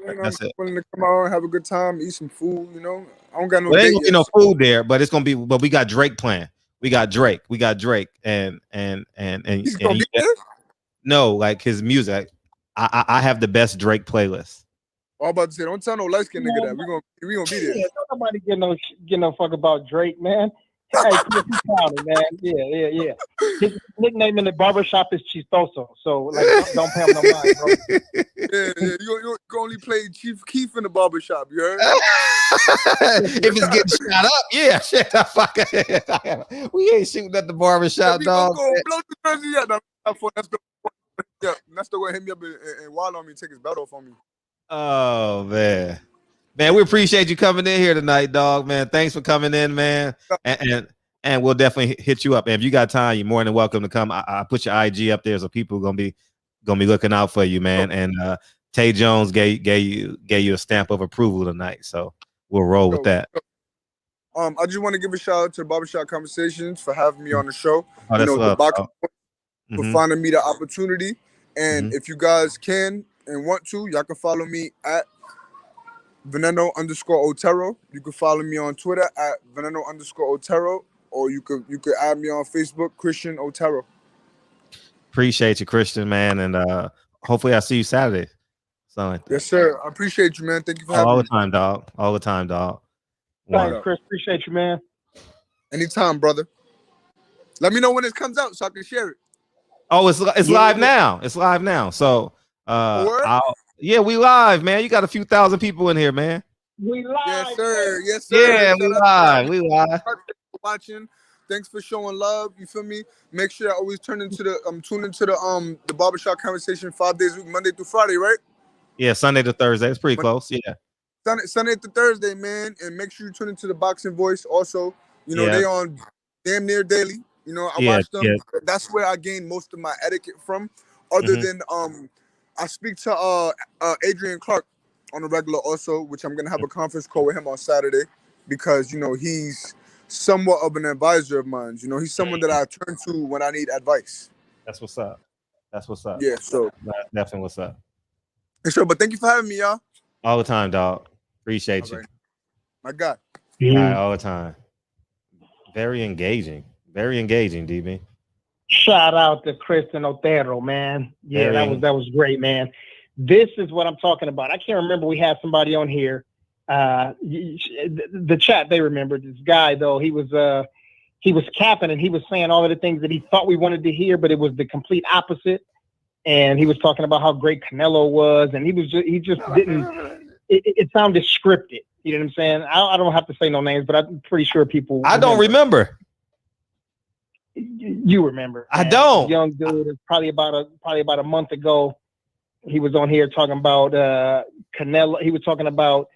willing to come out and have a good time, eat some food. I don't got no. Well, ain't gonna be no food there, but it's gonna be. But we got Drake playing. We got Drake, and he's gonna be there? No, like his music. I have the best Drake playlist. I'm about to say, don't tell no light skinned nigga that we gonna be there. Yeah, nobody get no fuck about Drake, man. Hey, man. Yeah. His nickname in the barbershop is Chistoso, so like don't pay him no mind, bro. Yeah. You only play Chief Keef in the barbershop, you heard? If it's getting shot up, yeah, shit. We ain't shooting at the barbershop, dog. Blow the jersey up. That's the way hit me up and wild on me, take his belt off on me. Oh man, we appreciate you coming in here tonight, dog. Man, thanks for coming in, man. And we'll definitely hit you up. And if you got time, you're more than welcome to come. I put your IG up there, so people gonna be looking out for you, man. And Tay Jones gave you a stamp of approval tonight, so we'll roll with that. I just want to give a shout out to the Barbershop Conversations for having me on the show. Oh, that's love, for finding me the opportunity. And if you guys can and want to, y'all can follow me at Veneno_Otero. You can follow me on Twitter at Veneno_Otero, or you could add me on Facebook, Christian Otero. Appreciate you, Christian, man, and hopefully I see you Saturday. Like yes, sir. I appreciate you, man. Thank you for having me. All the time, dog. Thanks, Chris. Appreciate you, man. Anytime, brother. Let me know when it comes out so I can share it. Oh, it's live now. It's live now. So we live, man. You got a few thousand people in here, man. We live. Yes, sir. Yeah, we live. Watching. Thanks for showing love. You feel me? Make sure I always tune into the Barbershop Conversation 5 days a week, Monday through Friday, right? Yeah, Sunday to Thursday. It's pretty close. Yeah. Sunday to Thursday, man. And make sure you tune into the Boxing Voice also. They on damn near daily. I watch them. Yeah. That's where I gain most of my etiquette from. Other than I speak to Adrian Clark on a regular also, which I'm gonna have a conference call with him on Saturday because he's somewhat of an advisor of mine. You know, he's someone that I turn to when I need advice. That's what's up. That's what's up. Yeah, so That's definitely what's up. sure. But thank you for having me, y'all. All the time, dog. Appreciate All you. right. My God. All right, all the time. Very engaging. Very engaging, DB. Shout out to Kristen Otero, man. Yeah, that was great, man. This is what I'm talking about. I can't remember. We had somebody on here. The chat, they remembered this guy though. He was capping and he was saying all of the things that he thought we wanted to hear, but it was the complete opposite. And he was talking about how great Canelo was, and he just didn't. It sounded scripted. You know what I'm saying? I don't have to say no names, but I'm pretty sure people. I don't remember. You remember? I don't. Young dude, probably about a month ago, he was on here talking about Canelo. He was talking about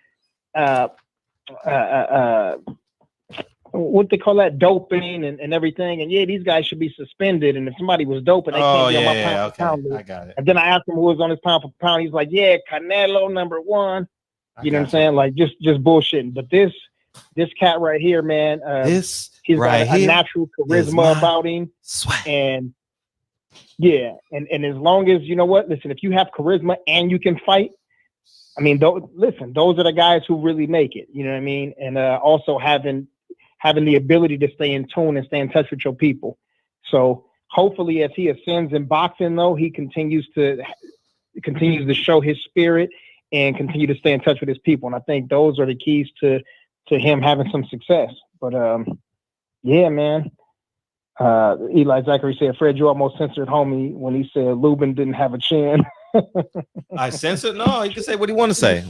what they call that, doping and everything. And yeah, these guys should be suspended. And if somebody was doping, they can't be on my pound for pound list. I got it. And then I asked him who was on his pound for pound. He's like, yeah, Canelo #1. You know what I'm saying? Like just bullshitting. But this cat right here, man, he's got a natural charisma about him. Sweat. And yeah, and as long as, you know what, listen, if you have charisma and you can fight, I mean, those are the guys who really make it. You know what I mean? And also having the ability to stay in tune and stay in touch with your people. So hopefully, as he ascends in boxing, though, he continues to show his spirit and continue to stay in touch with his people. And I think those are the keys to him having some success. But yeah, man. Eli Zachary said, Fred, you almost censored homie when he said Lubin didn't have a chin. I censored? No, he can say what he want to say.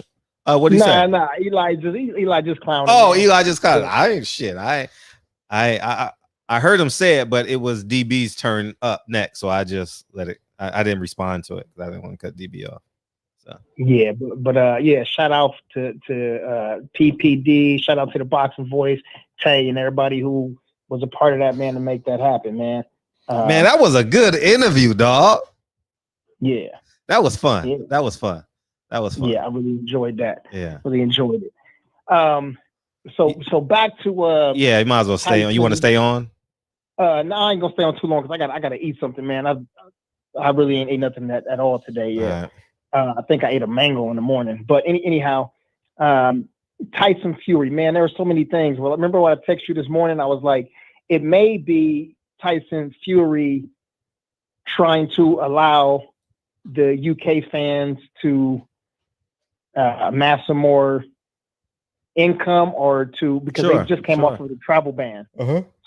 What he say? Nah, Eli just clowned. Oh, Eli just clowned. I ain't shit. I heard him say it, but it was DB's turn up next, so I just let it. I didn't respond to it because I didn't want to cut DB off. So yeah, but yeah, shout out to PPD, shout out to the Boxing Voice, Tay, and everybody who was a part of that, man, to make that happen, man. Man, that was a good interview, dog. Yeah, that was fun. Yeah. That was fun. Yeah, I really enjoyed that. Yeah, really enjoyed it. So back to yeah, you might as well stay on. You want to stay on? No, I ain't gonna stay on too long because I gotta eat something, man. I really ain't ate nothing at all today. Yeah, right. I think I ate a mango in the morning. But anyhow, Tyson Fury, man, there were so many things. Well, remember when I texted you this morning? I was like, it may be Tyson Fury trying to allow the UK fans to amass some more income because they just came off of the travel ban.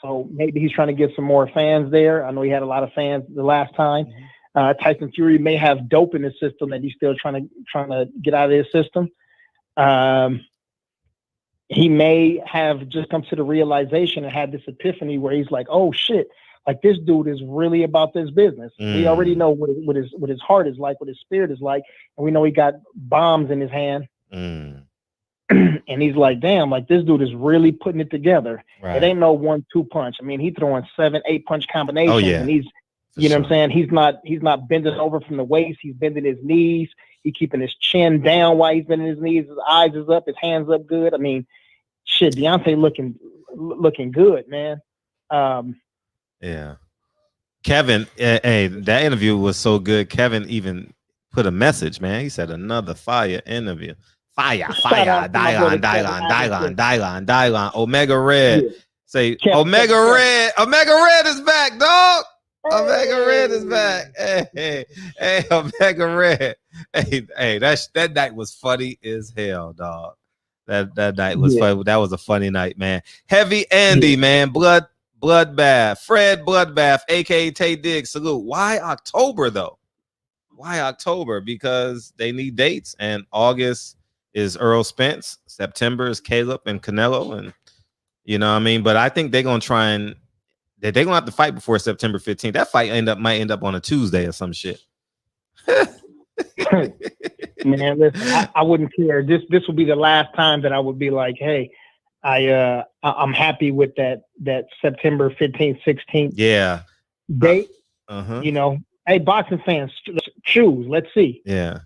So maybe he's trying to get some more fans there. I know he had a lot of fans the last time. Tyson Fury may have dope in his system that he's still trying to get out of his system. He may have just come to the realization and had this epiphany where he's like, oh shit, like this dude is really about this business. We already know what his heart is like, what his spirit is like, and we know he got bombs in his hand. And he's like, damn, like this dude is really putting it together. Right. It ain't no 1-2 punch. I mean, he's throwing 7-8 punch combinations. Oh, yeah. And he's, you know what I'm saying? He's not bending over from the waist. He's bending his knees. He's keeping his chin down while he's bending his knees. His eyes is up. His hands up good. I mean, shit, Deontay looking good, man. Yeah. Kevin, hey, that interview was so good. Kevin even put a message, man. He said another fire interview. Fire, Dylon, Omega Red. Yeah. Say Omega Red. Omega Red is back, dog. Omega Red is back. Hey, Omega Red. Hey, that night was funny as hell, dog. That night was funny. That was a funny night, man. Heavy Andy, man. Bloodbath. Fred Bloodbath, aka Tay Diggs. Salute. Why October though? Why October? Because they need dates, and August is Earl Spence, September is Caleb and Canelo, and you know what I mean. But I think they're gonna try and they're gonna have to fight before September 15th. That fight might end up on a Tuesday or some shit. Man, listen, I wouldn't care. This will be the last time that I would be like, hey, I'm happy with that September 15th, 16th date. You know, hey, boxing fans, choose. Let's see. Yeah.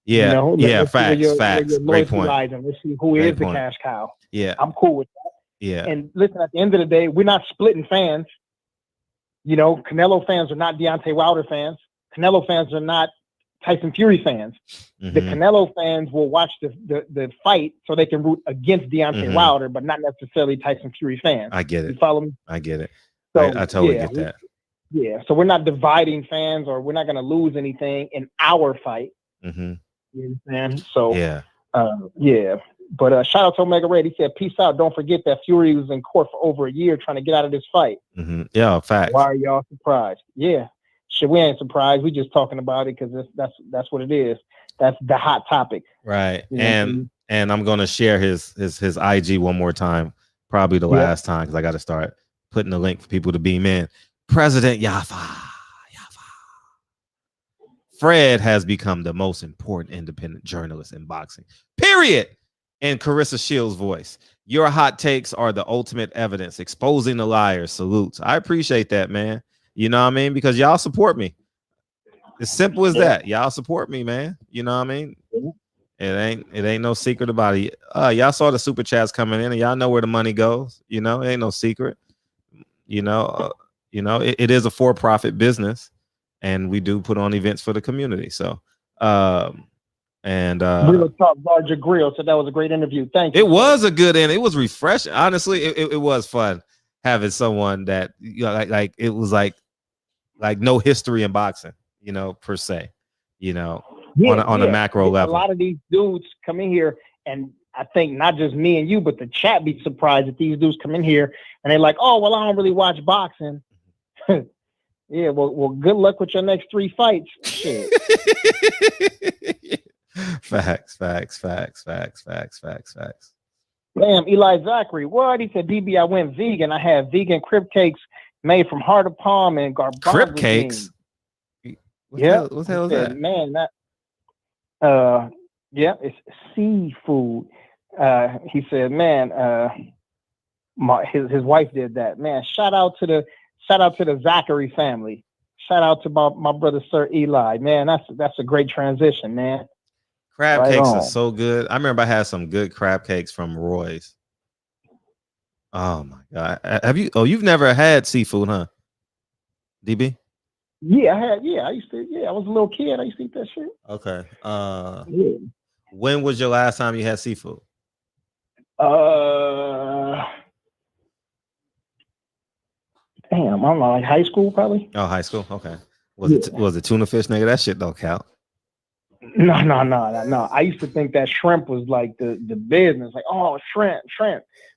You know, facts. Great point. And let's see who is the cash cow. Yeah, I'm cool with that. Yeah. And listen, at the end of the day, we're not splitting fans. You know, Canelo fans are not Deontay Wilder fans. Canelo fans are not Tyson Fury fans. The Canelo fans will watch the fight so they can root against Deontay Wilder, but not necessarily Tyson Fury fans. I get it. You follow me? I get it. So, I totally get that. Yeah. So we're not dividing fans, or we're not going to lose anything in our fight. You understand? So, yeah. But shout out to Omega Red. He said, "Peace out. Don't forget that Fury was in court for over a year trying to get out of this fight." Yeah, facts. Why are y'all surprised? Yeah, shit, we ain't surprised. We just talking about it because that's what it is. That's the hot topic, right? You know and I'm gonna share his IG one more time, probably the last time, because I got to start putting the link for people to beam in. President Yafa. Fred has become the most important independent journalist in boxing. Period. In Carissa Shields' voice, your hot takes are the ultimate evidence, exposing the liars. Salutes. I appreciate that, man. You know what I mean? Because y'all support me. As simple as that. Y'all support me, man. You know what I mean? It ain't no secret about it. Y'all saw the super chats coming in, and y'all know where the money goes. You know, it ain't no secret. You know, it is a for-profit business, and we do put on events for the community. So, Real Talk Larger Grill. So that was a great interview. Thank you. It was a good and it was refreshing. Honestly, it was fun having someone that, you know, like it was like no history in boxing, you know, per se, you know, on a macro level. A lot of these dudes come in here, and I think not just me and you, but the chat be surprised that these dudes come in here and they're like, "Oh, well, I don't really watch boxing." Yeah, well, good luck with your next 3 fights. Shit. Facts. Damn, Eli Zachary. What? He said, "DB, I went vegan. I had vegan crib cakes made from heart of palm and garbanzo crib cakes." What the hell is that? Man, that it's seafood. He said, "Man, his wife did that. Man, shout out to the Zachary family. Shout out to my brother Sir Eli. Man, that's a great transition, man." Crab cakes are so good. I remember I had some good crab cakes from Roy's. Oh my god! Have you? Oh, you've never had seafood, huh? DB? Yeah, I had. Yeah, I used to. Yeah, I was a little kid. I used to eat that shit. Okay. When was your last time you had seafood? Damn, I'm like high school probably. Oh, high school. Okay. Was it tuna fish, nigga? That shit don't count. No. I used to think that shrimp was like the business. Like, oh, shrimp.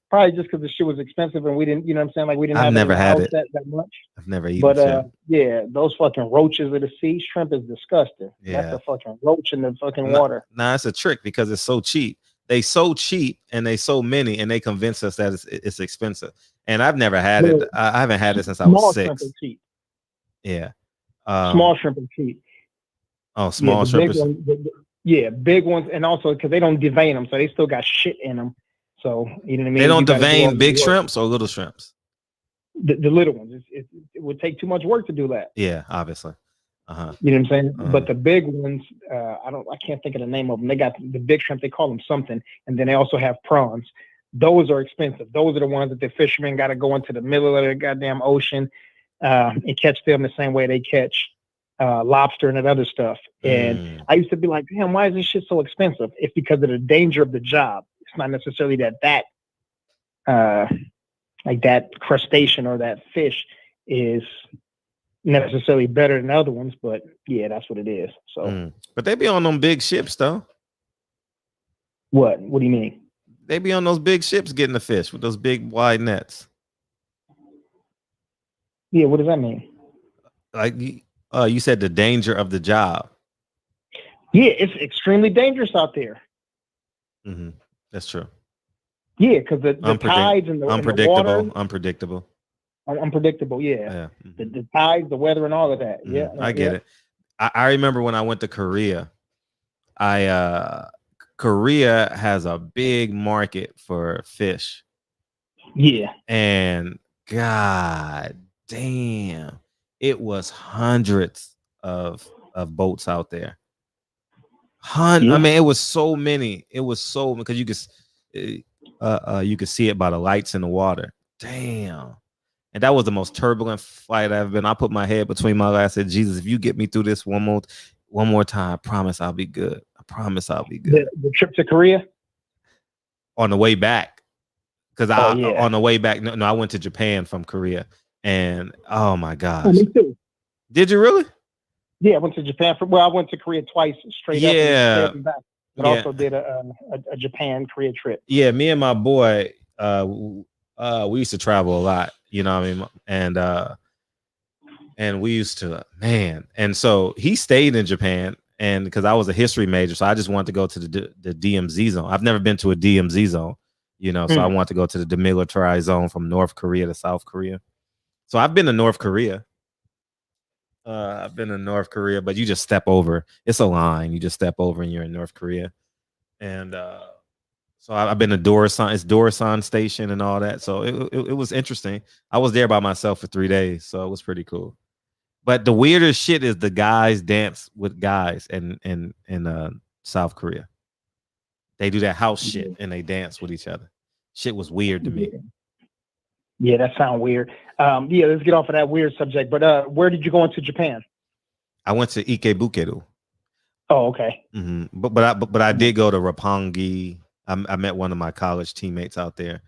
Probably just because the shit was expensive and we didn't, you know what I'm saying? Like we didn't have never had it that much. I've never eaten But yeah, those fucking roaches of the sea, shrimp is disgusting. Yeah. That's a fucking roach in the fucking water. Nah, it's a trick because it's so cheap. They so cheap and they so many, and they convince us that it's expensive. And I've never had it. I haven't had it since I was 6. Shrimp is cheap. Yeah. Small shrimp is cheap. Oh, small shrimp. Big ones, and also because they don't devein them, so they still got shit in them. So you know what I mean. They don't devein big shrimps or little shrimps. The little ones. It would take too much work to do that. Yeah, obviously. You know what I'm saying? But the big ones, I can't think of the name of them. They got the big shrimp. They call them something, and then they also have prawns. Those are expensive. Those are the ones that the fishermen got to go into the middle of the goddamn ocean and catch them the same way they catch lobster and that other stuff. And I used to be like, damn, why is this shit so expensive? It's because of the danger of the job. It's not necessarily that like that crustacean or that fish is necessarily better than other ones, but yeah, that's what it is. So, but they be on them big ships though. What do you mean? They be on those big ships getting the fish with those big wide nets. Yeah, what does that mean? Like you said, the danger of the job. Yeah, it's extremely dangerous out there. That's true. Yeah, because the tides and the water, unpredictable. Unpredictable, yeah. The tides, the weather, and all of that. Yeah, I get it. I remember when I went to Korea. Korea has a big market for fish. Yeah, and god damn, it was hundreds of boats out there. I mean, it was so many. It was so because you could. You could see it by the lights in the water. Damn. And that was the most turbulent flight I've ever been. I put my head between my legs. I said, Jesus, if you get me through this one more time, I promise I'll be good. I promise I'll be good. The trip to Korea? On the way back. Because yeah. on the way back, no, I went to Japan from Korea. And oh my gosh. Oh, me too. Did you really? Yeah, I went to Japan. I went to Korea twice straight up and back. But also did a Japan-Korea trip. Yeah, me and my boy, we used to travel a lot, you know what I mean? And we used to, man. And so he stayed in Japan, and because I was a history major, so I just wanted to go to the DMZ zone. I've never been to a DMZ zone, you know, so I wanted to go to the demilitarized zone from North Korea to South Korea. So I've been to North Korea. I've been to North Korea, but you just step over. It's a line. You just step over and you're in North Korea. And so I've been to Dorasan. It's Dorasan Station and all that. So it was interesting. I was there by myself for 3 days, so it was pretty cool. But the weirdest shit is the guys dance with guys in South Korea. They do that house shit and they dance with each other. Shit was weird to me. Yeah, that sounds weird. Yeah, let's get off of that weird subject. But where did you go into Japan? I went to Ikebukedo. Oh, okay. Mm-hmm. But I did go to Roppongi. I met one of my college teammates out there.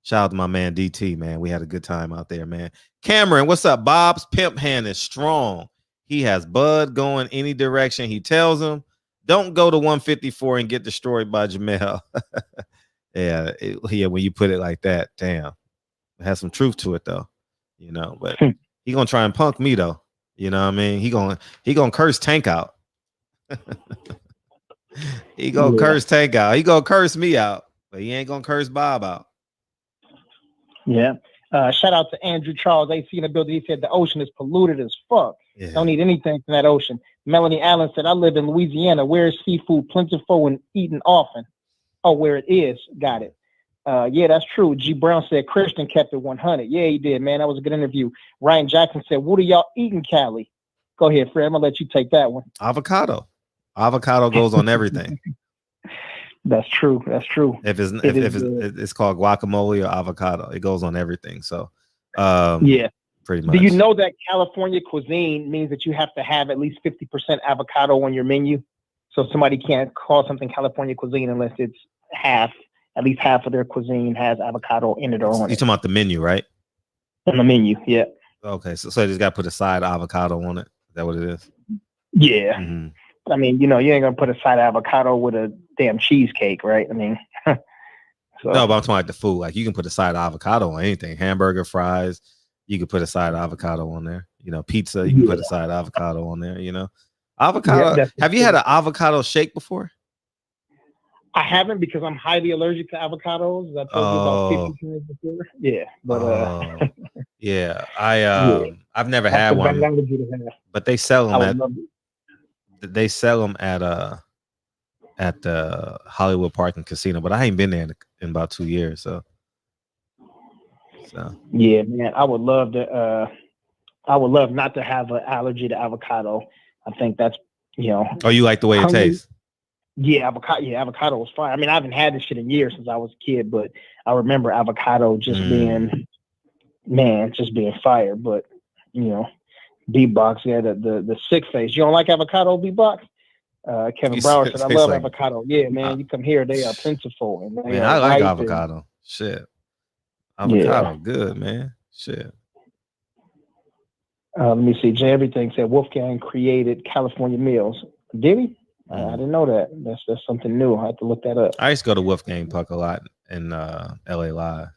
Shout out to my man DT, man. We had a good time out there, man. Cameron, what's up? Bob's pimp hand is strong. He has Bud going any direction he tells him. Don't go to 154 and get destroyed by Jamel. Yeah, when you put it like that, damn. It has some truth to it though, you know, but he gonna try and punk me though. You know what I mean? He gonna curse Tank out. He gonna curse Tank out. He gonna curse me out, but he ain't gonna curse Bob out. Yeah. Shout out to Andrew Charles AC in the building. He said the ocean is polluted as fuck. Yeah. Don't need anything from that ocean. Melanie Allen said, I live in Louisiana. Where is seafood plentiful and eaten often? Oh, where it is. Got it. Yeah, that's true. G. Brown said Christian kept it 100. Yeah, he did, man. That was a good interview. Ryan Jackson said, what are y'all eating, Cali? Go ahead, Fred. I'm going to let you take that one. Avocado. Avocado goes on everything. That's true. That's true. If it's called guacamole or avocado, it goes on everything. So, yeah, pretty much. Do you know that California cuisine means that you have to have at least 50% avocado on your menu? So somebody can't call something California cuisine unless it's at least half of their cuisine has avocado in it or on it. You're talking about the menu, right? On the menu, yeah. Okay, so they just got to put a side avocado on it. Is that what it is? Yeah. Mm-hmm. I mean, you ain't gonna put a side avocado with a damn cheesecake, right? I mean, no, but I'm talking about the food. Like you can put a side avocado on anything, hamburger, fries. You can put a side avocado on there. You know, pizza. You can put a side avocado on there. You know, avocado. Yeah, have you had an avocado shake before? I haven't because I'm highly allergic to avocados. I told you about 50 times before. Yeah, but yeah, I've never had one. But they sell them at the Hollywood Park and Casino. But I ain't been there in about 2 years. So yeah, man, I would love not to have an allergy to avocado. I think that's Oh, you like the way it tastes? Yeah, avocado was fire. I mean, I haven't had this shit in years since I was a kid, but I remember avocado just being fire. But B-Box, yeah, the sick face. You don't like avocado, B-Box? Kevin Brower said, I love avocado. Yeah, man, you come here, they are plentiful. And man, I like avocado. Shit. Avocado, good, man. Shit. Let me see. Jay Everything said Wolfgang created California meals. Did he? I didn't know that. That's something new. I have to look that up. I used to go to Wolfgang Puck a lot in LA Live.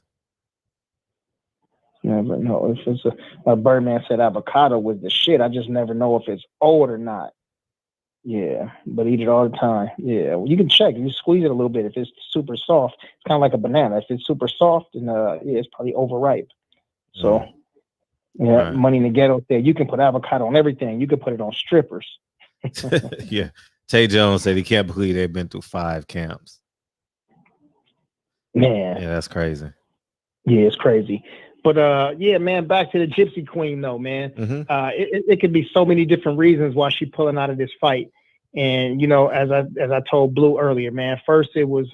Yeah, but no, if it's a Birdman said avocado was the shit. I just never know if it's old or not. Yeah, but eat it all the time. Yeah, well, you can check. You squeeze it a little bit. If it's super soft, it's kind of like a banana. If it's super soft, then it's probably overripe. So, right. Money in the Ghetto said you can put avocado on everything. You can put it on strippers. Yeah. Tay Jones said he can't believe they've been through 5 camps. Man. Yeah, that's crazy. Yeah, it's crazy. But yeah, man, back to the Gypsy Queen though, man. Mm-hmm. It could be so many different reasons why she's pulling out of this fight. And as I told Blue earlier, man, first it was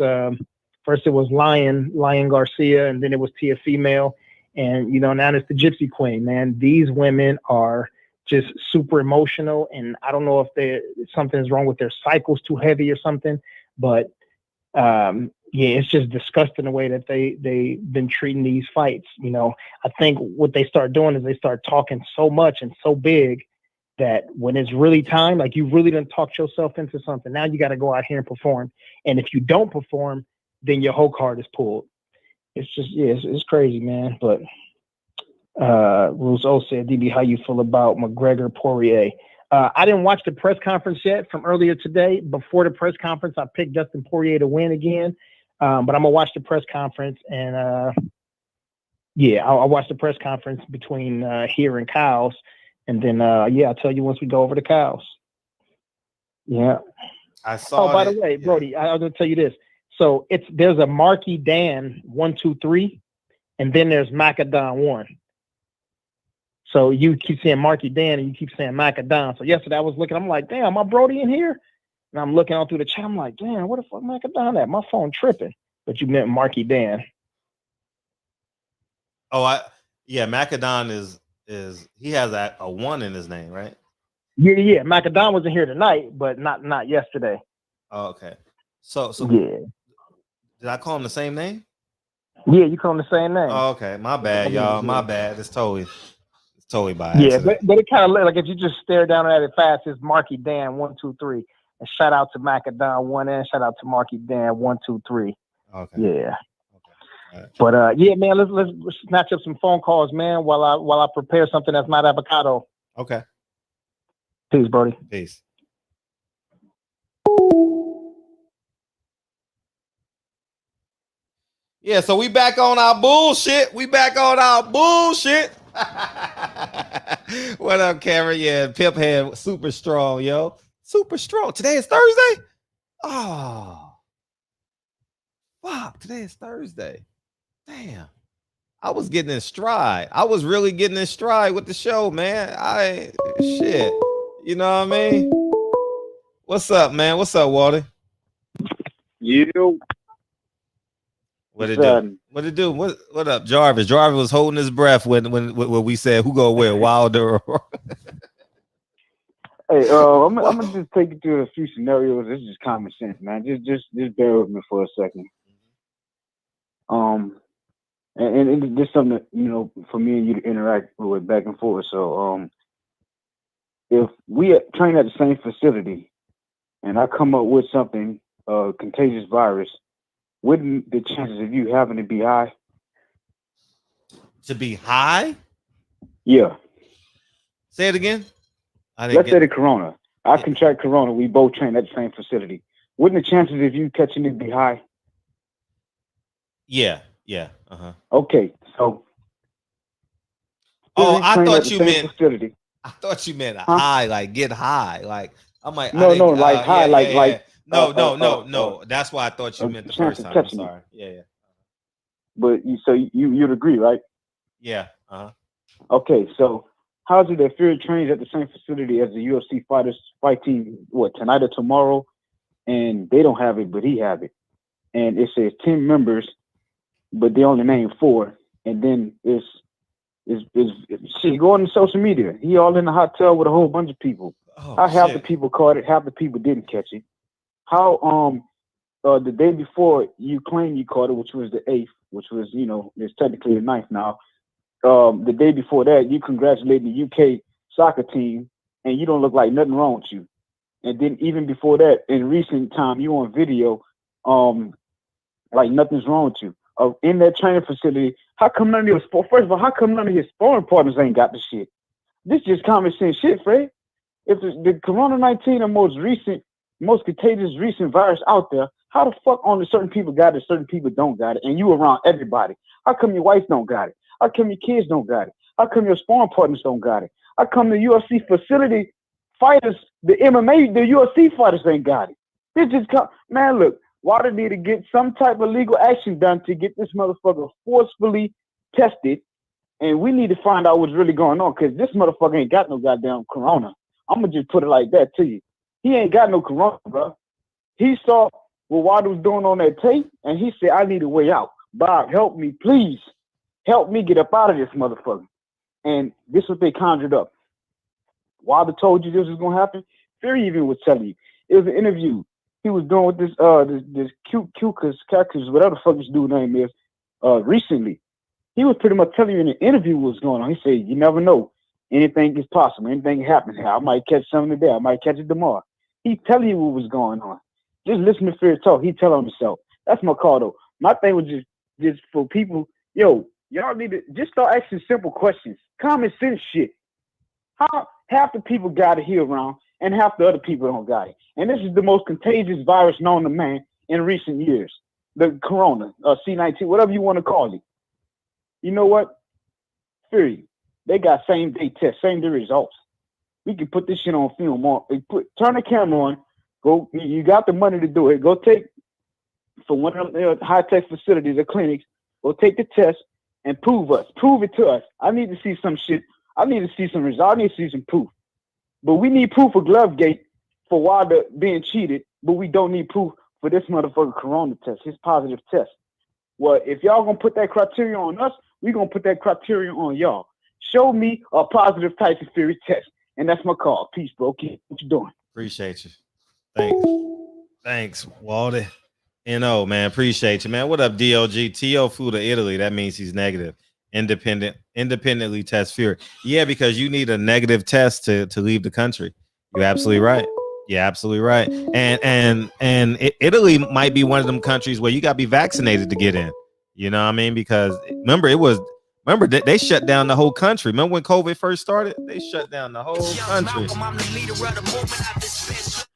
First it was Lion Garcia, and then it was Tia Female, and now it's the Gypsy Queen. Man, these women are just super emotional, and I don't know if something's wrong with their cycles too heavy or something, but it's just disgusting the way that they've been treating these fights. I think what they start doing is they start talking so much and so big that when it's really time, like you really done talked yourself into something. Now you got to go out here and perform. And if you don't perform, then your whole card is pulled. It's just, it's crazy, man. But Rousseau said, DB, how you feel about McGregor Poirier? I didn't watch the press conference yet from earlier today. Before the press conference, I picked Dustin Poirier to win again. But I'm going to watch the press conference. And I'll watch the press conference between here and Kyle's. And then, I'll tell you once we go over the cows. Yeah. I saw. Oh, by the way, Brody, I was going to tell you this. So there's a Marky Dan 1, 2, 3, and then there's Macadon 1. So you keep saying Marky Dan and you keep saying Macadon. So yesterday I was looking, I'm like, damn, my Brody in here? And I'm looking all through the chat. I'm like, damn, what the fuck Macadon at? My phone tripping. But you meant Marky Dan. Oh, Macadon is he has a 1 in his name, right? Yeah. Macadon wasn't here tonight, but not yesterday. Oh, okay. So yeah. Did I call him the same name? Yeah, you call him the same name. Oh, okay. My bad, y'all. My bad. It's totally by accident. Yeah, but it kind of like if you just stare down at it fast, it's Marky Dan 1, 2, 3. And shout out to Macadon 1 and shout out to Marky Dan 1, 2, 3. Okay. Yeah. Right. But man, let's snatch up some phone calls, man, while I prepare something that's not avocado. Okay. Peace, Brody. Peace. Yeah, so we back on our bullshit. What up, Cameron? Yeah, Pip Head, super strong, yo. Super strong. Today is Thursday? Oh. Fuck, today is Thursday. Damn. I was getting in stride. I was really getting in stride with the show, man. Shit. You know what I mean? What's up, man? What's up, Walter? You. What it do? What it do? What up, Jarvis? Jarvis was holding his breath when we said who go where, Wilder or Hey, I'm gonna just take you through a few scenarios. This is just common sense, man. Just bear with me for a second. And this is something that, for me and you to interact with back and forth. So, if we train at the same facility, and I come up with something, contagious virus, wouldn't the chances of you having to be high? To be high? Yeah. Say it again. Let's say the corona. I contract corona. We both train at the same facility. Wouldn't the chances of you catching it be high? Yeah. Okay, so. Oh, I thought you meant. Facility. I thought you meant high, like get high, like I'm like no, like high, like no. That's why I thought you meant the first time. I'm sorry. Yeah. But you'd agree, right? Yeah. Okay, so how's it that Fury trains at the same facility as the UFC fighters fighting tonight or tomorrow, and they don't have it, but he have it, and it says 10 members, but they only name 4, and then it's going to social media. He all in the hotel with a whole bunch of people. How half the people caught it, half the people didn't catch it. How the day before you claim you caught it, which was the 8th, which was it's technically the 9th now. The day before that, you congratulated the UK soccer team, and you don't look like nothing wrong with you. And then even before that, in recent time, you on video, like nothing's wrong with you. In that training facility, how come none of your first of all, how come none of your sparring partners ain't got the shit? This is just common sense shit, Fred. If the Corona-19 the most contagious recent virus out there, how the fuck only certain people got it, certain people don't got it, and you around everybody? How come your wife don't got it? How come your kids don't got it? How come your sparring partners don't got it? How come the UFC facility fighters, the MMA, the UFC fighters ain't got it? It just man, look. Water need to get some type of legal action done to get this motherfucker forcefully tested, and we need to find out what's really going on, because this motherfucker ain't got no goddamn corona. I'm gonna just put it like that to you. He ain't got no corona, bro. He saw what Wilder was doing on that tape, and he said, I need a way out. Bob, help me, please. Help me get up out of this motherfucker. And this is what they conjured up. Wilder told you this was going to happen. Fury even was telling you. It was an interview he was doing with this cactus, whatever the fuck this dude's name is, recently. He was pretty much telling you in the interview what was going on. He said, you never know. Anything is possible. Anything can happen here. I might catch something today. I might catch it tomorrow. He's telling you what was going on. Just listen to Fury talk. He telling himself. That's my call, though. My thing was just for people, yo, y'all need to just start asking simple questions. Common sense shit. How half the people got it here around and half the other people don't got it. And this is the most contagious virus known to man in recent years. The corona, C-19, whatever you want to call it. You know what? Fury, they got same-day tests, same-day results. We can put this shit on film. Turn the camera on. Go. You got the money to do it. Go take for one of them high-tech facilities or clinics. Go take the test and prove it to us. I need to see some shit. I need to see some results. I need to see some proof. But we need proof of Glovegate for Wilder being cheated, but we don't need proof for this motherfucker corona test, his positive test. Well, if y'all gonna put that criteria on us, we gonna put that criteria on y'all. Show me a positive Tyson Fury test, and that's my call. Peace, bro. Keep what you doing. Appreciate you. Thanks, Walter. Man, appreciate you, man. What up, DOG? TO flew to Italy. That means he's negative. Independently test Fury. Yeah, because you need a negative test to leave the country. You're absolutely right. Yeah, absolutely right. And Italy might be one of them countries where you got to be vaccinated to get in. You know what I mean? Because remember they shut down the whole country. Remember when COVID first started? They shut down the whole country.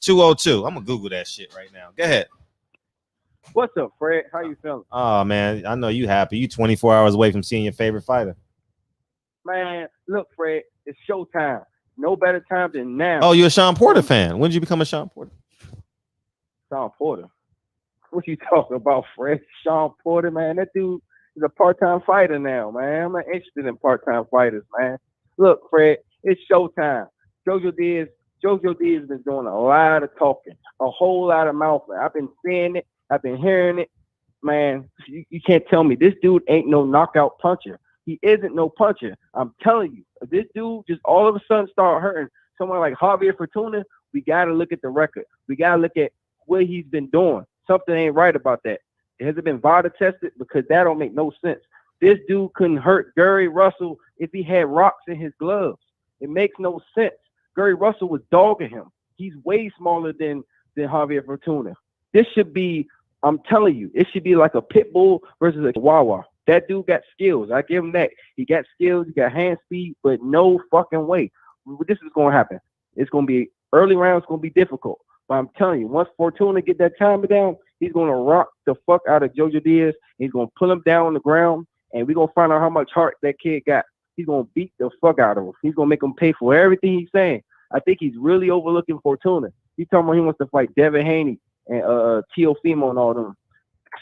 202. I'm gonna Google that shit right now. Go ahead. What's up, Fred? How you feeling? Oh man, I know you happy. You 24 hours away from seeing your favorite fighter. Man, look, Fred, it's showtime. No better time than now. Oh, you're a Sean Porter fan. When did you become a Sean Porter? Sean Porter. What you talking about, Fred? Sean Porter, man. That dude is a part-time fighter now, man. I'm not interested in part-time fighters, man. Look, Fred, it's showtime. Jojo Diaz has been doing a lot of talking, a whole lot of mouthing. I've been seeing it. I've been hearing it. Man, you can't tell me this dude ain't no knockout puncher. He isn't no puncher. I'm telling you, if this dude just all of a sudden start hurting someone like Javier Fortuna, we got to look at the record. We got to look at what he's been doing. Something ain't right about that. Has it been VADA tested? Because that don't make no sense. This dude couldn't hurt Gary Russell if he had rocks in his gloves. It makes no sense. Gary Russell was dogging him. He's way smaller than Javier Fortuna. This should be, I'm telling you, it should be like a pit bull versus a chihuahua. That dude got skills. I give him that. He got skills. He got hand speed, but no fucking way. This is going to happen. It's going to be early rounds. Going to be difficult. But I'm telling you, once Fortuna get that time down, he's going to rock the fuck out of Jojo Diaz. He's going to pull him down on the ground, and we're going to find out how much heart that kid got. He's going to beat the fuck out of him. He's going to make him pay for everything he's saying. I think he's really overlooking Fortuna. He's talking about he wants to fight Devin Haney and Teofimo and all them.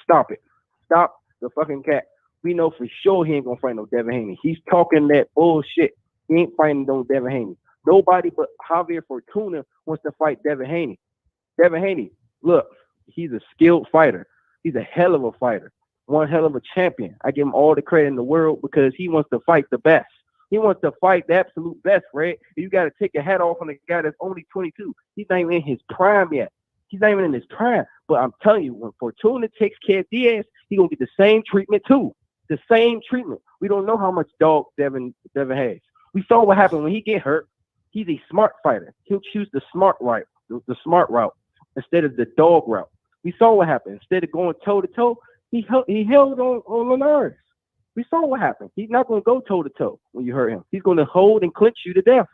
Stop it. Stop the fucking cat. We know for sure he ain't going to fight no Devin Haney. He's talking that bullshit. He ain't fighting no Devin Haney. Nobody but Javier Fortuna wants to fight Devin Haney. Devin Haney, look, he's a skilled fighter. He's a hell of a fighter. One hell of a champion. I give him all the credit in the world because he wants to fight the best. He wants to fight the absolute best, Fred. You got to take your hat off on a guy that's only 22. He's not even in his prime yet. He's not even in his prime. But I'm telling you, when Fortuna takes care of Diaz, he's going to get the same treatment too. The same treatment. We don't know how much dog Devin has. We saw what happened when he get hurt. He's a smart fighter. He'll choose the smart route, the smart route instead of the dog route. We saw what happened. Instead of going toe-to-toe, he held on Linares. We saw what happened. He's not going to go toe-to-toe when you hurt him. He's going to hold and clinch you to death.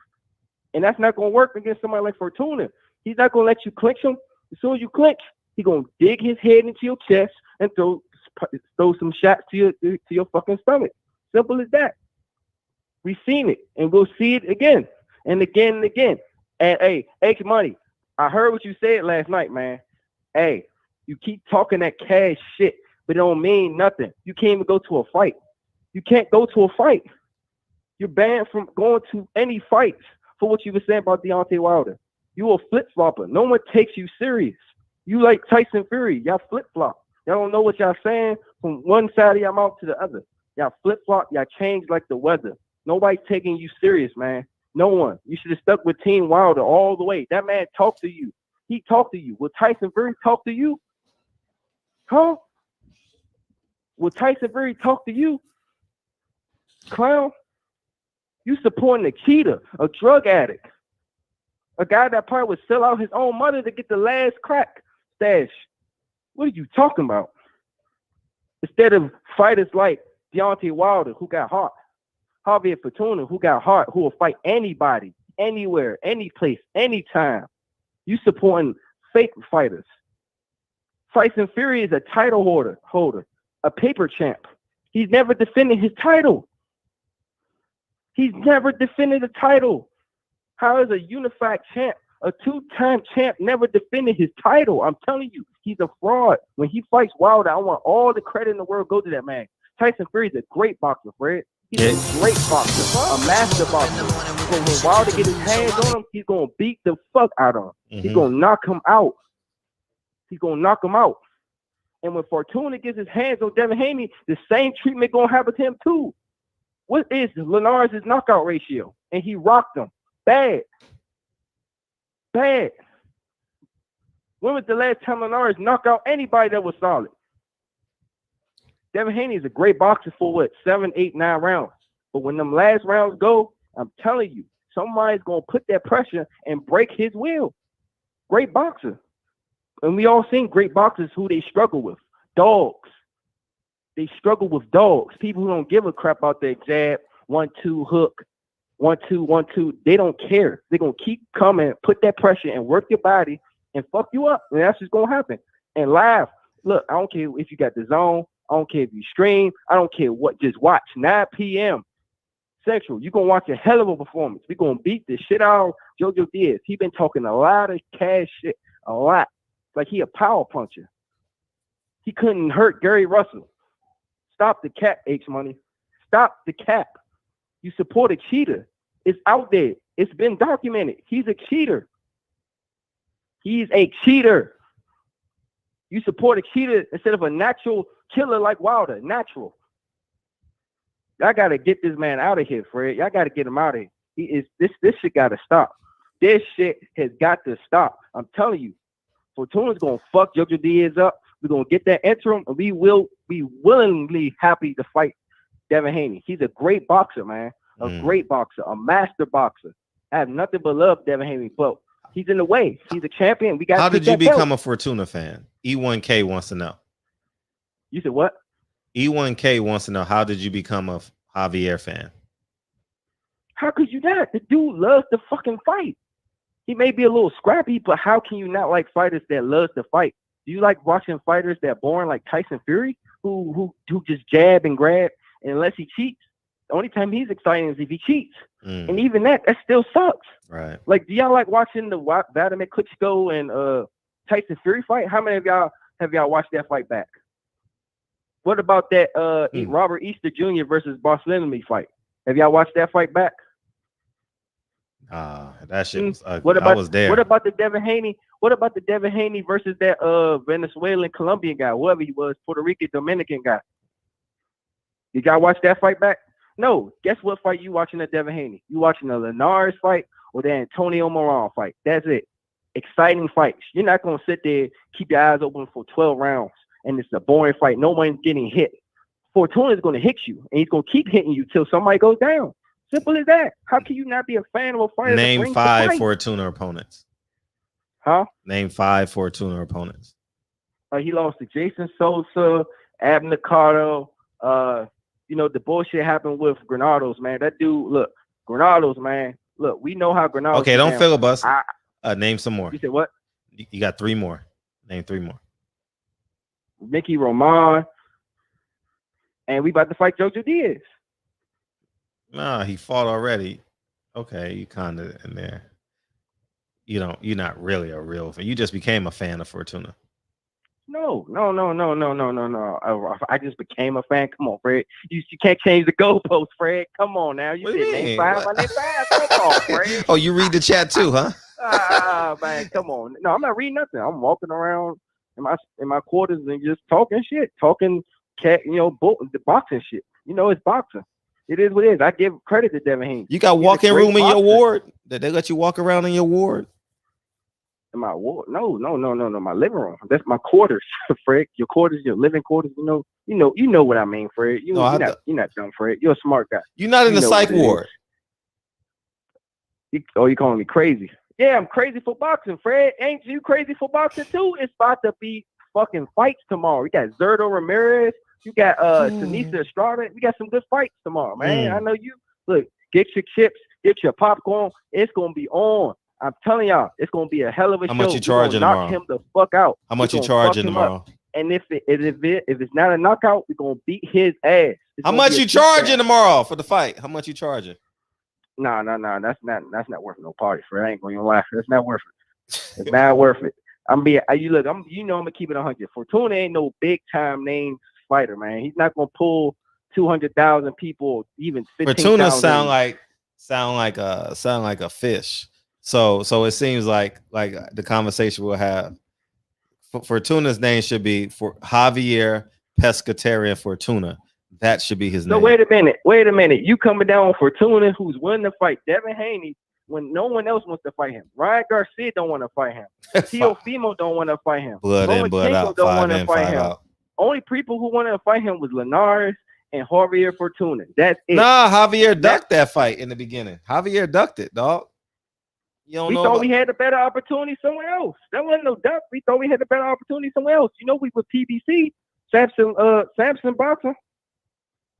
And that's not going to work against somebody like Fortuna. He's not going to let you clinch him. As soon as you clinch, he's going to dig his head into your chest and throw some shots to your fucking stomach. Simple as that. We've seen it, and we'll see it again and again and again. And, hey, Money, I heard what you said last night, man. Hey, you keep talking that cash shit, but it don't mean nothing. You can't even go to a fight. You can't go to a fight. You're banned from going to any fights for what you were saying about Deontay Wilder. You a flip-flopper. No one takes you serious. You like Tyson Fury. Y'all flip-flop. Y'all don't know what y'all saying from one side of your mouth to the other. Y'all flip-flop. Y'all change like the weather. Nobody's taking you serious, man. No one. You should have stuck with Team Wilder all the way. That man talked to you. He talked to you. Will Tyson Fury talk to you? Huh? Will Tyson Fury talk to you? Clown? You supporting a cheater, a drug addict, a guy that probably would sell out his own mother to get the last crack stash. What are you talking about? Instead of fighters like Deontay Wilder, who got heart, Javier Fortuna, who got heart, who will fight anybody, anywhere, any place, anytime. You supporting fake fighters. Tyson Fury is a title holder, a paper champ. He's never defended his title. He's never defended a title. How is a unified champ, a two-time champ, never defended his title? I'm telling you, he's a fraud. When he fights Wilder, I want all the credit in the world go to that man. Tyson Fury is a great boxer, Fred. He's a great boxer, a master boxer. So when Wilder get his hands on him, he's going to beat the fuck out of him. He's going to knock him out. He's going to knock him out. And when Fortuna gets his hands on Devin Haney, the same treatment going to happen to him too. What is Linares' knockout ratio? And he rocked him. Bad. When was the last time Linares knocked out anybody that was solid? Devin Haney is a great boxer for 7, 8, 9 rounds. But when them last rounds go, I'm telling you, somebody's going to put that pressure and break his will. Great boxer. And we all seen great boxers who they struggle with. Dogs. They struggle with dogs. People who don't give a crap about their jab, 1-2 hook, 1-2, 1-2. They don't care. They're going to keep coming, put that pressure and work your body and fuck you up. And that's just going to happen. And laugh. Look, I don't care if you got the zone. I don't care if you stream. I don't care what. Just watch. 9 p.m. Central. You're going to watch a hell of a performance. We're going to beat the shit out of Jojo Diaz. He been talking a lot of cash shit. A lot. Like he a power puncher. He couldn't hurt Gary Russell. Stop the cap, H-Money. Stop the cap. You support a cheater. It's out there. It's been documented. He's a cheater. He's a cheater. You support a cheater instead of a natural killer like Wilder. Natural. Y'all got to get this man out of here, Fred. Y'all got to get him out of here. This shit got to stop. This shit has got to stop. I'm telling you. Fortuna's going to fuck Jojo Diaz up. We're going to get that interim, and we will be willingly happy to fight Devin Haney. He's a great boxer, man. A great boxer, a master boxer. I have nothing but love Devin Haney, but he's in the way. He's a champion. We got. How did you become a Fortuna fan? E1K wants to know. You said what? E1K wants to know, how did you become a Javier fan? How could you not? The dude loves to fucking fight. He may be a little scrappy, but how can you not like fighters that love to fight? Do you like watching fighters that born like Tyson Fury, who just jab and grab, and unless he cheats? The only time he's exciting is if he cheats. And even that still sucks. Right. Like, do y'all like watching the Vladimir Klitschko and Tyson Fury fight? How many of y'all have watched that fight back? What about that Robert Easter Jr. versus Barcelona fight? Have y'all watched that fight back? That shit was ugly. What about, I was there. What about the Devin Haney? What about the Devin Haney versus that Venezuelan Colombian guy, whoever he was, Puerto Rican Dominican guy? Did y'all watch that fight back? No. Guess what fight you watching at Devin Haney? You watching the Linares fight or the Antonio Moran fight? That's it. Exciting fights. You're not gonna sit there, keep your eyes open for 12 rounds, and it's a boring fight. No one's getting hit. Fortuna is gonna hit you, and he's gonna keep hitting you till somebody goes down. Simple as that. How can you not be a fan of a fighter? Name 5 Fortuna opponents. Huh? Name 5 Fortuna opponents. He lost to Jason Sosa, Abner Carter. The bullshit happened with Granados, man. That dude, look, Granados, man. Look, we know how Granados. Okay, don't filibuster. Name some more. You said what? You got 3 more. Name 3 more. Mickey Roman. And we about to fight Jojo Diaz. Nah, he fought already. Okay, you kind of in there. You're not really a real fan. You just became a fan of Fortuna. No. I just became a fan. Come on, Fred. You can't change the goalposts, Fred. Come on now. You said name 5. I named 5. Come on, Fred. Oh, you read the chat too, huh? Man, come on. No, I'm not reading nothing. I'm walking around in my quarters and just talking shit, talking the boxing shit. It's boxing. It is what it is. I give credit to Devin Haney. You got walk-in room in your ward? That they let you walk around in your ward? In my ward? No. My living room. That's my quarters, Fred. Your quarters, your living quarters. You know what I mean, Fred. You're not dumb, Fred. You're a smart guy. You're not in the psych ward. You calling me crazy? Yeah, I'm crazy for boxing, Fred. Ain't you crazy for boxing too? It's about to be fucking fights tomorrow. We got Zerto Ramirez. You got Sinisa Estrada. We got some good fights tomorrow, man. I know you. Look, get your chips, get your popcorn. It's gonna be on. I'm telling y'all, it's gonna be a hell of a show. How much you charging tomorrow? Knock him the fuck out. How much you charging tomorrow? And if it's not a knockout, we're gonna beat his ass. How much you charging tomorrow for the fight? How much you charging? No. That's not worth no party, Fred. I ain't gonna lie. That's not worth it. It's not worth it. I'm gonna keep it 100. Fortuna ain't no big time name fighter, man. He's not gonna pull 200,000 people, even 15,000. Fortuna sound like a fish. So it seems like the conversation we'll have. Fortuna's name should be for Javier Pescatarian Fortuna. That should be his name. So wait a minute. You coming down on Fortuna, who's willing to fight Devin Haney when no one else wants to fight him. Ryan Garcia don't want to fight him. Teofimo don't want to fight him. Blood in, blood out. Don't want to fight him. Out. Only people who wanted to fight him was Linares and Javier Fortuna. That's it. Nah, Javier ducked that fight in the beginning. Javier ducked it, dog. We thought we had a better opportunity somewhere else. That wasn't no duck. We thought we had a better opportunity somewhere else. We with PBC, Samson Boxing.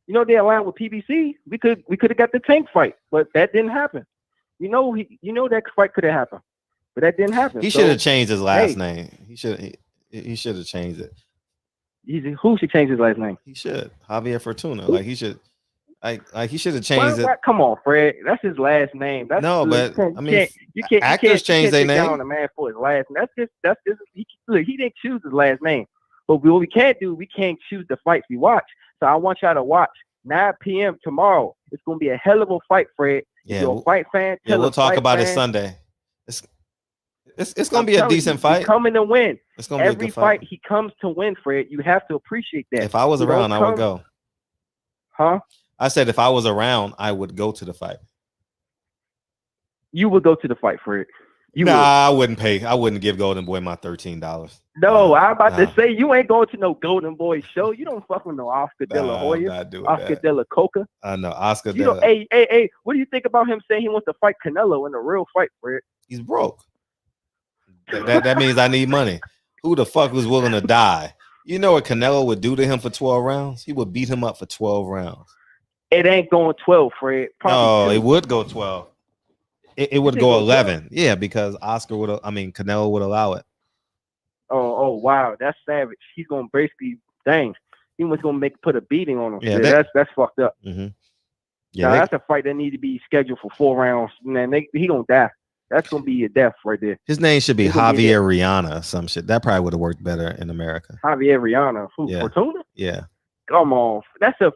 They aligned with PBC. We could have got the Tank fight, but that didn't happen. That fight could have happened, but that didn't happen. He should have changed his last name. He should have changed it. Who should change his last name? He should. Javier Fortuna. Like he should. Like he should have changed it. Come on, Fred. That's his last name. You can't actors change their name. Down a man for his last name. That's just. He didn't choose his last name. But what we can't do, we can't choose the fights we watch. So I want y'all to watch 9 p.m. tomorrow. It's gonna be a hell of a fight, Fred. Yeah, if you're a fight fan. We'll talk about it Sunday. It's gonna be a decent fight. He's coming to win. It's gonna be every fight he comes to win, Fred. You have to appreciate that. If I was around, I would go. Huh? I said if I was around, I would go to the fight. You would go to the fight, Fred. I wouldn't pay. I wouldn't give Golden Boy my $13. No, I'm about to say you ain't going to no Golden Boy show. You don't fuck with no Oscar De La Hoya, Oscar De La Coca. I know Oscar. Hey, what do you think about him saying he wants to fight Canelo in a real fight, Fred? He's broke. That means I need money. Who the fuck was willing to die? You know what Canelo would do to him for 12 rounds? He would beat him up for 12 rounds. It ain't going 12, Fred. No, it would go 12. It would go 11. Yeah, because Canelo would allow it. Oh, wow. That's savage. He's going to basically, he was going to put a beating on him. Yeah, that's fucked up. Mm-hmm. Yeah, that's a fight that need to be scheduled for 4 rounds. Man, he going to die. That's going to be a death right there. His name should be Javier Rihanna or some shit. That probably would have worked better in America. Javier Rihanna. Who, yeah. Fortuna? Yeah. Come on. That's a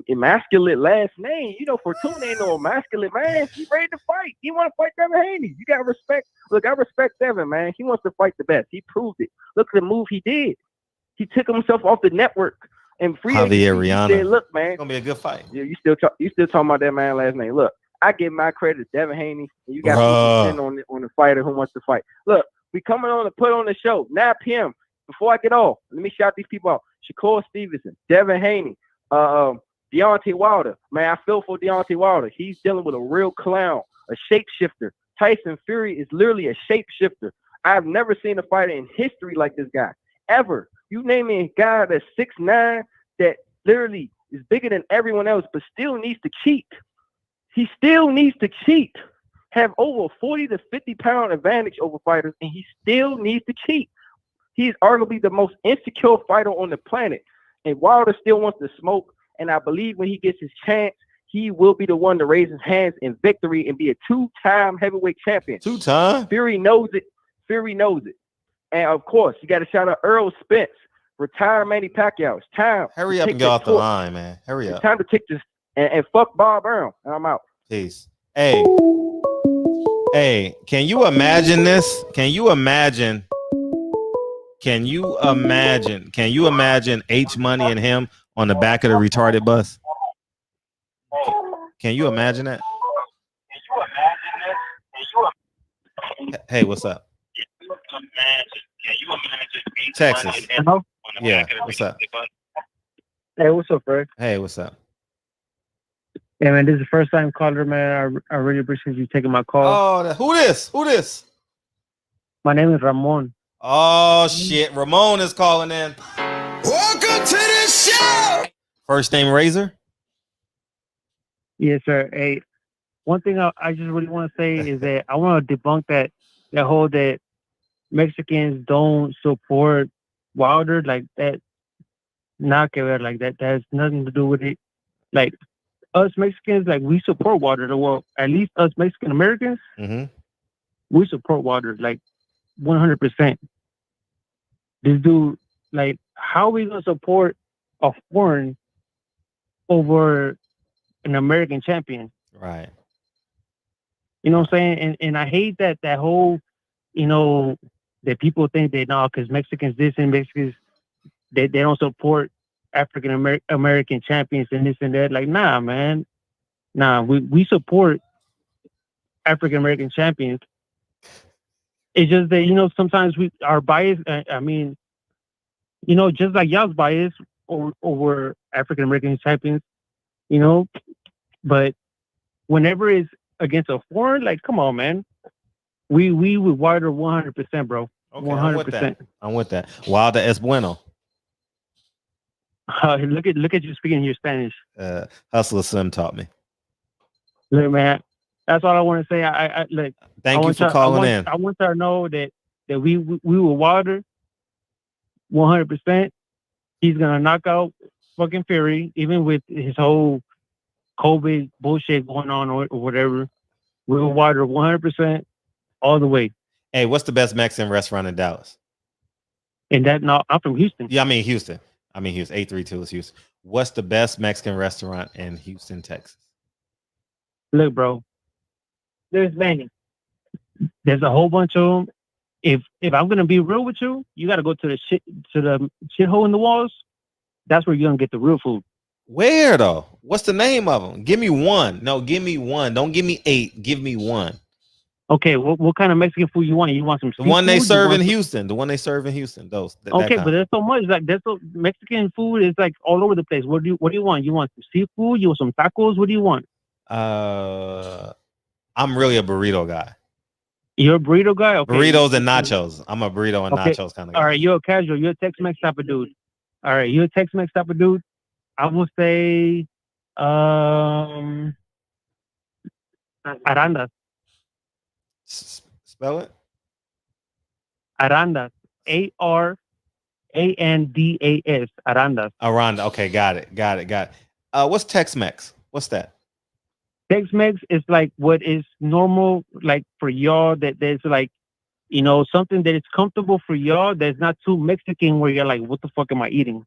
emasculate last name. Fortuna ain't no emasculate man. He ready to fight. He want to fight Devin Haney. You gotta respect. Look, I respect Devin, man. He wants to fight the best. He proved it. Look at the move he did. He took himself off the network and free Javier Rihanna. Said, look, man, it's gonna be a good fight. Yeah, you still talking about that man last name. Look, I give my credit to Devin Haney, and you got to on the fighter who wants to fight. Look, we coming on to put on the show 9 p.m. Before I get off, let me shout these people out: Shakur Stevenson, Devin Haney, Deontay Wilder. Man, I feel for Deontay Wilder. He's dealing with a real clown, a shapeshifter. Tyson Fury is literally a shapeshifter. I've never seen a fighter in history like this guy, ever. You name me a guy that's 6'9", that literally is bigger than everyone else, but still needs to cheat. He still needs to cheat. Have over 40 to 50 pound advantage over fighters, and he still needs to cheat. He's arguably the most insecure fighter on the planet. And Wilder still wants to smoke. And I believe when he gets his chance, he will be the one to raise his hands in victory and be a 2-time heavyweight champion. 2-time? Fury knows it. Fury knows it. And of course, you got to shout out Earl Spence. Retire Manny Pacquiao. It's time. Hurry up and get off the line, man. Hurry up. It's time to take this and fuck Bob Brown. And I'm out. Peace. Hey. Hey, can you imagine this? Can you imagine? Can you imagine? Can you imagine H Money and him on the back of the retarded bus? Can you imagine that? Hey, what's up? Texas. Hello? Yeah, what's up? Hey, what's up, Fred? Hey, what's up? Yeah, man, this is the first time caller, man. I really appreciate you taking my call. Oh, who this? Who this? My name is Ramon. Oh shit, Ramon is calling in. Welcome to the show. First name Razor. Yes, sir. Hey, one thing I just really want to say is that I want to debunk that whole that Mexicans don't support Wilder, like that. Not que ver, like that. That has nothing to do with it. Like us Mexicans, like we support Wilder. Well, at least us Mexican Americans, we support Wilder, like 100%. This dude, like, how are we gonna support a foreign over an American champion? Right. You know what I'm saying? And I hate that whole, you know, that people think that no, because Mexicans this and Mexicans they don't support African American champions and this and that. Like, nah, man. Nah, we support African American champions. It's just that, you know, sometimes we are biased. I mean, you know, just like y'all's biased over African American champions, you know, but whenever it's against a foreign, like, come on, man. We would Wilder 100%, bro. Okay, 100%. I'm with that. Wilder es bueno. Look at you speaking your Spanish. Hustler Slim taught me. Look, man, that's all I want to say. I like. Thank you for calling in. I want y'all to know that we were Wilder 100%. He's gonna knock out fucking Fury, even with his whole COVID bullshit going on or whatever. We were Wilder 100% all the way. Hey, what's the best Mexican restaurant in Dallas? And that, no, I'm from Houston. Yeah, I mean Houston. 832 is Houston. What's the best Mexican restaurant in Houston, Texas? Look, bro, there's many. There's a whole bunch of them. If I'm gonna be real with you, you got to go to the shithole in the walls. That's where you're gonna get the real food. Where though? What's the name of them? Give me one. No, give me one. Don't give me 8. Give me one. Okay, what kind of Mexican food you want? You want some the one they seafood? serve in Houston. The one they serve in Houston. Those. Okay, but there's so much. Like there's so Mexican food is like all over the place. What do you want? You want some seafood? You want some tacos? What do you want? I'm really a burrito guy. You're a burrito guy? Okay. Burritos and nachos. I'm a burrito and nachos kind of guy. All right, you're a casual. You're a Tex-Mex type of dude. All right, you're a Tex-Mex type of dude. I will say Arandas. Spell it. Arandas. Arandas. Arandas. Aranda. Okay, got it. What's Tex-Mex? What's that? Tex-Mex is like what is normal, like for y'all, that there's like, you know, something that is comfortable for y'all that's not too Mexican where you're like, what the fuck am I eating?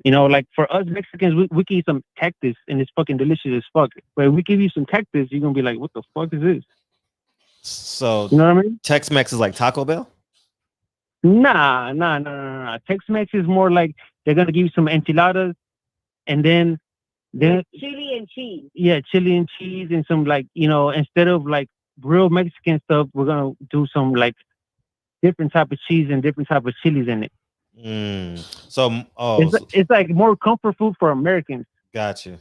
You know, like for us Mexicans, we can eat some cactus and it's fucking delicious as fuck. But if we give you some cactus, you're gonna be like, what the fuck is this? So you know what I mean? Tex-Mex is like Taco Bell? Nah. Tex-Mex is more like they're gonna give you some enchiladas and then chili and cheese. Yeah, chili and cheese and some, like, you know, instead of like real Mexican stuff, we're gonna do some like different type of cheese and different type of chilies in it. So it's like more comfort food for Americans. Gotcha.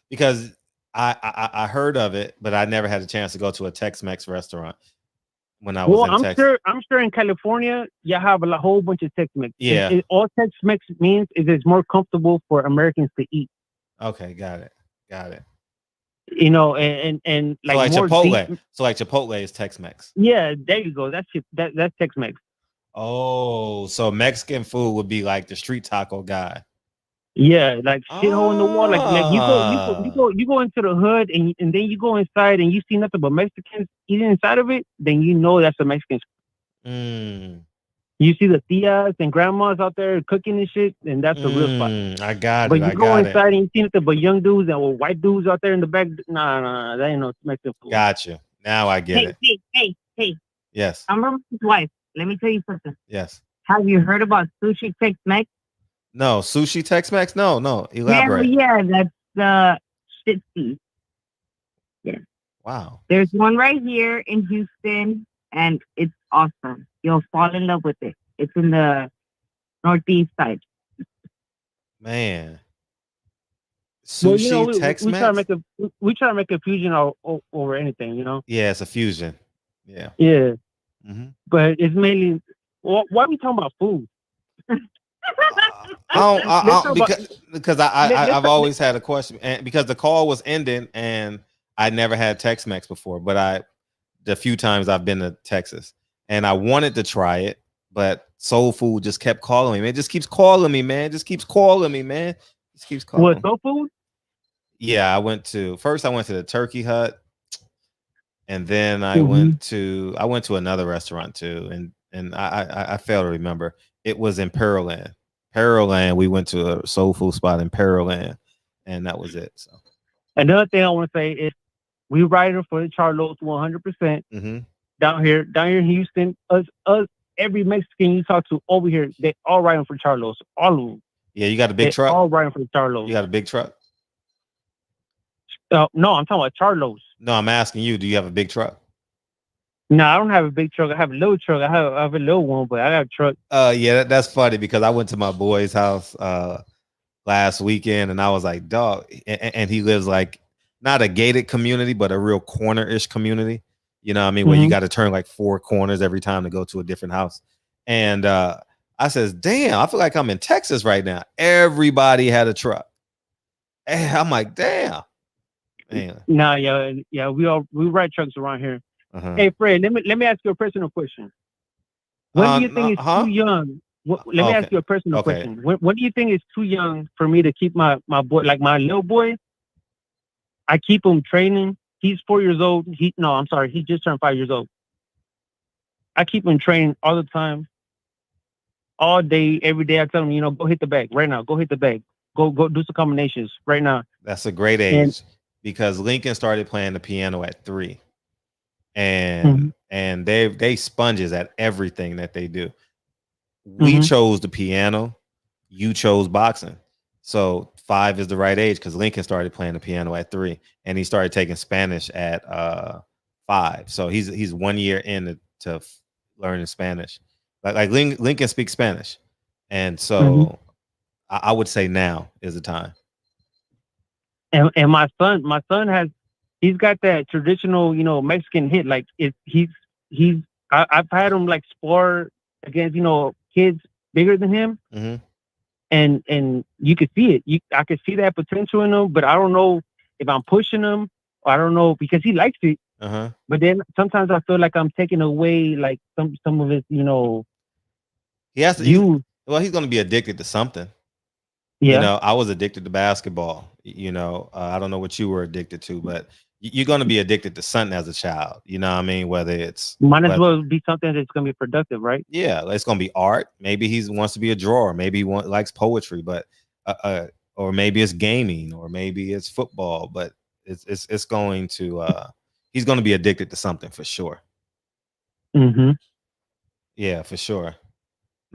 Because I heard of it, but I never had a chance to go to a Tex-Mex restaurant when I was in Texas. I'm sure in California you have a whole bunch of Tex-Mex. Yeah. All Tex-Mex means is it's more comfortable for Americans to eat. Okay, got it. You know, and like so more Chipotle. deep. So like Chipotle is Tex-Mex. Yeah, there you go. That's Tex-Mex. Oh, so Mexican food would be like the street taco guy. Yeah, like shithole in the wall. Like you go into the hood and then you go inside and you see nothing but Mexicans eating inside of it. Then you know that's a Mexican. You see the tias and grandmas out there cooking and shit, and that's a real spot. I got but it. But you go inside and you see nothing but young dudes and white dudes out there in the back. Nah, that ain't no Mexican food. Gotcha. Now I get it. Hey. Yes. I'm Roman's wife. Let me tell you something. Yes. Have you heard about sushi Tex-Mex? No, sushi Tex-Mex? No. Elaborate. Yeah, that's the shit tea. Yeah. Wow. There's one right here in Houston, and it's awesome. You'll fall in love with it. It's in the northeast side. Man. Well, Sushi Tex-Mex? we try to make a fusion over anything, Yeah, it's a fusion. Yeah. Yeah. Mm-hmm. But it's mainly. Why are we talking about food? Because I've always had a question, and because the call was ending, and I never had Tex-Mex before, but the few times I've been to Texas, and I wanted to try it, but Soul Food just kept calling me. Man, it just keeps calling me, man. Just keeps calling me, man. Just keeps calling. What, Soul Food? Yeah, I went to the Turkey Hut, and then I went to another restaurant too, and I fail to remember. It was in Pearland. We went to a soul food spot in Pearland, and that was it. So another thing I want to say is we riding for the Charlos 100%. Down here in Houston. Us, every Mexican you talk to over here, they all riding for Charlos. All of them. Yeah, you got a big truck. All riding for the Charlos. You got a big truck. No, I'm talking about Charlos. No, I'm asking you. Do you have a big truck? No, I don't have a big truck. I have a little truck. I have a little one, but I got a truck. Yeah, that's funny because I went to my boy's house last weekend, and I was like, dog, and he lives like not a gated community, but a real corner-ish community. You know what I mean? Where you got to turn like 4 corners every time to go to a different house. And I says, damn, I feel like I'm in Texas right now. Everybody had a truck. And I'm like, damn. Man. Nah, yeah, we ride trucks around here. Hey, Fred, let me ask you a personal question. When do you think it's too young? Let me ask you a personal question. When do you think it's too young for me to keep my boy, like my little boy? I keep him training. He's 4 years old. He just turned 5 years old. I keep him training all the time, all day, every day. I tell him, go hit the bag right now. Go hit the bag. Go do some combinations right now. That's a great age because Lincoln started playing the piano at 3. And they sponges at everything that they do. We chose the piano, you chose boxing. So 5 is the right age because Lincoln started playing the piano at 3, and he started taking Spanish at 5. So he's 1 year in to learning Spanish. Like Lincoln speaks Spanish, and so I would say now is the time. And my son he's got that traditional, Mexican hit. Like I've had him like spar against, kids bigger than him. And you can see it. I can see that potential in him, but I don't know if I'm pushing him. Or I don't know because he likes it. But then sometimes I feel like I'm taking away like some of his, He has to. He's going to be addicted to something. Yeah. I was addicted to basketball. I don't know what you were addicted to, but you're going to be addicted to something as a child. You know what I mean? Whether it's might as well be something that's going to be productive, right? Yeah, it's going to be art. Maybe he wants to be a drawer. Maybe he likes poetry, but or maybe it's gaming, or maybe it's football. But it's going to he's going to be addicted to something for sure. Yeah, for sure.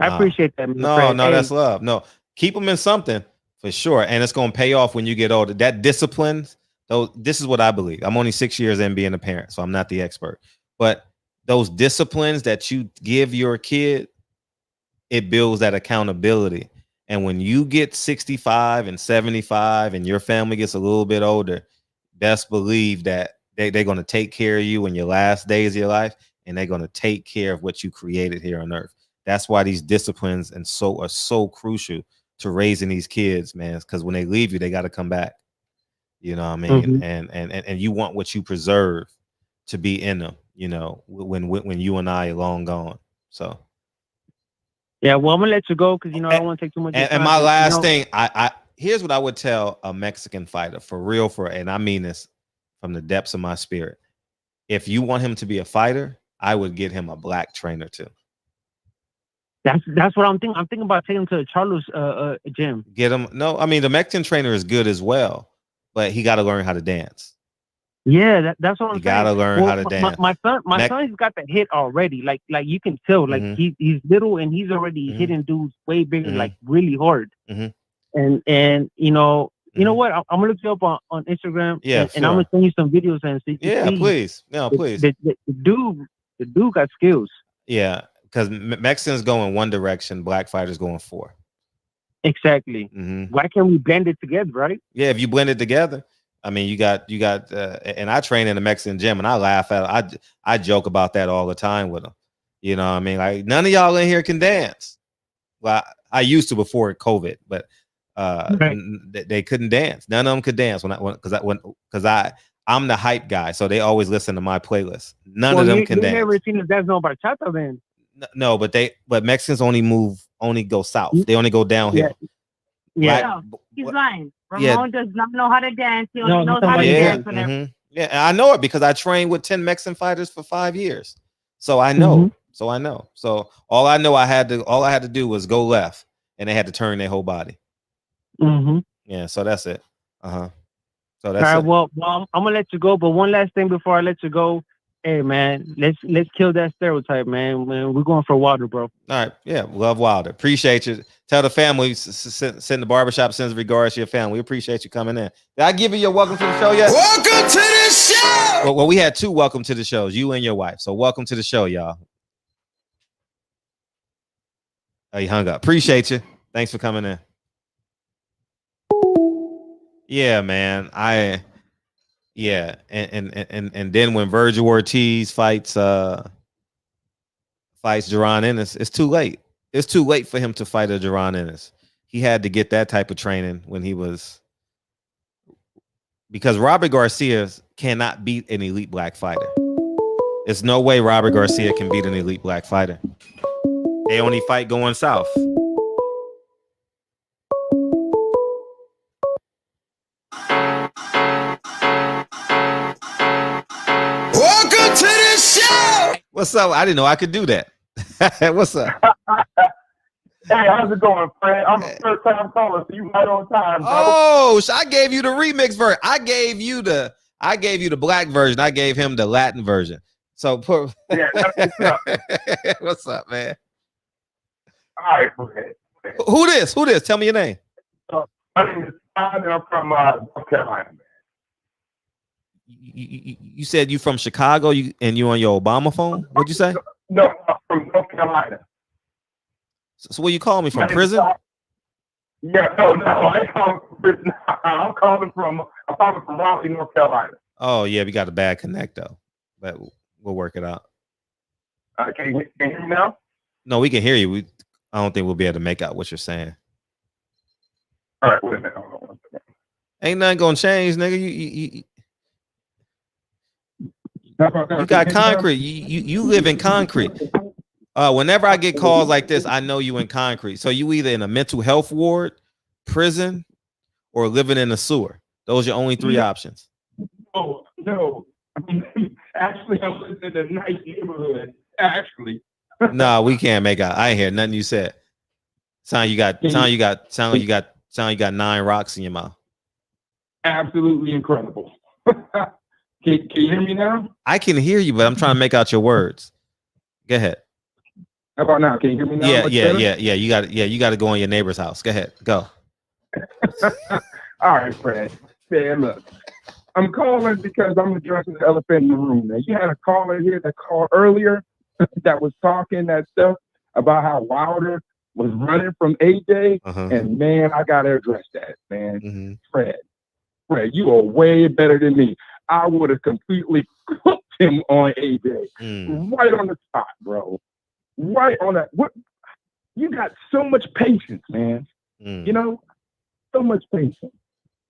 I appreciate that. No, that's love. No, keep them in something for sure, and it's going to pay off when you get older. That discipline. This is what I believe. I'm only 6 years in being a parent, so I'm not the expert. But those disciplines that you give your kid, it builds that accountability. And when you get 65 and 75 and your family gets a little bit older, best believe that they're going to take care of you in your last days of your life, and they're going to take care of what you created here on earth. That's why these disciplines are so crucial to raising these kids, man, because when they leave you, they got to come back. You know what I mean? And you want what you preserve to be in them, when you and I are long gone. So yeah, well, I'm gonna let you go because I don't want to take too much. And my last thing, I here's what I would tell a Mexican fighter for real, and I mean this from the depths of my spirit. If you want him to be a fighter, I would get him a black trainer too. That's what I'm thinking. I'm thinking about taking him to the Charlos gym. Get him. No, I mean the Mexican trainer is good as well. But he got to learn how to dance. Yeah, that's what I'm You saying. gotta learn how to dance. My son's got the hit already. Like you can tell, like he's little and he's already hitting dudes way bigger, like really hard. And you know what? I'm gonna look you up on Instagram. Yeah, and I'm gonna send you some videos and so you can see. Please. No, please. The dude got skills. Yeah, because Mexicans go in one direction, black fighters go in 4. Exactly. Why can't we blend it together, right? Yeah, if you blend it together. I mean, you got, and I train in the Mexican gym, and I laugh at it. I joke about that all the time with them. You know what I mean? Like, none of y'all in here can dance. Well, I used to before COVID, but they couldn't dance. None of them could dance because I'm the hype guy, so they always listen to my playlist. None of them can dance. Never seen us dance no bachata then. No, but Mexicans only go south. They only go downhill. Yeah. No, he's lying. Ramon does not know how to dance. He only knows how to dance. Yeah, and I know it because I trained with 10 Mexican fighters for 5 years. So I know. So all I know, all I had to do was go left, and they had to turn their whole body. Yeah, so that's it. So that's all right. it. Well, I'm gonna let you go, but one last thing before I let you go. Hey man, let's kill that stereotype, man. We're going for Wilder, bro. All right, yeah, love Wilder. Appreciate you. Tell the family, send the barbershop sends regards to your family. We appreciate you coming in. Did I give you your welcome to the show yet? Welcome to the show. Well, we had 2 welcome to the shows, you and your wife. So welcome to the show, y'all. Oh, you hung up. Appreciate you. Thanks for coming in. Yeah, man. Yeah, and then when Virgil Ortiz fights Jaron Ennis, it's too late. It's too late for him to fight a Jaron Ennis. He had to get that type of training when he was, because Robert Garcia cannot beat an elite black fighter. There's no way Robert Garcia can beat an elite black fighter. They only fight going south. Welcome to the show. What's up? I didn't know I could do that. What's up? Hey, how's it going, Fred? I'm a first time caller, so you right on time, bro. Oh, I gave you the remix version. I gave you the black version. I gave him the Latin version. So yeah, that's what's up. What's up, man? All right, Fred. Who this? Tell me your name. My name is Todd, and I'm from North Carolina, man. You said you from Chicago, and you on your Obama phone? What'd you say? No, I'm from North Carolina. So where you calling me from? Prison? Yeah, no, I ain't calling from prison. I'm calling from Raleigh, North Carolina. Oh yeah, we got a bad connect though, but we'll work it out. Can you hear me now? No, we can hear you. I don't think we'll be able to make out what you're saying. All right, wait a minute. Hold on one second. Ain't nothing gonna change, nigga. You got concrete. You live in concrete. Whenever I get calls like this, I know you in concrete. So you either in a mental health ward, prison, or living in a sewer. Those are your only 3 options. Oh no, actually, I'm living in a nice neighborhood. Actually, No, we can't make out. I ain't hear nothing you said. Sound like you got 9 rocks in your mouth. Absolutely incredible. Can you hear me now? I can hear you, but I'm trying to make out your words. Go ahead. How about now? Can you hear me now? Yeah. You got to go in your neighbor's house. Go ahead. Go. All right, Fred. Man, look, I'm calling because I'm addressing the elephant in the room. Now, you had a caller here that called earlier that was talking that stuff about how Wilder was running from AJ, and man, I gotta address that, man. Fred, you are way better than me. I would have completely cooked him on AJ, right on the spot, bro. Right on that. What? You got so much patience, man. You know, so much patience.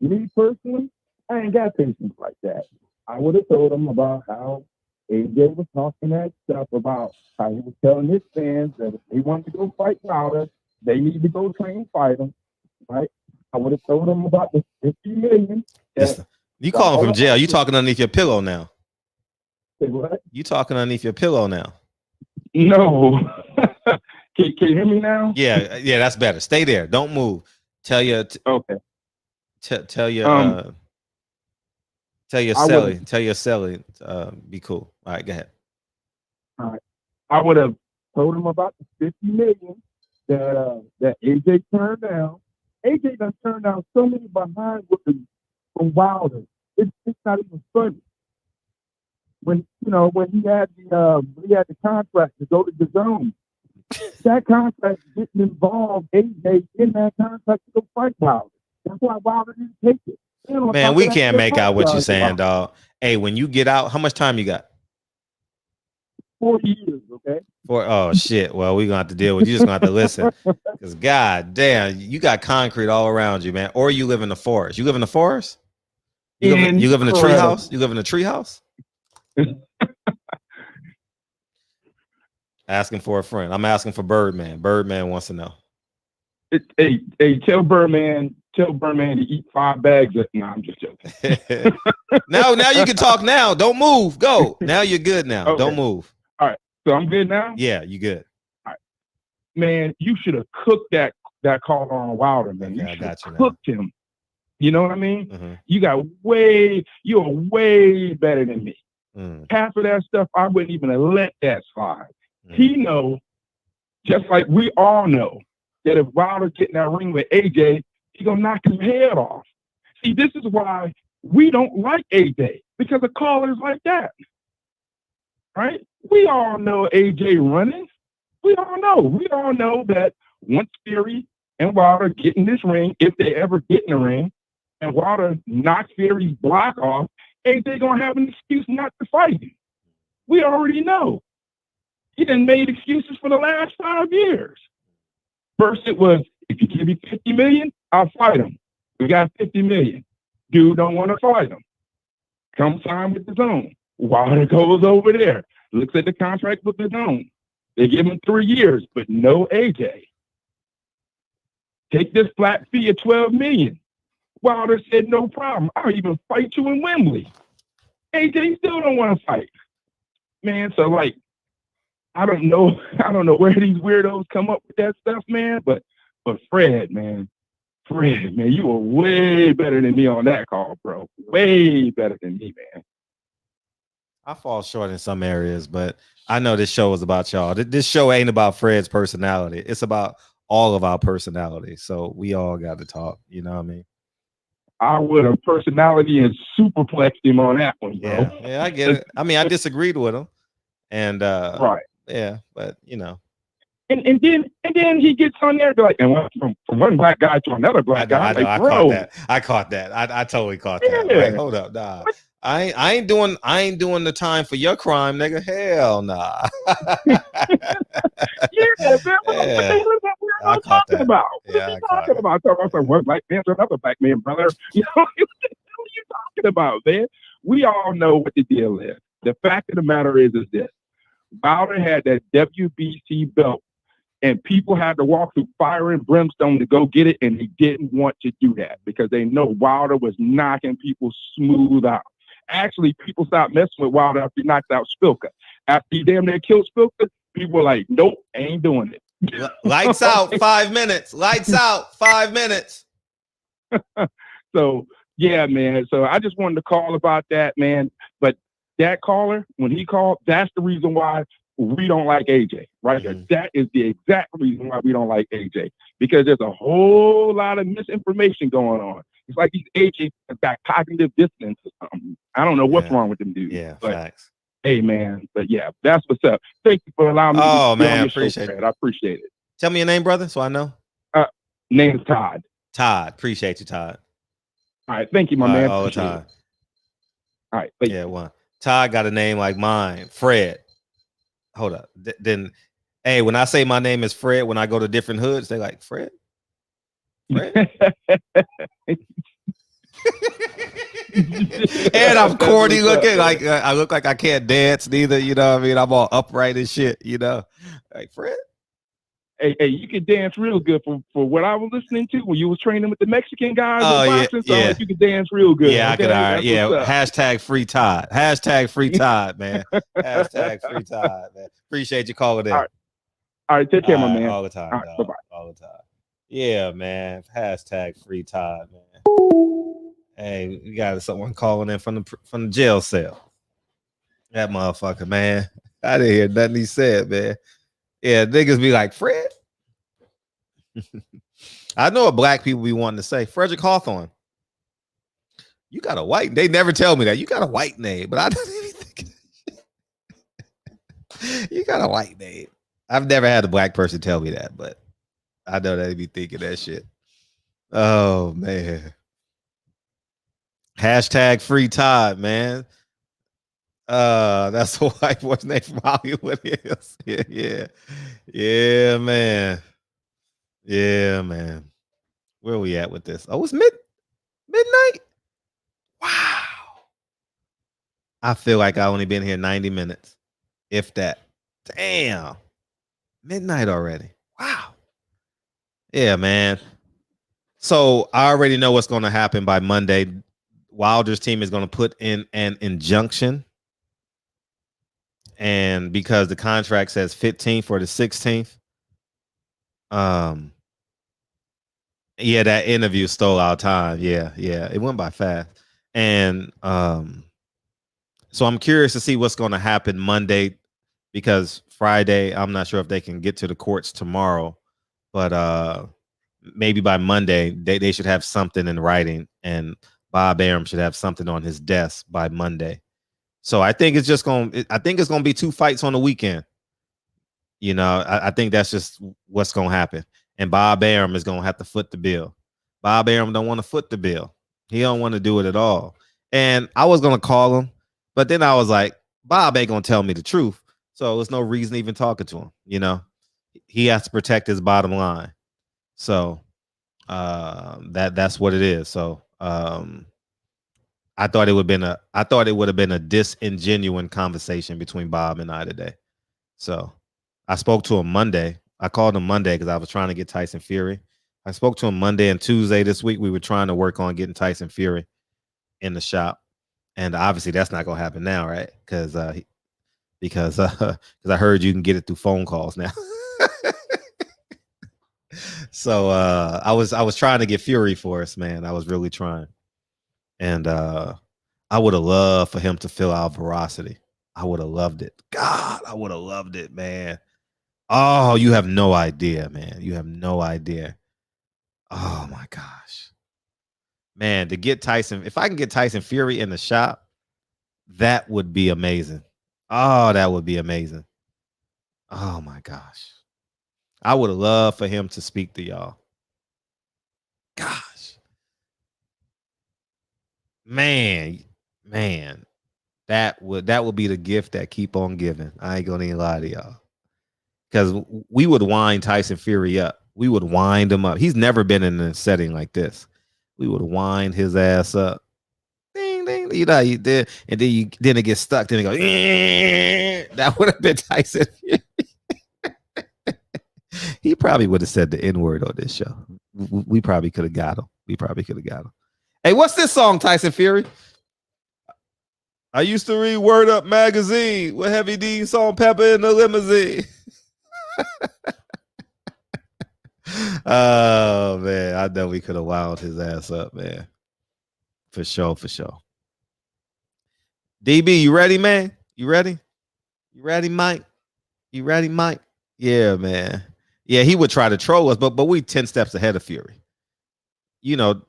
Me personally, I ain't got patience like that. I would have told him about how AJ was talking that stuff about how he was telling his fans that if they wanted to go fight Wilder, they need to go train fight him, right? I would have told him about the $50 million. You calling from jail? You talking underneath your pillow now? Say what? You talking underneath your pillow now? No. Can you hear me now? Yeah, that's better. Stay there. Don't move. Tell your okay. Tell your Tell your celly, be cool. All right, go ahead. All right. I would have told him about the 50 million that AJ turned down. AJ done turned down so many behind women from Wilder. It's not even funny. When he had the contract to go to the zone, that contract didn't involve AJ in that contract to go fight Wilder. That's why Wilder didn't take it. Man, we can't make out what you're saying, dog. Hey, when you get out, how much time you got? 40 years, okay? Oh shit. Well, we're gonna have to deal with you. Just gonna have to listen. Because god damn, you got concrete all around you, man. Or you live in the forest. You live in the forest? You live in a tree house? You live in a tree house? Asking for a friend. I'm asking for Birdman. Birdman wants to know. Hey, tell Birdman to eat 5 bags. No, I'm just joking. now you can talk now. Don't move. Go. Now you're good now. Okay. Don't move. All right. So I'm good now? Yeah, you good. All right. Man, you should have cooked that call on Wilder, man. Okay, you should have cooked him. You know what I mean? Mm-hmm. You're way better than me. Half of that stuff, I wouldn't even have let that slide. He know, just like we all know, that if Wilder get in that ring with AJ, he gonna knock his head off. See, this is why we don't like AJ, because of callers like that. Right? We all know AJ running. We all know that once Fury and Wilder get in this ring, if they ever get in the ring, and Wilder knocks Fury's block off, AJ gonna have an excuse not to fight him. We already know. He done made excuses for the last 5 years. First it was, if you give me 50 million, I'll fight him. We got 50 million. Dude don't want to fight him. Come sign with the zone. Wilder goes over there, looks at the contract with the zone. They give him 3 years, but no AJ. Take this flat fee of 12 million. Wilder said, no problem. I'll even fight you in Wembley. AJ still don't want to fight. Man, so like, I don't know where these weirdos come up with that stuff, man. But Fred, man, you were way better than me on that call, bro. Way better than me, man. I fall short in some areas, but I know this show is about y'all. This show ain't about Fred's personality. It's about all of our personality. So we all got to talk. You know what I mean? I would have personality and superplexed him on that one, bro. Yeah, I get it. I mean, I disagreed with him, and right. Yeah, but you know. And then he gets on there like, and from one black guy to another black guy. I caught that. I totally caught that. Like, hold up, nah. I ain't doing the time for your crime, nigga. Hell nah. I'm talking about. Talking about one black man to another black man, brother. You know, what are you talking about, man? We all know what the deal is. The fact of the matter is this. Wilder had that WBC belt, and people had to walk through fire and brimstone to go get it, and they didn't want to do that because they know Wilder was knocking people smooth out. Actually, people stopped messing with Wilder after he knocked out Spilka. After he damn near killed Spilka, people were like, nope, ain't doing it. Lights out, 5 minutes. Lights out, 5 minutes. So, yeah, man. So I just wanted to call about that, man. But that caller, when he called, that's the reason why we don't like AJ, right? Mm-hmm. That is the exact reason why we don't like AJ, because there's a whole lot of misinformation going on. It's like these AJ has got cognitive dissonance or something. I don't know what's wrong with them dudes. Yeah, but, facts. Hey, man. But yeah, that's what's up. Thank you for allowing me to be on your show, Fred. I appreciate it. Tell me your name, brother, so I know. Name's Todd. Todd. Appreciate you, Todd. All right. Thank you, my man. All the time. All right. Yeah, one. Todd got a name like mine, Fred. Hold up. Then, hey, when I say my name is Fred, when I go to different hoods, they like, Fred? Fred? And I'm corny looking. Like, I look like I can't dance neither. You know what I mean? I'm all upright and shit, you know? Like, Fred? Hey, you can dance real good for what I was listening to when you was training with the Mexican guys. Boxing, so you can dance real good. Yeah, okay? I could. All right. Yeah. Hashtag free Todd. Hashtag free Todd, man. Hashtag free Todd, man. Appreciate you calling in. All right. Take care, my man. All the time. All right, bye-bye. All the time. Yeah, man. Hashtag free Todd, man. Hey, we got someone calling in from the jail cell. That motherfucker, man. I didn't hear nothing he said, man. Yeah, niggas be like, Fred. I know what black people be wanting to say. Frederick Hawthorne. You got a white. They never tell me that. You got a white name, but I don't even think you got a white name. I've never had a black person tell me that, but I know they be thinking that shit. Oh man. Hashtag free Todd, man. That's a white boy's name from Hollywood Hills. Yeah, man. Yeah, man. Where we at with this? Oh, it's midnight. Wow. I feel like I only been here 90 minutes, if that. Damn. Midnight already. Wow. Yeah, man. So I already know what's going to happen by Monday. Wilder's team is going to put in an injunction. And because the contract says 15th or the 16th, yeah, that interview stole our time. Yeah, it went by fast. And so I'm curious to see what's going to happen Monday, because Friday, I'm not sure if they can get to the courts tomorrow, but maybe by Monday they should have something in writing, and Bob Arum should have something on his desk by Monday. So I think it's going to be 2 fights on the weekend. You know, I think that's just what's going to happen. And Bob Arum is going to have to foot the bill. Bob Arum don't want to foot the bill. He don't want to do it at all. And I was going to call him, but then I was like, Bob ain't going to tell me the truth. So there's no reason even talking to him. You know, he has to protect his bottom line. So that's what it is. So I thought it would have been a disingenuous conversation between Bob and I today. So I spoke to him Monday. I called him Monday because I was trying to get Tyson Fury. I spoke to him Monday and Tuesday this week. We were trying to work on getting Tyson Fury in the shop, and obviously that's not gonna happen now, right? Because I heard you can get it through phone calls now. So I was trying to get Fury for us, man. I was really trying, and I would have loved for him to fill out Versatility. I would have loved it. God, I would have loved it, man. Oh, you have no idea, man. You have no idea. Oh my gosh. Man, to get Tyson, if I can get Tyson Fury in the shop, that would be amazing. Oh, that would be amazing. Oh my gosh. I would have loved for him to speak to y'all. Gosh. Man, that would be the gift that keep on giving. I ain't gonna even lie to y'all. Because we would wind Tyson Fury up. We would wind him up. He's never been in a setting like this. We would wind his ass up. Ding, ding. You know, you did, and then it gets stuck. Then it goes. That would have been Tyson Fury. He probably would have said the N-word on this show. We probably could have got him. Hey, what's this song, Tyson Fury? I used to read Word Up magazine with Heavy D, Salt and Pepper in the limousine. Oh man, I know we could have wound his ass up, man. For sure. DB, you ready, man? You ready, Mike? Yeah, man. Yeah, he would try to troll us, but we 10 steps ahead of Fury. You know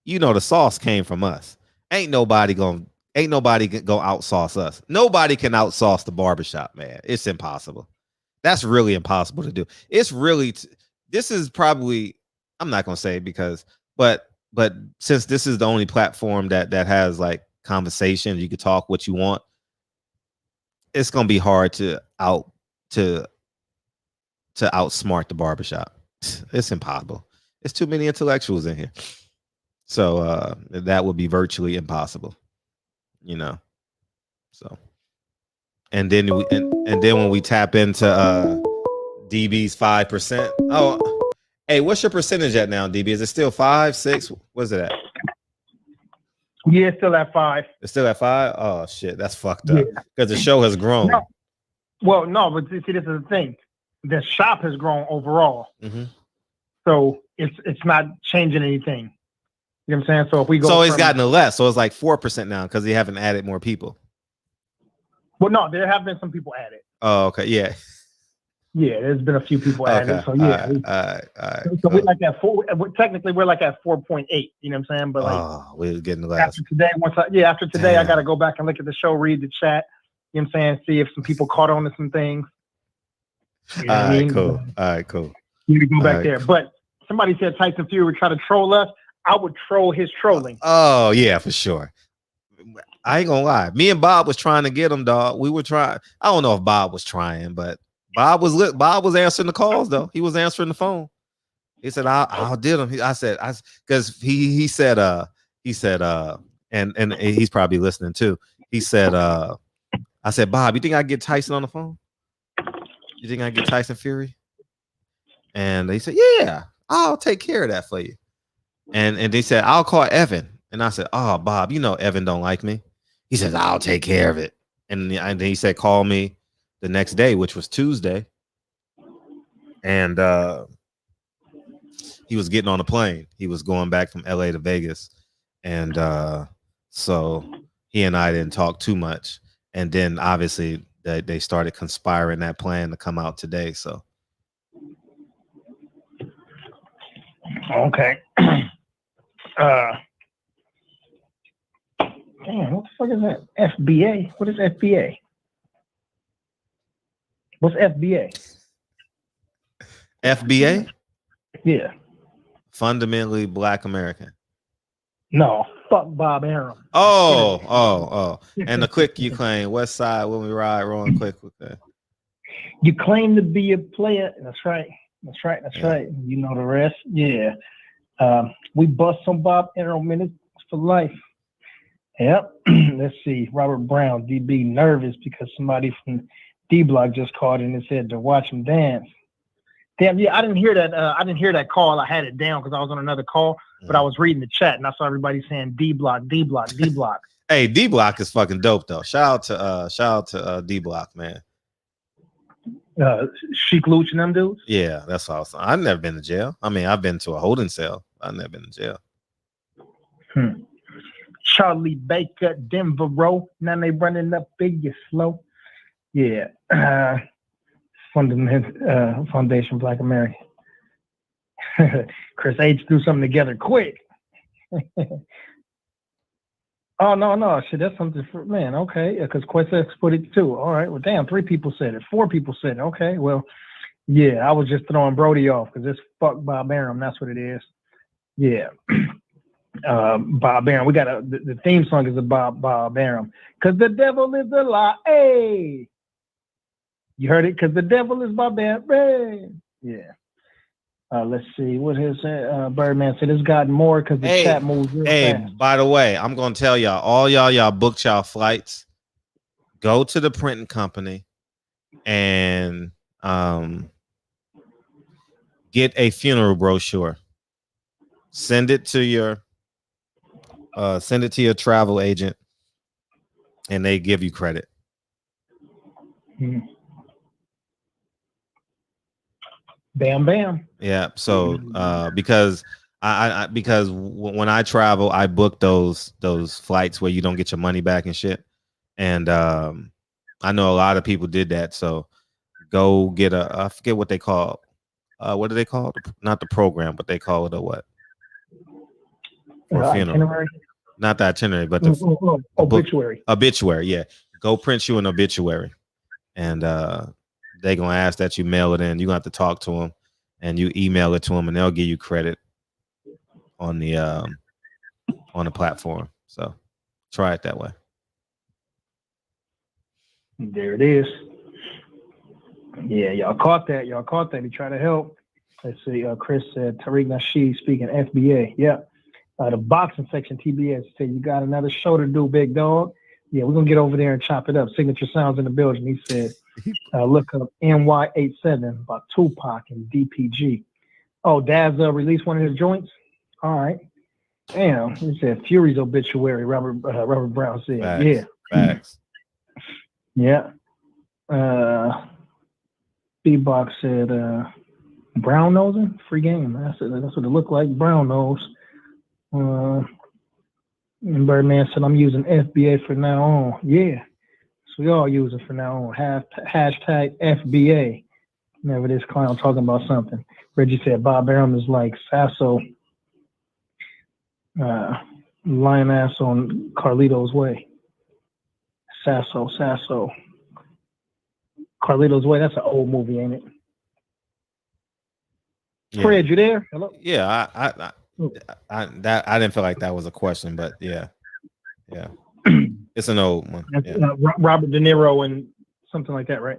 the sauce came from us. Ain't nobody gonna outsauce us. Nobody can outsauce the barbershop, man. It's impossible. That's really impossible to do. It's really this is probably, I'm not gonna say because, but since this is the only platform that has like conversation, you can talk what you want. It's gonna be hard to outsmart the barbershop. It's impossible. It's too many intellectuals in here. So that would be virtually impossible, you know. So, and then when we tap into DB's 5%. Oh, hey, what's your percentage at now, DB? Is it still 5, 6? What's it at? Yeah, it's still at 5. It's still at 5? Oh shit, that's fucked up. Because the show has grown. No. Well, no, but see, this is the thing. The shop has grown overall. Mm-hmm. So it's not changing anything. You know what I'm saying? So if we go, so it's gotten less. So it's like 4% now because they haven't added more people. Well, no, there have been some people added. Oh, okay, yeah. Yeah, there's been a few people added. So yeah, all right, so cool. we're like at 4. Technically, we're like at 4.8. You know what I'm saying? But like, we're getting less. After today, after today, I got to go back and look at the show, read the chat. You know what I'm saying? See if some people caught on to some things. You know what I mean? Cool. All right, cool. You need to go back there. But somebody said Tyson Fury would try to troll us. I would troll his trolling. Oh yeah, for sure. I ain't gonna lie. Me and Bob was trying to get him, dog. We were trying. I don't know if Bob was trying, but Bob was answering the calls though. He was answering the phone. He said, "I'll did him." I said, because he said, and he's probably listening too. He said, I said, Bob, you think I get Tyson on the phone? You think I get Tyson Fury? And they said, yeah, I'll take care of that for you. And they said, I'll call Evan. And I said, oh, Bob, you know Evan don't like me. He says, I'll take care of it. And then he said, call me the next day, which was Tuesday. And he was getting on a plane. He was going back from LA to Vegas. And so he and I didn't talk too much. And then obviously they started conspiring that plan to come out today. So. Okay. Damn, what the fuck is that? FBA? What is FBA? What's FBA? FBA? Yeah. Fundamentally Black American. No, fuck Bob Arum. Oh. And the quick you claim, West Side when we ride, rolling quick with that. You claim to be a player. That's right. You know the rest. Yeah. We bust some Bob Arum minutes for life. Yep. Let's see. Robert Brown, DB, nervous because somebody from D Block just called in and said to watch him dance. Damn, yeah, I didn't hear that. I didn't hear that call. I had it down because I was on another call, but I was reading the chat and I saw everybody saying D Block. Hey, D Block is fucking dope though. Shout out to D Block, man. Chic Luch and them dudes. Yeah, that's awesome. I've never been to jail. I mean, I've been to a holding cell. I've never been to jail. Charlie Baker, Denver Row. Now they running up big, you slow. Yeah. Foundation Black American. Chris H threw something together quick. Oh no, shit, that's something for man. Okay, because Quest put it too. All right, well, damn, 3 people said it, 4 people said it. Okay, well, yeah, I was just throwing Brody off because it's fuck Bob Arum. That's what it is. Yeah, Bob Arum. We got the theme song is about Bob Arum because the devil is a lie. Hey, you heard it? Because the devil is Bob Arum. Yeah. Let's see what his Birdman said. It's gotten more because the chat moves real fast. By the way, I'm gonna tell y'all, all y'all booked y'all flights. Go to the printing company and get a funeral brochure. Send it to your travel agent, and they give you credit. Bam, bam. Yeah. So because because when I travel, I book those flights where you don't get your money back and shit. And I know a lot of people did that. So go get I forget what they call. What do they call it? Not the program, but they call it a what? For a funeral. Itinerary? Not the itinerary, but the obituary. Obituary, yeah. Go print you an obituary. And they're gonna ask that you mail it in. You're gonna have to talk to them and you email it to them, and they'll give you credit on the platform. So try it that way. There it is. Yeah, y'all caught that. He tried to help. Let's see. Chris said Tariq Nasheed speaking FBA. Yeah. The boxing section TBS said you got another show to do, big dog. Yeah, we're gonna get over there and chop it up. Signature Sounds in the building. He said, look up NY87 by Tupac and DPG. Oh, Daz released one of his joints. All right. Damn. He said Fury's obituary. Robert Brown said, Facts. Yeah. Facts. Yeah. B-Box said brown nosing, free game. That's what it looked like. Brown nose. And Birdman said, I'm using FBA for now on. Yeah. So we all use it for now on. Hashtag FBA. Whenever this clown talking about something. Reggie said Bob Arum is like Sasso, lion ass on Carlito's Way. Sasso. Carlito's Way, that's an old movie, ain't it? Yeah. Fred, you there? Hello? Yeah, I didn't feel like that was a question, but yeah. It's an old one. That's, Yeah. Robert De Niro and something like that, right?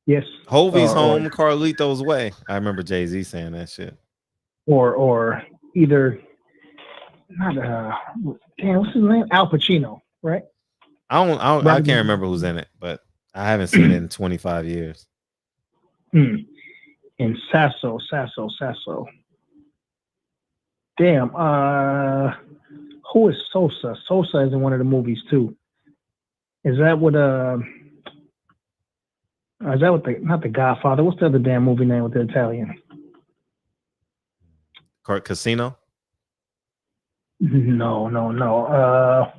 Yes. Hovey's Home, Carlito's Way. I remember Jay-Z saying that shit. Or either not what's his name? Al Pacino, right? I can't remember who's in it, but I haven't seen it in 25 years. And Sasso. Damn. Who is Sosa? Sosa is in one of the movies too. Is that what not the Godfather? What's the other damn movie name with the Italian? Casino? No.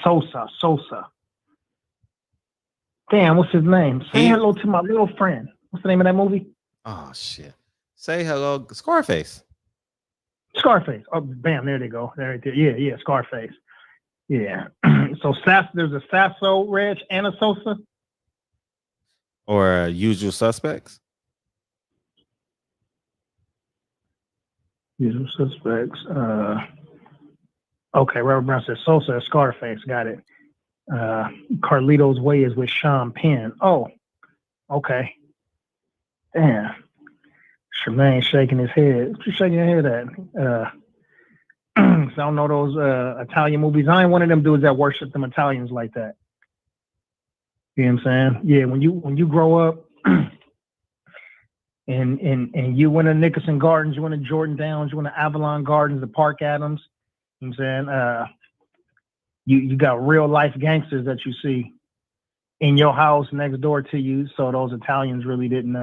Sosa. Damn, what's his name? Say hello to my little friend. What's the name of that movie? Oh shit. Say hello, Scarface. Oh, bam, there they go. There. Yeah, Scarface. Yeah. So there's a Sasso, Reg, and a Sosa. Or Usual Suspects. Usual Suspects. Okay, Robert Brown says Sosa, Scarface. Got it. Carlito's Way is with Sean Penn. Oh, okay. Damn. Tremaine shaking his head. What you shaking your head at? I don't know those Italian movies. I ain't one of them dudes that worship them Italians like that. You know what I'm saying? Yeah, when you grow up and you went to Nickerson Gardens, you went to Jordan Downs, you went to Avalon Gardens, the Park Adams, you know what I'm saying? You got real life gangsters that you see in your house next door to you. So those Italians really didn't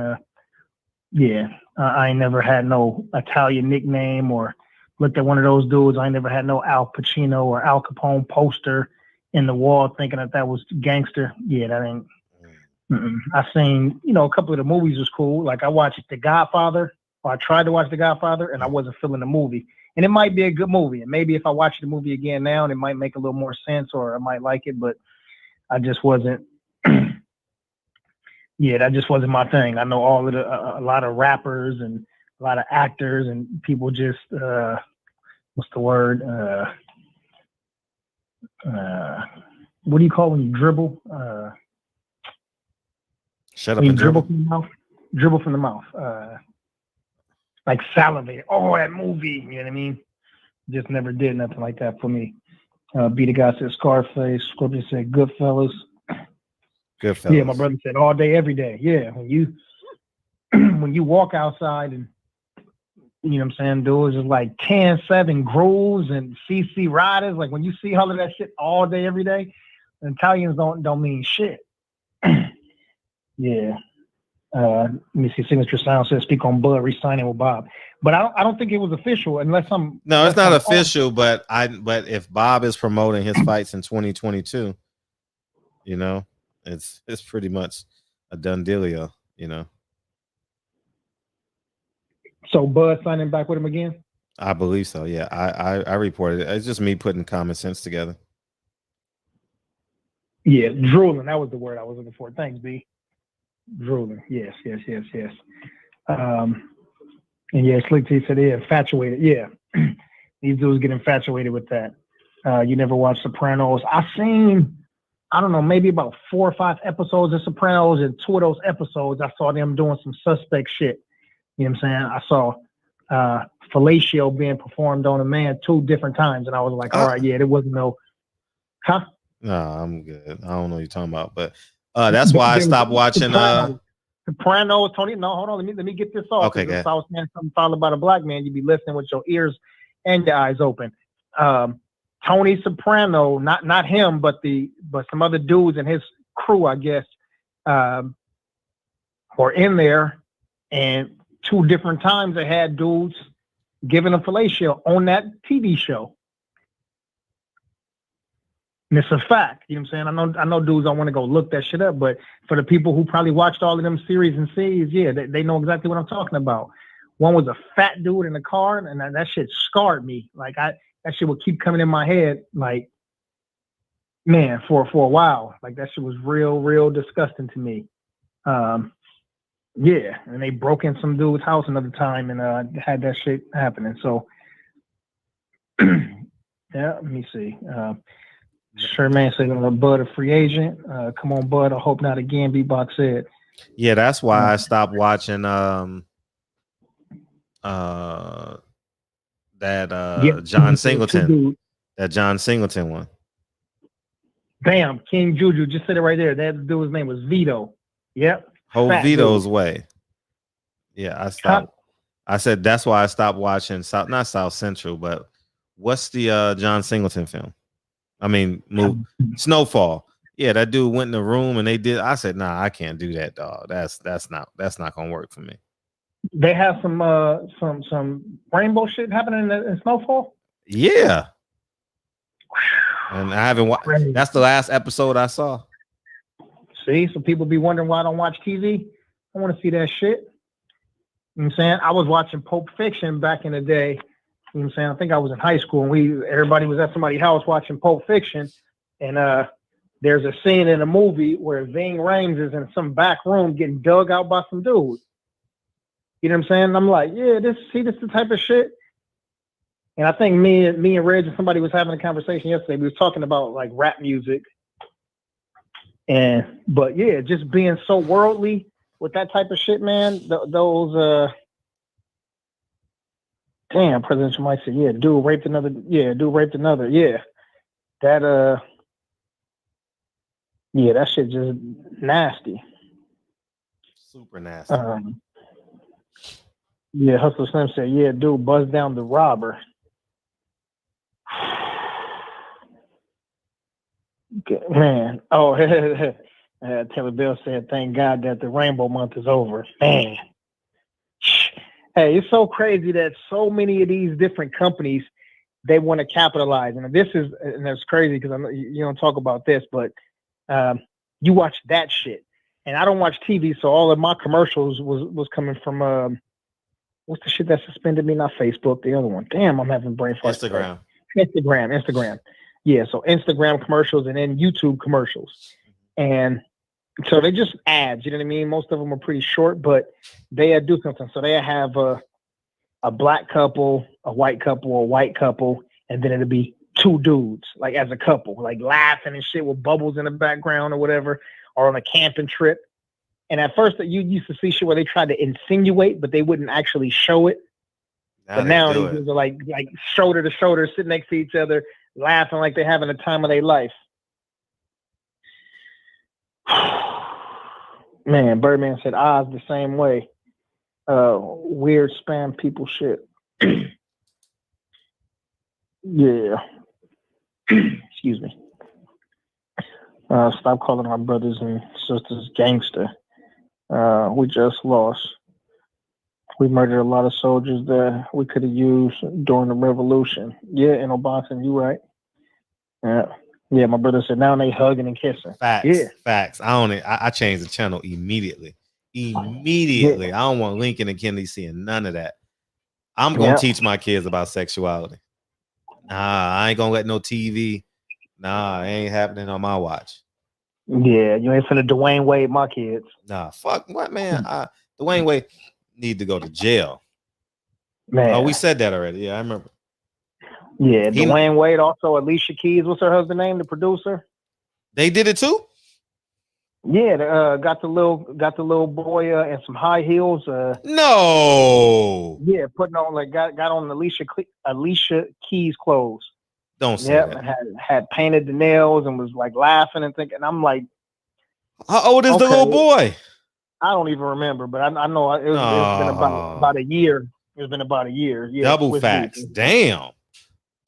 I ain't never had no Italian nickname or looked at one of those dudes. I ain't never had no Al Pacino or Al Capone poster in the wall thinking that was gangster. Yeah, that ain't. I seen, a couple of the movies was cool. Like I watched The Godfather, or I tried to watch The Godfather, and I wasn't feeling the movie. And it might be a good movie. And maybe if I watch the movie again now, it might make a little more sense, or I might like it, but I just wasn't. Yeah, that just wasn't my thing. I know a lot of rappers and a lot of actors and people just, what's the word? What do you call when you dribble? Shut up and dribble. Dribble from the mouth. Like salivate. Oh, that movie. You know what I mean? Just never did nothing like that for me. Be the guy said Scarface. Scorpion said Goodfellas. Goodfellas. Yeah, my brother said all day, every day. Yeah, when you walk outside and you know what I'm saying, dudes is like 10-7 grooves and CC riders. Like when you see all of that shit all day, every day, Italians don't mean shit. Yeah. Let me see. Signature Sound says speak on Bud re-signing with Bob, but I don't think it was official unless I'm. No, it's not official. But if Bob is promoting his fights in 2022, it's pretty much a done dealio. So Bud signing back with him again? I believe so. Yeah, I reported it. It's just me putting common sense together. Yeah, drooling. That was the word I was looking for. Thanks, B. Drooling. Yes. And yeah, Slick T said, yeah, infatuated. Yeah. These dudes get infatuated with that. You never watched Sopranos. I seen, I don't know, maybe about 4 or 5 episodes of Sopranos, and 2 of those episodes, I saw them doing some suspect shit. You know what I'm saying? I saw fellatio being performed on a man 2 different times, and I was like, all right, yeah, there wasn't no, huh? No, I'm good. I don't know what you're talking about, but that's why I stopped watching. Sopranos, Tony. No, hold on. Let me get this off. Okay, if I was saying something foul about a black man, you'd be listening with your ears and your eyes open. Tony Soprano, not him, but some other dudes in his crew, I guess, were in there, and 2 different times they had dudes giving a fellatio on that TV show. And it's a fact. You know what I'm saying? I know dudes don't want to go look that shit up, but for the people who probably watched all of them series and C's, yeah, they know exactly what I'm talking about. One was a fat dude in the car, and that shit scarred me. Like that shit would keep coming in my head, like, man, for a while. Like that shit was real disgusting to me. Yeah, and they broke in some dude's house another time and had that shit happening. So yeah, let me see. Sure, man said Bud a free agent. Come on, Bud. I hope not again. B-Box said. Yeah, that's why I stopped watching John Singleton. That John Singleton one. Bam, King Juju just said it right there. That dude's name was Vito. Yep. Whole Vito's way. Yeah, I stopped. I said that's why I stopped watching not South Central, but what's the John Singleton film? I mean, Snowfall. Yeah, that dude went in the room and they did. I said, nah, I can't do that, dog. That's not gonna work for me. They have some rainbow shit happening in Snowfall. Yeah, and I haven't watched. That's the last episode I saw. See, so people be wondering why I don't watch TV. I want to see that shit. You know what I'm saying? I was watching Pulp Fiction back in the day. You know what I'm saying? I think I was in high school and everybody was at somebody's house watching Pulp Fiction. And there's a scene in a movie where Ving Rhames is in some back room getting dug out by some dude. You know what I'm saying? And I'm like, yeah, this is the type of shit. And I think me and Reg and somebody was having a conversation yesterday. We was talking about like rap music. But yeah, just being so worldly with that type of shit, man, those damn, President Trump said, yeah, dude raped another. Yeah, that yeah, that shit just nasty. Super nasty. Yeah, Hustler Slim said, yeah, dude buzzed down the robber. Man, oh, Taylor Bill said, thank God that the Rainbow Month is over. Man. Hey, it's so crazy that so many of these different companies, they want to capitalize. And that's crazy because you don't talk about this, but you watch that shit. And I don't watch TV, so all of my commercials was coming from, what's the shit that suspended me? Not Facebook, the other one. Damn, I'm having brain fart. Instagram. Yeah, so Instagram commercials and then YouTube commercials. And so they just ads, you know what I mean? Most of them are pretty short, but they do something. So they have a black couple, a white couple, and then it'll be two dudes, like as a couple, like laughing and shit with bubbles in the background or whatever, or on a camping trip. And at first you used to see shit where they tried to insinuate, but they wouldn't actually show it. But now these dudes are like shoulder to shoulder, sitting next to each other, laughing like they're having a time of their life. Man, Birdman said Oz the same way. Weird spam people shit. Yeah. Excuse me. Stop calling our brothers and sisters gangster. We just lost. We murdered a lot of soldiers that we could have used during the revolution. Yeah, in boxing, you right. Yeah, my brother said now they hugging and kissing. Facts. I changed the channel immediately. Yeah. I don't want Lincoln and Kennedy seeing none of that. I'm gonna teach my kids about sexuality. Nah, I ain't gonna let no TV. Nah, it ain't happening on my watch. Yeah, you ain't finna Dwayne Wade my kids. Nah, fuck what, man. Dwayne Wade need to go to jail. Man. Oh, we said that already. Yeah, I remember. Yeah, Dwayne Wade, also Alicia Keys. What's her husband's name? The producer. They did it too. Yeah, got the little boy in some high heels. No. Yeah, putting on got on Alicia Keys clothes. Don't say that. And had painted the nails and was like laughing and thinking. I'm like, how old is the little boy? I don't even remember, but I know it's been about a year. It's been about a year. Yeah, double Swiss facts. Beats. Damn,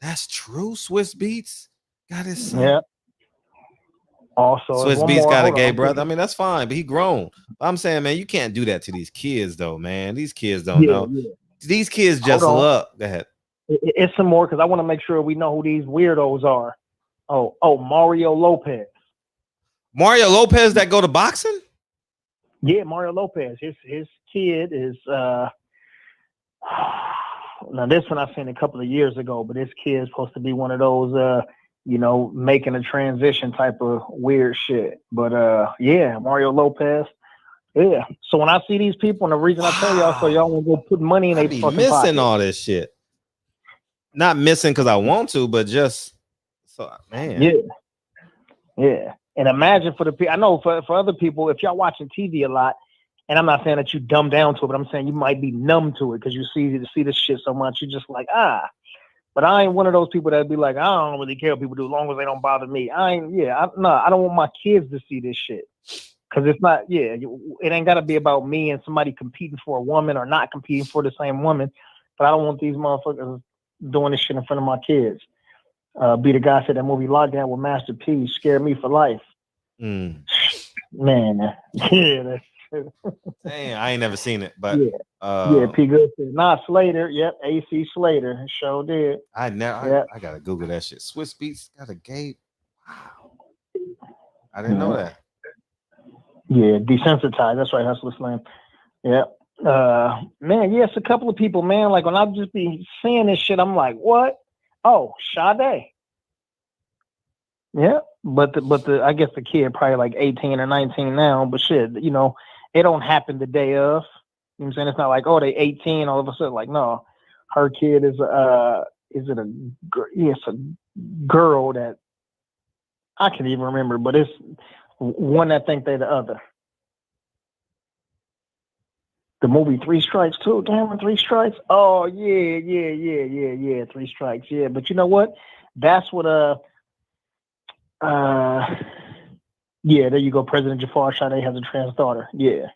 that's true. Swiss Beats got his son. Yeah. Also, Swiss Beats got a gay brother. I mean, that's fine, but he grown. I'm saying, man, you can't do that to these kids, though, man. These kids don't know. Yeah. these kids just love. Go ahead. It's some more because I want to make sure we know who these weirdos are. Oh, Mario Lopez. Mario Lopez that go to boxing? Yeah, Mario Lopez. His kid is now this one I seen a couple of years ago, but this kid is supposed to be one of those making a transition type of weird shit. But yeah, Mario Lopez. Yeah. So when I see these people, and the reason I tell y'all, so y'all want to go put money in I their be fucking missing pocket. all this shit. Not missing because I want to, but just so man. Yeah. And imagine for the people, I know for other people, if y'all watching TV a lot, and I'm not saying that you dumb down to it, but I'm saying you might be numb to it because you see this shit so much, you're just like, But I ain't one of those people that'd be like, I don't really care what people do as long as they don't bother me. I don't want my kids to see this shit. Because it's not, it ain't got to be about me and somebody competing for a woman or not competing for the same woman. But I don't want these motherfuckers doing this shit in front of my kids. Be the guy said that movie Lockdown with Master P scared me for life. Man, yeah. Dang, I ain't never seen it, but P Good said, Slater. Yep, AC Slater sure did. I gotta Google that shit. Swiss Beats got a gay. Wow, I didn't know that. Yeah, desensitized. That's right. That's what's name. Yeah. Man, it's a couple of people, man. Like when I just be seeing this shit, I'm like, what? Oh, Sade. Yeah, but the I guess the kid probably like 18 or 19 now, but shit, it don't happen the day of. You know what I'm saying? It's not like, oh, they 18 all of a sudden. Like, no, her kid is it's a girl that I can't even remember, but it's one that think they the other. The movie 3 Strikes too. Damn, 3 Strikes. Oh yeah. 3 Strikes. Yeah, but you know what? That's what there you go. President Jafar Sade has a trans daughter. Yeah.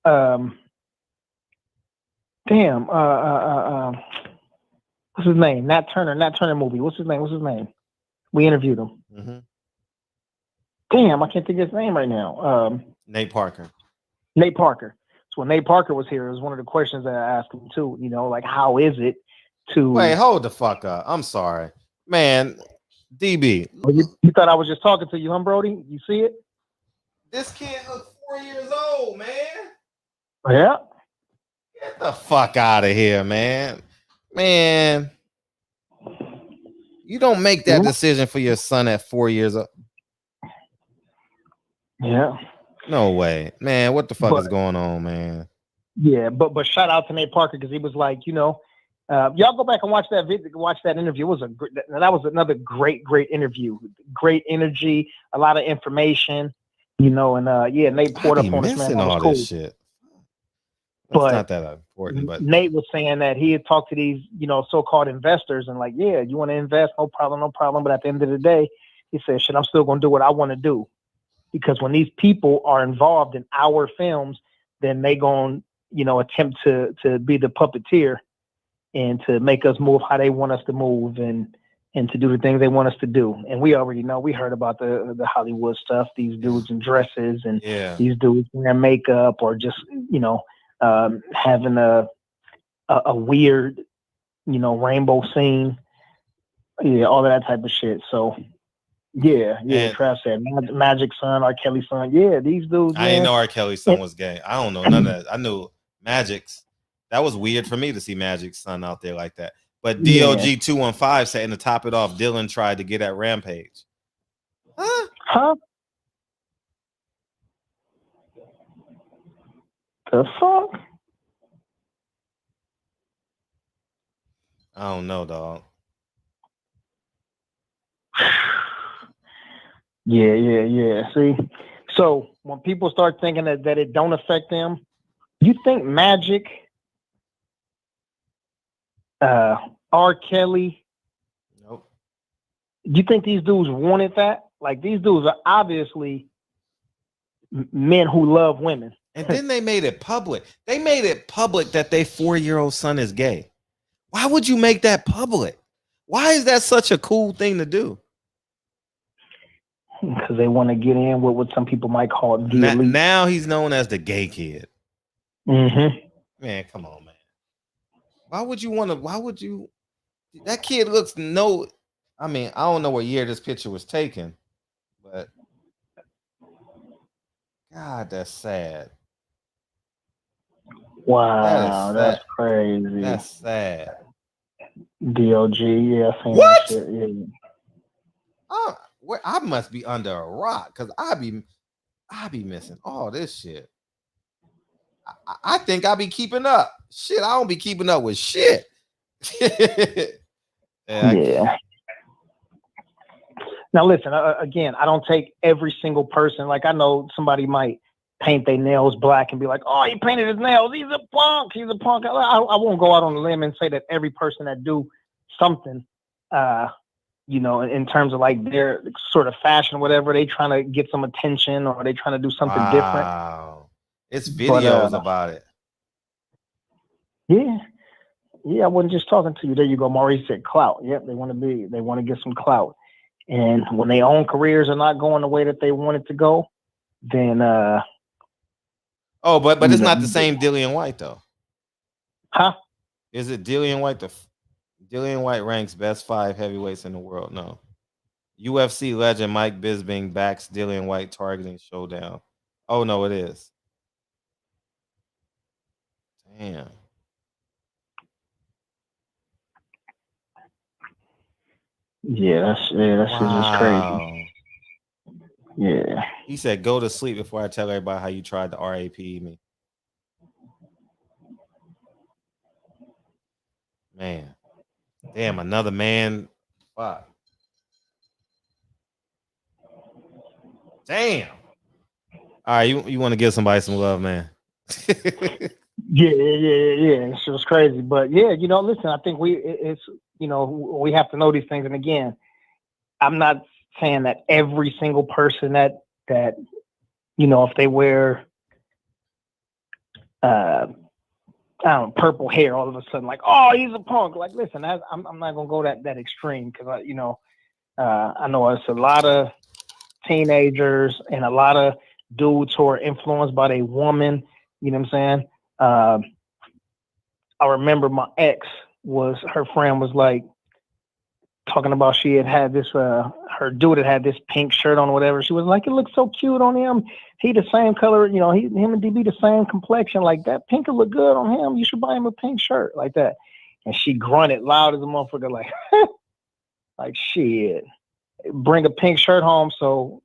Damn. What's his name? Nat Turner movie. What's his name? We interviewed him. Mm-hmm. Damn, I can't think of his name right now. Nate Parker. So when Nate Parker was here, it was one of the questions that I asked him too. Like, how is it to wait? Hold the fuck up. I'm sorry, man. DB. You thought I was just talking to you, huh, Brody? You see it? This kid looks 4 years old, man. Yeah. Get the fuck out of here, man. Man, you don't make that decision for your son at 4 years old. Yeah. No way, man. What the fuck is going on, man? Yeah, but shout out to Nate Parker because he was like, y'all go back and watch that video, watch that interview. That was another great interview. Great energy, a lot of information, and Nate poured up on us, man. That was cool. This shit. It's not that important, but Nate was saying that he had talked to these, so-called investors and like, yeah, you want to invest, no problem. But at the end of the day, he said, shit, I'm still gonna do what I want to do. Because when these people are involved in our films, then they gon' attempt to be the puppeteer and to make us move how they want us to move and to do the things they want us to do. And we already know, we heard about the Hollywood stuff, these dudes in dresses and these dudes wearing makeup or just, having a weird, rainbow scene. Yeah, all of that type of shit. So yeah. Trav said Magic Son, R. Kelly's son. Yeah, these dudes. I didn't know R. Kelly's son was gay. I don't know none of that. I knew Magic's. That was weird for me to see Magic's son out there like that. But DOG 215 said, and to top it off, Dylan tried to get at Rampage. Huh? The fuck? I don't know, dog. Yeah. See, so when people start thinking that it don't affect them, you think Magic, R. Kelly, nope. Do you think these dudes wanted that? Like, these dudes are obviously men who love women. And then they made it public. They made it public that their 4-year-old son is gay. Why would you make that public? Why is that such a cool thing to do? Because they want to get in with what some people might call the elite. Now he's known as the gay kid. Mm-hmm. Man, come on, man. Why would you want to? Why would you? That kid looks no. I mean, I don't know what year this picture was taken, but God, that's sad. Wow, That is that's crazy. That's sad. DOG, yeah, I seen What? that shit. Yeah. I must be under a rock because I be missing all this shit. I think I be keeping up. Shit, I don't be keeping up with shit. Yeah. Now listen, again, I don't take every single person. Like I know somebody might paint their nails black and be like, "Oh, he painted his nails. He's a punk. He's a punk." I won't go out on a limb and say that every person that do something, you know, in terms of like their sort of fashion, whatever, they trying to get some attention or they trying to do something different. It's videos about it. Yeah. Yeah, I wasn't just talking to you. There you go. Maurice said clout. Yep, they want to get some clout. And when their own careers are not going the way that they want it to go, then but it's not the same Dillian White though. Huh? Is it Dillian White? Dillian White ranks best 5 heavyweights in the world. No. UFC legend Mike Bisping backs Dillian White targeting showdown. Oh no, it is. Damn. Yeah, that's just crazy. Yeah. He said, "Go to sleep before I tell everybody how you tried to RAP me." Man, damn, another man. Fuck. Damn. All right, you want to give somebody some love, man? Yeah. It's just crazy, but yeah, you know, listen, I think it's you know, we have to know these things, and again, I'm not saying that every single person that you know, if they wear I don't know, purple hair all of a sudden, like, oh, he's a punk. Like, listen, I'm not gonna go that extreme because you know, I know it's a lot of teenagers and a lot of dudes who are influenced by their woman. You know what I'm saying? I remember my ex her friend was like talking about she had this her dude had this pink shirt on or whatever. She was like, it looks so cute on him. He the same color, you know, him and DB the same complexion. Like that pink will look good on him. You should buy him a pink shirt like that. And she grunted loud as a motherfucker, like, like shit. Bring a pink shirt home. So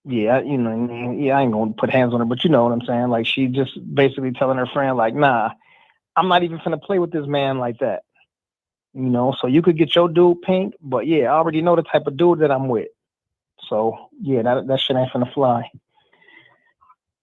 yeah, you know, yeah, I ain't gonna put hands on her, but you know what I'm saying? Like she just basically telling her friend, like, nah, I'm not even finna play with this man like that. You know, so you could get your dude pink, but yeah, I already know the type of dude that I'm with. So yeah, that shit ain't finna fly.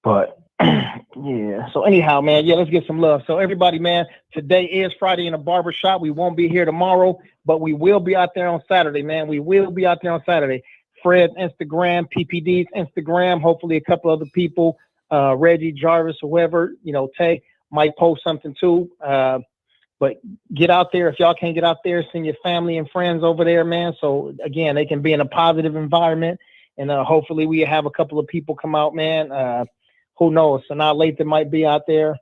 But yeah, so anyhow, man, yeah, let's get some love. So everybody, man, today is Friday in a barbershop. We won't be here tomorrow, but we will be out there on Saturday, man. We will be out there on Saturday. Fred's Instagram, PPD's Instagram, hopefully a couple other people, Reggie, Jarvis, whoever, you know, Tay might post something too. But get out there. If y'all can't get out there, send your family and friends over there, man. So again, they can be in a positive environment, and hopefully we have a couple of people come out, man. Who knows? Sanaa Lathan might be out there.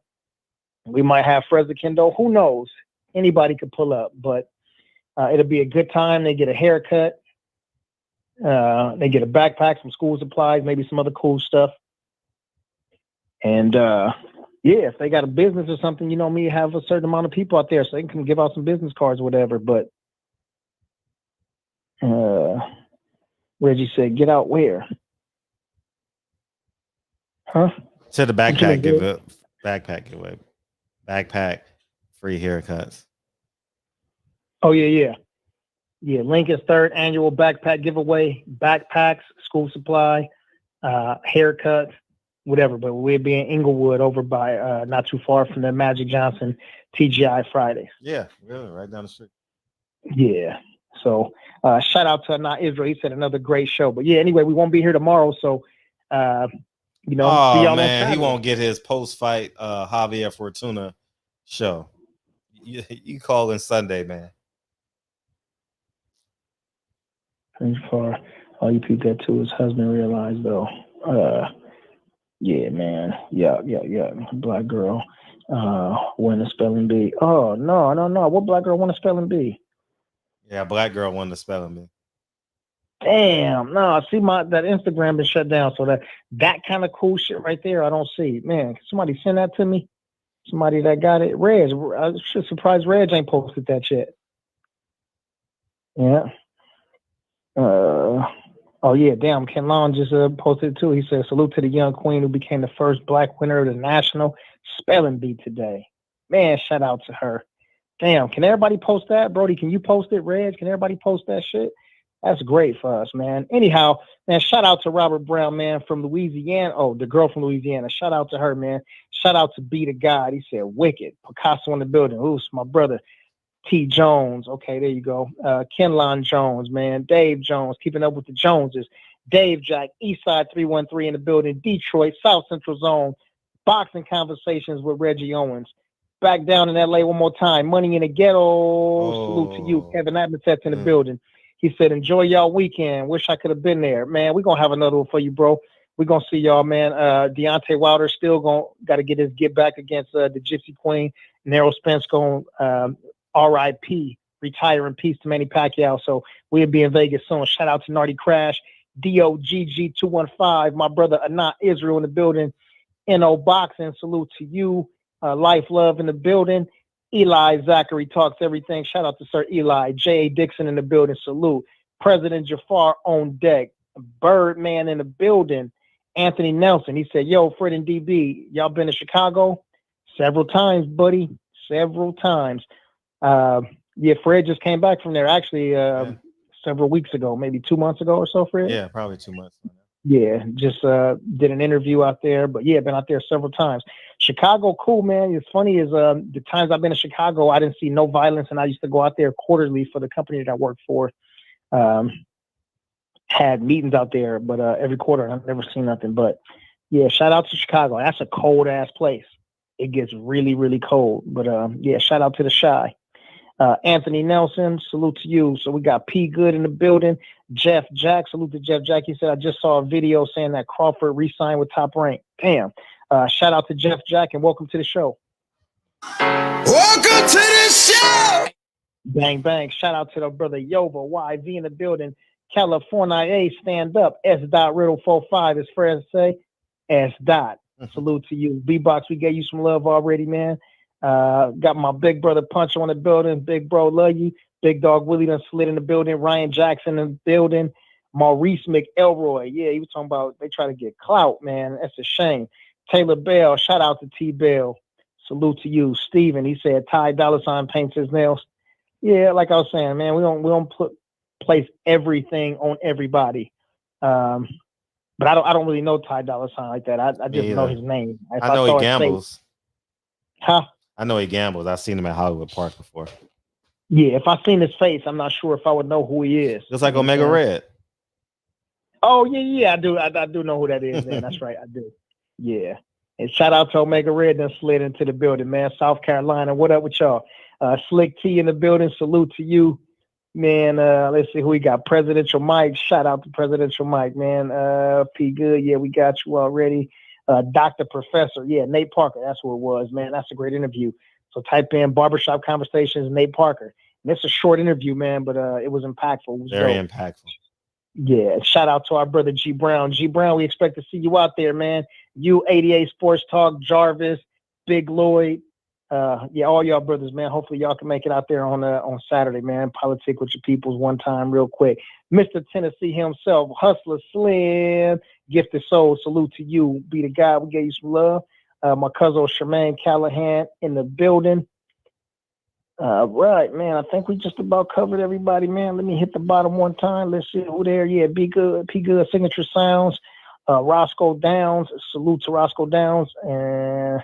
We might have Freza Kendo. Who knows? Anybody could pull up, but it'll be a good time. They get a haircut. They get a backpack, some school supplies, maybe some other cool stuff. And yeah, if they got a business or something, you know me, have a certain amount of people out there so they can give out some business cards or whatever. But Reggie said, get out where? Huh? To the backpack giveaway. Backpack free haircuts. Oh yeah. Lincoln's 3rd annual backpack giveaway. Backpacks, school supply, haircuts, whatever. But we'll be in Inglewood over by not too far from the Magic Johnson TGI Fridays. Yeah, really, right down the street. Yeah. So shout out to Anna Israel. He said another great show. But yeah, anyway, we won't be here tomorrow. So you know, see y'all man, he won't get his post-fight Javier Fortuna show. You call in Sunday, man. Thanks for all you people that too. His husband realized though. Yeah, man. Yeah. Black girl. Win the spelling bee. Oh, no. What black girl won the spelling bee? Yeah, black girl won the spelling bee. Damn, no. See, that Instagram been shut down, so that kind of cool shit right there, I don't see. Man, can somebody send that to me? Somebody that got it. Reg, I should surprise Reg ain't posted that shit. Yeah. Oh yeah, damn. Ken Long just posted it too. He said, "Salute to the young queen who became the first black winner of the national spelling bee today." Man, shout out to her. Damn, can everybody post that? Brody, can you post it? Reg, can everybody post that shit? That's great for us, man. Anyhow, man, shout out to Robert Brown, man, from Louisiana. Oh, the girl from Louisiana. Shout out to her, man. Shout out to Be the God. He said, wicked. Picasso in the building. Oops, my brother. T. Jones. Okay, there you go. Kenlon Jones, man. Dave Jones, keeping up with the Joneses. Dave Jack, Eastside 313 in the building. Detroit, South Central Zone. Boxing Conversations with Reggie Owens. Back down in LA one more time. Money in the Ghetto. Salute to you. Kevin Atmetet's in the building. He said, enjoy y'all weekend. Wish I could have been there. Man, we're going to have another one for you, bro. We're going to see y'all, man. Deontay Wilder still got to get his get back against the Gypsy Queen. Narrow Spence going R.I.P. Retire in peace to Manny Pacquiao. So we'll be in Vegas soon. Shout out to Nardy Crash. DOGG215. My brother Anat Israel in the building. NO Boxing. Salute to you. Life Love in the building. Eli Zachary Talks Everything. Shout out to Sir Eli. J.A. Dixon in the building. Salute. President Jafar on deck. Birdman in the building. Anthony Nelson. He said, yo, Fred and DB, y'all been to Chicago? Several times, buddy. Several times. Yeah, Fred just came back from there actually several weeks ago, maybe 2 months ago or so, Fred. Yeah, probably 2 months. Yeah, just did an interview out there, but yeah, been out there several times. Chicago, cool, man. It's funny is the times I've been to Chicago, I didn't see no violence, and I used to go out there quarterly for the company that I worked for. Had meetings out there, but every quarter I've never seen nothing. But yeah, shout out to Chicago. That's a cold ass place. It gets really, really cold. But yeah, shout out to the Shy. Anthony Nelson, salute to you. So we got P Good in the building. Jeff Jack, salute to Jeff Jack. He said, I just saw a video saying that Crawford re-signed with Top Rank. Damn. Shout out to Jeff Jack and welcome to the show. Welcome to the show. Bang, bang. Shout out to the brother Yova, YV in the building. California, stand up. S. Riddle 45, as Fred say. S. Salute to you. B-Box, we gave you some love already, man. Got my big brother Punch on the building. Big bro, love you. Big dog Willie done slid in the building. Ryan Jackson in the building. Maurice McElroy. Yeah, he was talking about they try to get clout, man. That's a shame. Taylor Bell, shout out to T Bell. Salute to you. Steven, he said Ty Dolla $ign paints his nails. Yeah, like I was saying, man, we don't place everything on everybody. But I don't really know Ty Dolla $ign like that. I just know his name. If I know he gambles. Huh? I know he gambles. I've seen him at Hollywood Park before. Yeah, if I seen his face, I'm not sure if I would know who he is. Just like Omega Red. Oh yeah, I do. I do know who that is, man. That's right, I do. Yeah. And shout out to Omega Red that slid into the building, man. South Carolina. What up with y'all? Slick T in the building. Salute to you, man. Let's see who we got. Presidential Mike. Shout out to Presidential Mike, man. P Good. Yeah, we got you already. Dr. Professor. Yeah, Nate Parker. That's who it was, man. That's a great interview. So type in Barbershop Conversations, Nate Parker. And it's a short interview, man, but it was impactful. It was very dope. impactful. Yeah, shout out to our brother G Brown. G Brown, we expect to see you out there, man. You 88 Sports Talk, Jarvis, Big Lloyd. Yeah, all y'all brothers, man. Hopefully y'all can make it out there on Saturday, man. Politic with your peoples one time real quick. Mr. Tennessee himself, Hustler Slim, Gifted Soul, salute to you. Be the guy, we gave you some love. My cousin Charmaine Callahan in the building. Right, man. I think we just about covered everybody, man. Let me hit the bottom one time. Let's see who there. Yeah, Be Good, P Good, Signature Sounds. Roscoe Downs. Salute to Roscoe Downs. And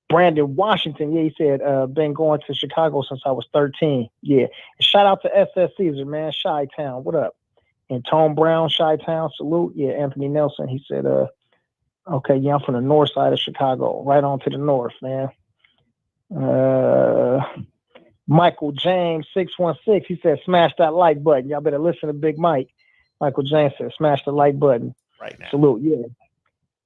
Brandon Washington. Yeah, he said, been going to Chicago since I was 13. Yeah. Shout out to SS Caesar, man. Chi-Town. What up? And Tone Brown, Chi-Town. Salute. Yeah, Anthony Nelson. He said, okay, yeah, I'm from the north side of Chicago. Right on to the north, man. Michael James 616, he said smash that like button. Y'all better listen to Big Mike. Michael James said smash the like button right now. Salute. Yeah,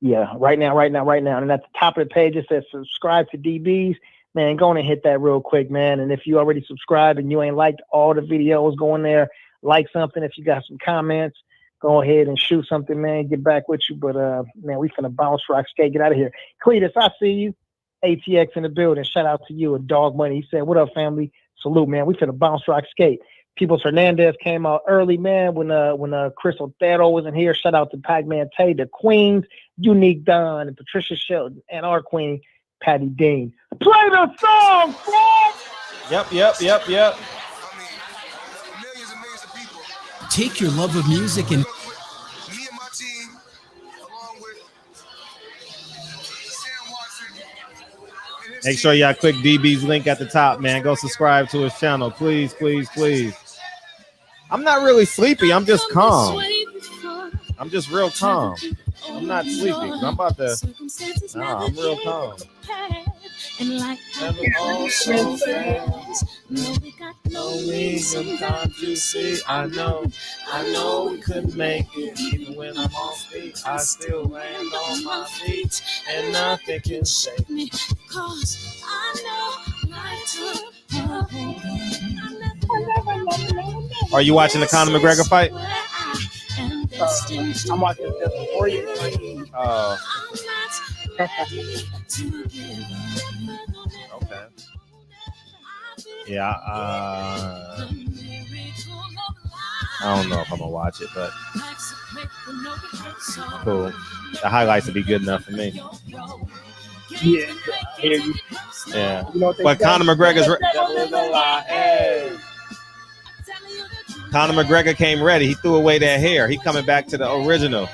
Yeah, right now. And at the top of the page, it says subscribe to DBs. Man, go on and hit that real quick, man. And if you already subscribed and you ain't liked all the videos, go in there, like something. If you got some comments, go ahead and shoot something, man. Get back with you. But, man, we finna bounce, rock, skate, get out of here. Cletus, I see you. ATX in the building. Shout out to you, a Dog Money. He said, what up, family? Salute, man. We finna bounce, rock, skate. Peoples Hernandez came out early, man, when Chris Otero wasn't here. Shout out to Pac-Man Tay, the Queens, Unique Don, and Patricia Shelton, and our queen, Patty Dean. Play the song, Frank! Yep. Take your love of music and make sure y'all click DB's link at the top, man. Go subscribe to his channel, please. I'm not really sleepy. I'm just calm. I'm just real calm. I'm not sleepy. I'm about to. Nah, I'm real calm. And like also says, no, we got no reason. Sometimes you see, I know we couldn't make it. Even when I'm off feet, I still land on my feet, and nothing can shake me. Cause I know life. Are you watching the Conor McGregor fight? I'm watching this before you. Oh. Okay. Yeah, I don't know if I'm gonna watch it, but cool. The highlights would be good enough for me. Yeah, I hear you. Yeah, You know what they but say? Conor McGregor's Conor McGregor came ready. He threw away that hair. He coming back to the original.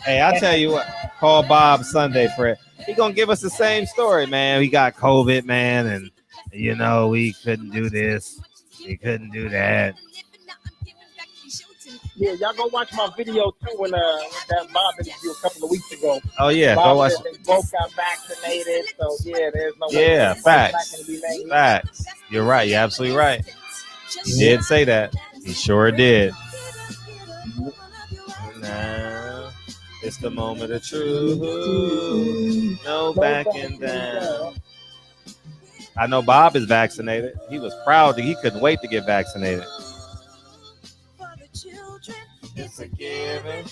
Hey, I tell you what, call Bob Sunday for it. He gonna give us the same story, man. We got COVID, man, and we couldn't do this, we couldn't do that. Yeah, y'all go watch my video too when that Bob interview a couple of weeks ago. Oh yeah, Bob go watch. said they both got vaccinated, so yeah, there's no way. Yeah, it's not facts. gonna be made. Facts. You're right. You're absolutely right. He did say that. He sure did. Now, it's the moment of truth. No backing down. I know Bob is vaccinated. He was proud that he couldn't wait to get vaccinated. It's a given.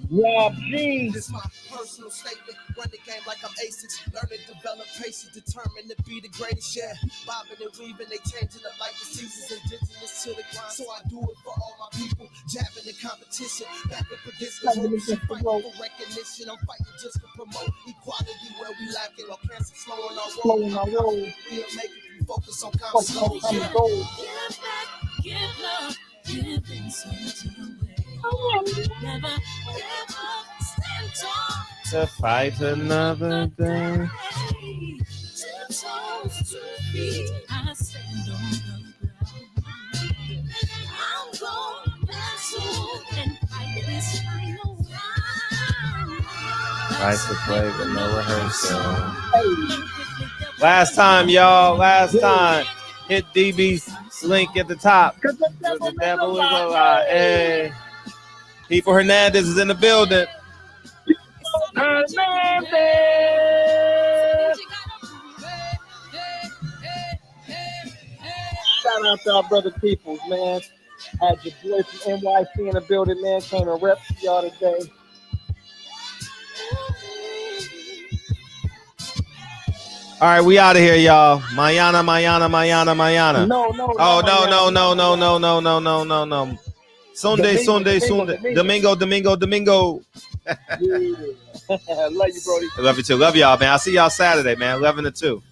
Yeah, geez. This my personal statement. Run the game like I'm aces. Learn and develop patience. Determined to be the greatest. Yeah. Bobbing and weaving. They changing up like the seasons. Indigenous to the grind. So I do it for all my people. Jabbing the competition. Back up against the ropes. Fighting for recognition. I'm fighting just to promote equality where we lacking. Or cancer slowing our road. We'll make it. We focus on common goals. Give love, giving something away. Never give up, stand tall. To fight another day. 2 toes, 2 feet, I stand on the ground. I'm going back soon and fight this final round. Nice to play, but no rehearsal. Last time, y'all. Last time. Hit DB's link at the top. The devil is alive. Hey. People Hernandez is in the building. Hernandez! Shout out to our brother Peoples, man. Had your boy from NYC in the building, man. Came and rep for y'all today. All right, we out of here, y'all. Mañana. No. No. Sunday. Domingo. Yeah. Love you, Brody. I love you too. Love y'all, man. I'll see y'all Saturday, man. 11 to 2.